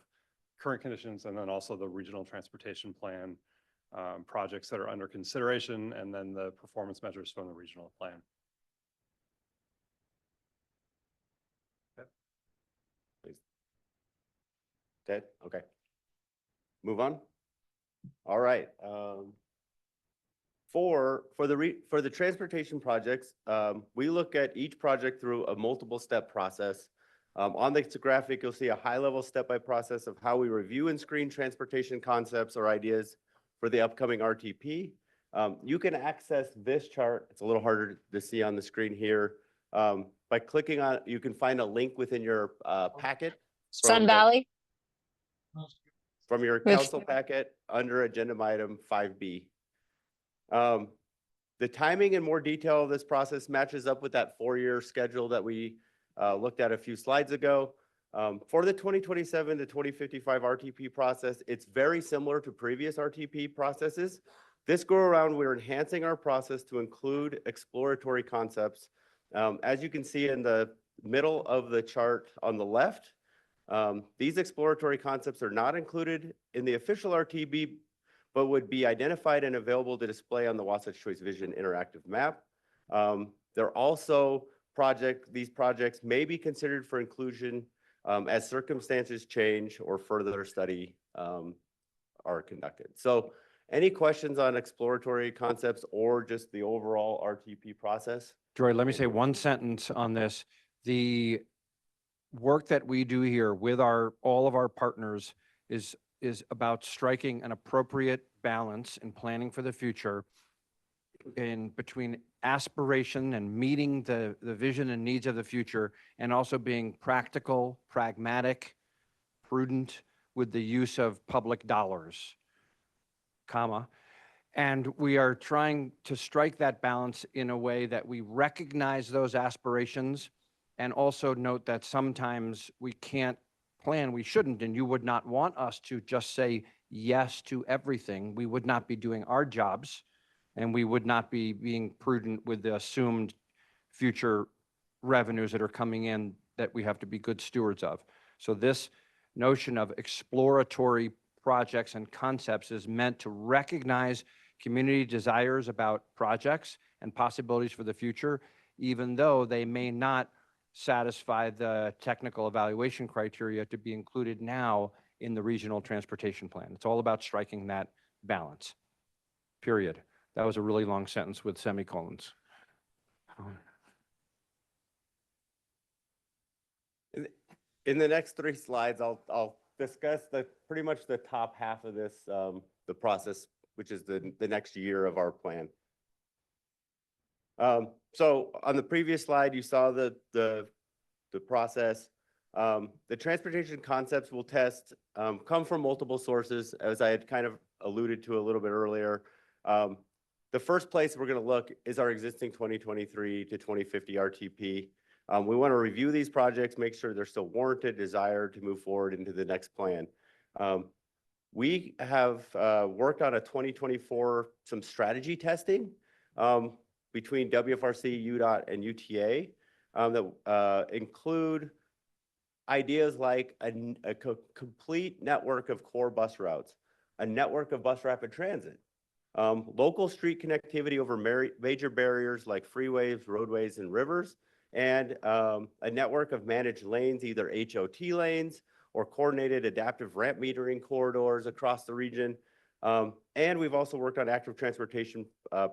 current conditions and then also the regional transportation plan projects that are under consideration and then the performance measures from the regional plan. Ted, okay. Move on. All right. For the transportation projects, we look at each project through a multiple step process. On this graphic, you'll see a high level step-by process of how we review and screen transportation concepts or ideas for the upcoming RTP. You can access this chart. It's a little harder to see on the screen here. By clicking on, you can find a link within your packet. Sun Valley. From your council packet under agenda item 5B. The timing and more detail of this process matches up with that 4-year schedule that we looked at a few slides ago. For the 2027 to 2055 RTP process, it's very similar to previous RTP processes. This go around, we're enhancing our process to include exploratory concepts. As you can see in the middle of the chart on the left, these exploratory concepts are not included in the official RTP, but would be identified and available to display on the Wasatch Choice Vision interactive map. They're also these projects may be considered for inclusion as circumstances change or further study are conducted. So any questions on exploratory concepts or just the overall RTP process? Joy, let me say one sentence on this. The work that we do here with all of our partners is about striking an appropriate balance in planning for the future in between aspiration and meeting the vision and needs of the future, and also being practical, pragmatic, prudent with the use of public dollars, and we are trying to strike that balance in a way that we recognize those aspirations and also note that sometimes we can't plan, we shouldn't, and you would not want us to just say yes to everything. We would not be doing our jobs, and we would not be being prudent with the assumed future revenues that are coming in that we have to be good stewards of. So this notion of exploratory projects and concepts is meant to recognize community desires about projects and possibilities for the future even though they may not satisfy the technical evaluation criteria to be included now in the regional transportation plan. It's all about striking that balance, period. That was a really long sentence with semicolons. In the next 3 slides, I'll discuss pretty much the top half of this, the process, which is the next year of our plan. So on the previous slide, you saw the process. The transportation concepts we'll test come from multiple sources, as I had kind of alluded to a little bit earlier. The first place we're going to look is our existing 2023 to 2050 RTP. We want to review these projects, make sure they're still warranted, desired to move forward into the next plan. We have worked on a 2024 some strategy testing between WFRC, UDOT, and UTA that include ideas like a complete network of core bus routes, a network of bus rapid transit, local street connectivity over major barriers like freeways, roadways, and rivers, and a network of managed lanes, either HOT lanes or coordinated adaptive ramp metering corridors across the region. And we've also worked on active transportation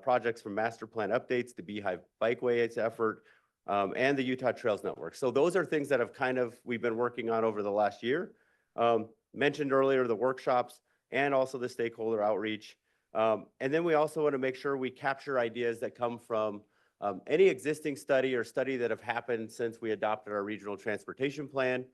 projects from master plan updates, the Beehive Bikeways effort, and the Utah Trails Network. So those are things that have we've been working on over the last year. Mentioned earlier, the workshops and also the stakeholder outreach. And then we also want to make sure we capture ideas that come from any existing study or study that have happened since we adopted our regional transportation plan,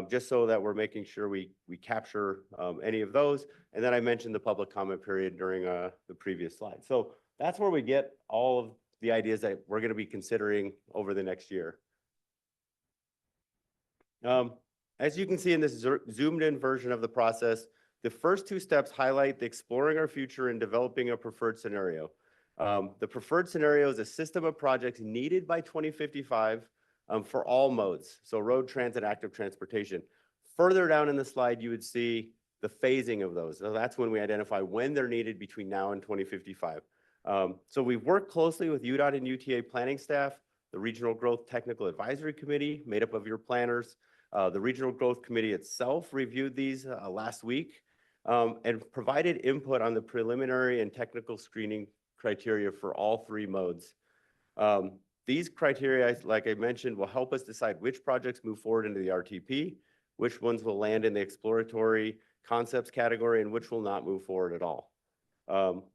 just so that we're making sure we capture any of those. And then I mentioned the public comment period during the previous slide. So that's where we get all of the ideas that we're going to be considering over the next year. As you can see in this zoomed in version of the process, the first 2 steps highlight the exploring our future and developing a preferred scenario. The preferred scenario is a system of projects needed by 2055 for all modes, so road, transit, active transportation. Further down in the slide, you would see the phasing of those. So that's when we identify when they're needed between now and 2055. So we've worked closely with UDOT and UTA planning staff, the Regional Growth Technical Advisory Committee, made up of your planners. The Regional Growth Committee itself reviewed these last week and provided input on the preliminary and technical screening criteria for all 3 modes. These criteria, like I mentioned, will help us decide which projects move forward into the RTP, which ones will land in the exploratory concepts category, and which will not move forward at all.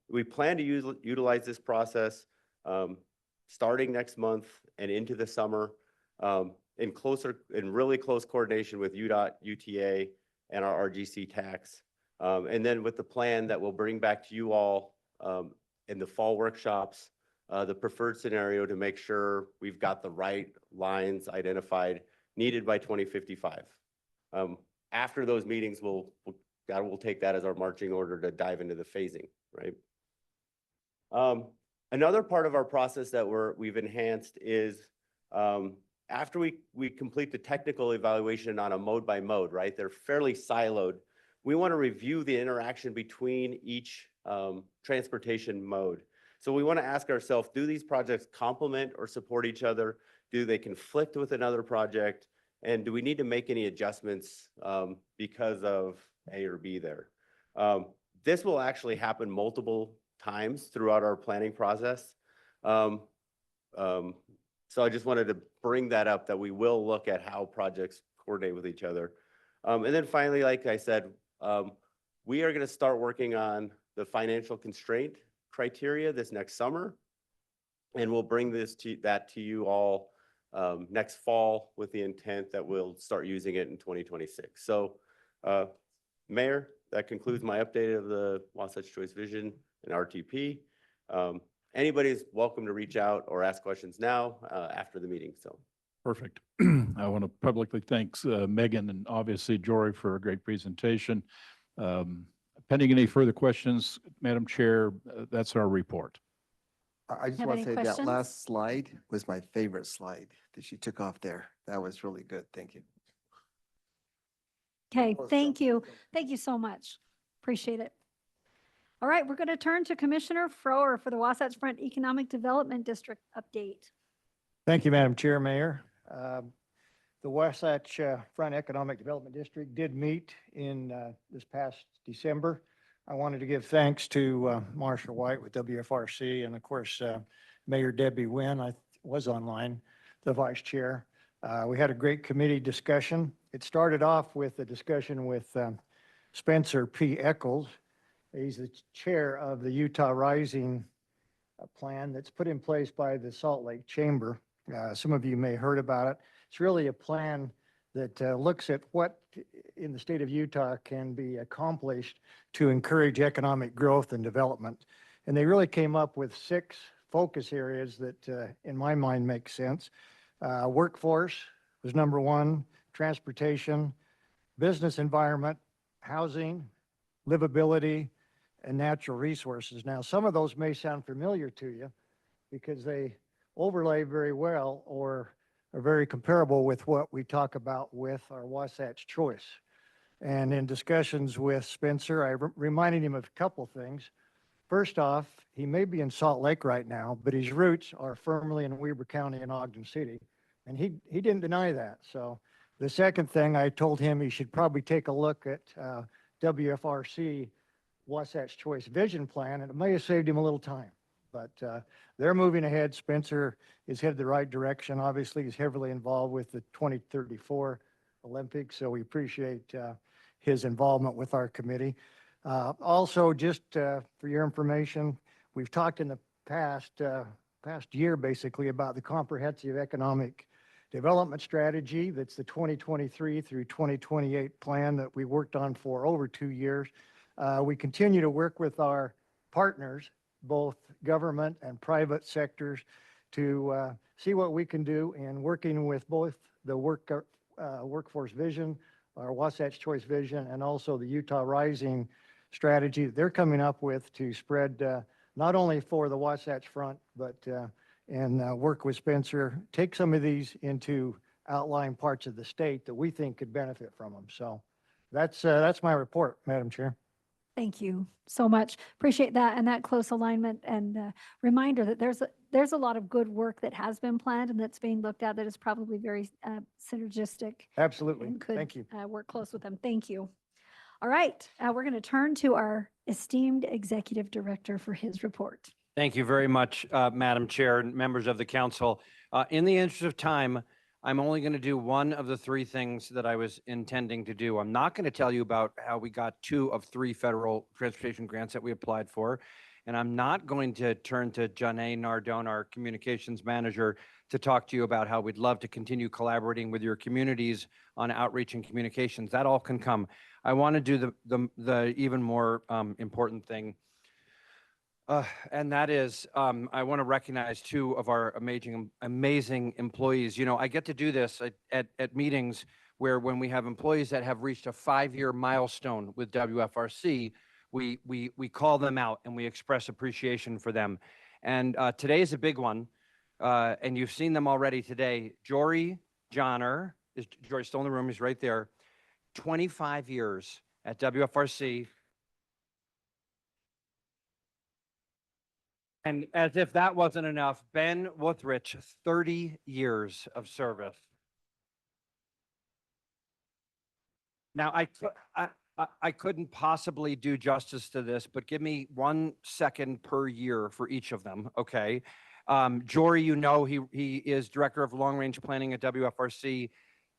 We plan to utilize this process starting next month and into the summer in really close coordination with UDOT, UTA, and our RGC tax. And then with the plan that we'll bring back to you all in the fall workshops, the preferred scenario to make sure we've got the right lines identified needed by 2055. After those meetings, we'll take that as our marching order to dive into the phasing, right? Another part of our process that we've enhanced is after we complete the technical evaluation on a mode by mode, right? They're fairly siloed. We want to review the interaction between each transportation mode. So we want to ask ourselves, do these projects complement or support each other? Do they conflict with another project? And do we need to make any adjustments because of A or B there? This will actually happen multiple times throughout our planning process. So I just wanted to bring that up, that we will look at how projects coordinate with each other. And then finally, like I said, we are going to start working on the financial constraint criteria this next summer, and we'll bring that to you all next fall with the intent that we'll start using it in 2026. So, Mayor, that concludes my update of the Wasatch Choice Vision and RTP. Anybody's welcome to reach out or ask questions now after the meeting. So. Perfect. I want to publicly thank Megan and obviously Jory for a great presentation. Pending any further questions, Madam Chair, that's our report. I just Have want any to say that questions? last slide was my favorite slide that she took off there. That was really good. Thank you. Okay, thank you. Thank you so much. Appreciate it. All right, we're going to turn to Commissioner Froer for the Wasatch Front Economic Development District update. Thank you, Madam Chair, Mayor. The Wasatch Front Economic Development District did meet in this past December. I wanted to give thanks to Marshall White with WFRC and of course Mayor Debbie Wynn. I was online, the vice chair. We had a great committee discussion. It started off with a discussion with Spencer P. Eccles. He's the chair of the Utah Rising plan that's put in place by the Salt Lake Chamber. Some of you may have heard about it. It's really a plan that looks at what in the state of Utah can be accomplished to encourage economic growth and development. And they really came up with 6 focus areas that in my mind make sense. Workforce was number 1, transportation, business environment, housing, livability, and natural resources. Now, some of those may sound familiar to you because they overlay very well or are very comparable with what we talk about with our Wasatch Choice. And in discussions with Spencer, I reminded him of a couple things. First off, he may be in Salt Lake right now, but his roots are firmly in Weber County and Ogden City. And he didn't deny that. So the second thing, I told him he should probably take a look at WFRC Wasatch Choice Vision Plan, and it may have saved him a little time. But they're moving ahead. Spencer is headed the right direction. Obviously, he's heavily involved with the 2034 Olympics, so we appreciate his involvement with our committee. Also, just for your information, we've talked in the past year basically about the comprehensive economic development strategy. That's the 2023 through 2028 plan that we worked on for over 2 years. We continue to work with our partners, both government and private sectors, to see what we can do in working with both the workforce vision, our Wasatch Choice vision, and also the Utah Rising strategy that they're coming up with to spread not only for the Wasatch Front, but and work with Spencer, take some of these into outlying parts of the state that we think could benefit from them. So that's my report, Madam Chair. Thank you so much. Appreciate that and that close alignment and reminder that there's a lot of good work that has been planned and that's being looked at that is probably very synergistic. Absolutely. And could, Thank you. Work close with them. Thank you. All right. We're going to turn to our esteemed executive director for his report. Thank you very much, Madam Chair and members of the council. In the interest of time, I'm only going to do one of the 3 things that I was intending to do. I'm not going to tell you about how we got 2 of 3 federal transportation grants that we applied for. And I'm not going to turn to Janae Nardone, our communications manager, to talk to you about how we'd love to continue collaborating with your communities on outreach and communications. That all can come. I want to do the even more important thing. And that is, I want to recognize 2 of our amazing employees. You know, I get to do this at meetings where when we have employees that have reached a 5-year milestone with WFRC, we call them out and we express appreciation for them. And today is a big one, and you've seen them already today. Jory Johnner, is Jory still in the room? He's right there. 25 years at WFRC. And as if that wasn't enough, Ben Wuthrich, 30 years of service. Now, I couldn't possibly do justice to this, but give me 1 second per year for each of them, okay? Jory, you know, he is Director of Long Range Planning at WFRC.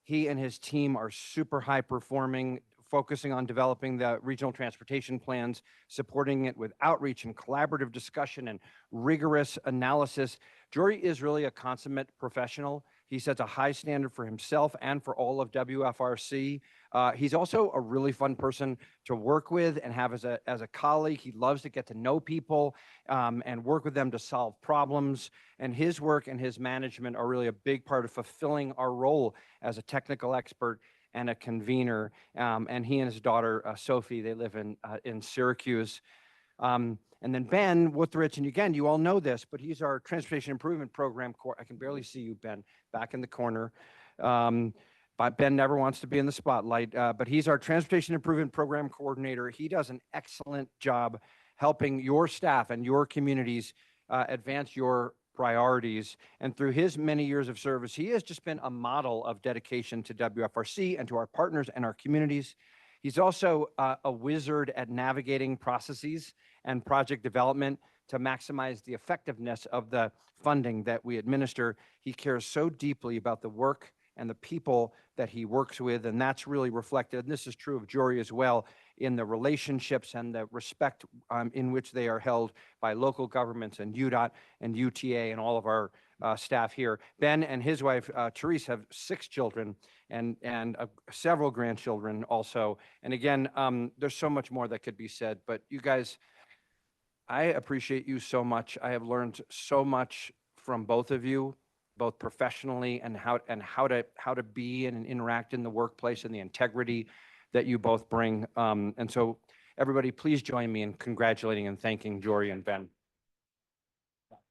He and his team are super high performing, focusing on developing the regional transportation plans, supporting it with outreach and collaborative discussion and rigorous analysis. Jory is really a consummate professional. He sets a high standard for himself and for all of WFRC. He's also a really fun person to work with and have as a colleague. He loves to get to know people and work with them to solve problems. And his work and his management are really a big part of fulfilling our role as a technical expert and a convener. And he and his daughter, Sophie, they live in Syracuse. And then Ben Wuthrich, and again, you all know this, but he's our Transportation Improvement Program. I can barely see you, Ben, back in the corner. But Ben never wants to be in the spotlight, but he's our Transportation Improvement Program Coordinator. He does an excellent job helping your staff and your communities advance your priorities. And through his many years of service, he has just been a model of dedication to WFRC and to our partners and our communities. He's also a wizard at navigating processes and project development to maximize the effectiveness of the funding that we administer. He cares so deeply about the work and the people that he works with, and that's really reflected, and this is true of Jory as well, in the relationships and the respect in which they are held by local governments and UDOT and UTA and all of our staff here. Ben and his wife, Therese, have 6 children and several grandchildren also. And again, there's so much more that could be said, but you guys, I appreciate you so much. I have learned so much from both of you, both professionally and how to be and interact in the workplace and the integrity that you both bring. And so everybody, please join me in congratulating and thanking Jory and Ben.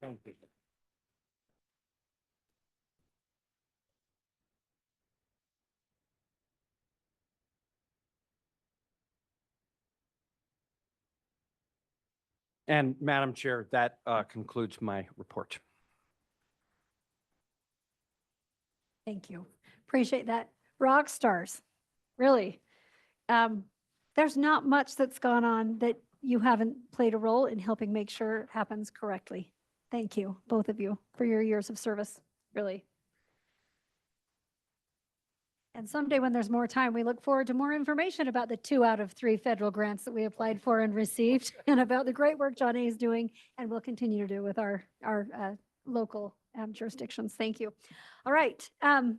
Thank you. And Madam Chair, that concludes my report. Thank you. Appreciate that. Rock stars, really. There's not much that's gone on that you haven't played a role in helping make sure it happens correctly. Thank you, both of you, for your years of service, really. And someday when there's more time, we look forward to more information about the 2 out of 3 federal grants that we applied for and received, and about the great work Johnny is doing and will continue to do with our local jurisdictions. Thank you. All right. Our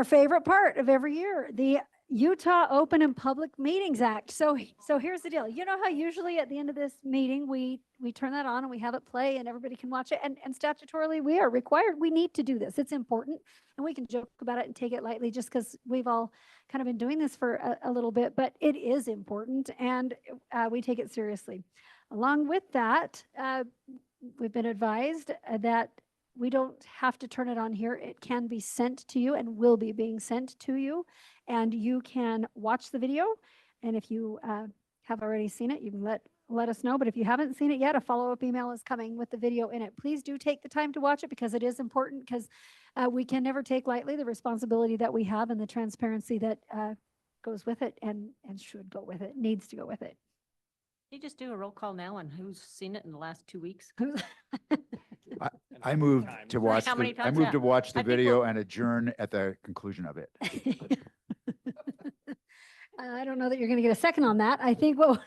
favorite part of every year, the Utah Open and Public Meetings Act. So here's the deal. You know how usually at the end of this meeting, we turn that on and we have it play and everybody can watch it. And statutorily, we are required. We need to do this. It's important. And we can joke about it and take it lightly just because we've all kind of been doing this for a little bit. But it is important, and we take it seriously. Along with that, we've been advised that we don't have to turn it on here. It can be sent to you and will be being sent to you. And you can watch the video. And if you have already seen it, you can let us know. But if you haven't seen it yet, a follow-up email is coming with the video in it. Please do take the time to watch it, because it is important, because we can never take lightly the responsibility that we have and the transparency that goes with it and should go with it, needs to go with it. Can you just do a roll call now on who's seen it in the last 2 weeks? I moved to watch, How many I times? moved Yeah. to watch the I think video we'll- and adjourn at the conclusion of it. I don't know that you're going to get a second on that. I think what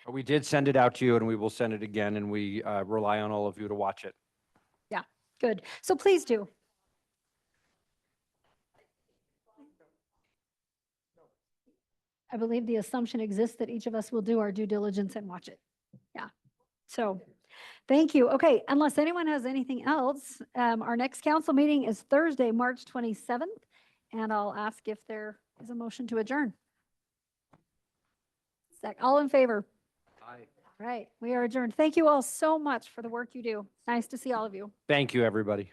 We did send it out to you, and we will send it again, and we rely on all of you to watch it. yeah, good. So please do. I believe the assumption exists that each of us will do our due diligence and watch it. Yeah. So thank you. Okay, unless anyone has anything else, our next council meeting is Thursday, March 27th, and I'll ask if there is a motion to adjourn. All in favor? Aye. All right, we are adjourned. Thank you all so much for the work you do. Nice to see all of you. Thank you, everybody.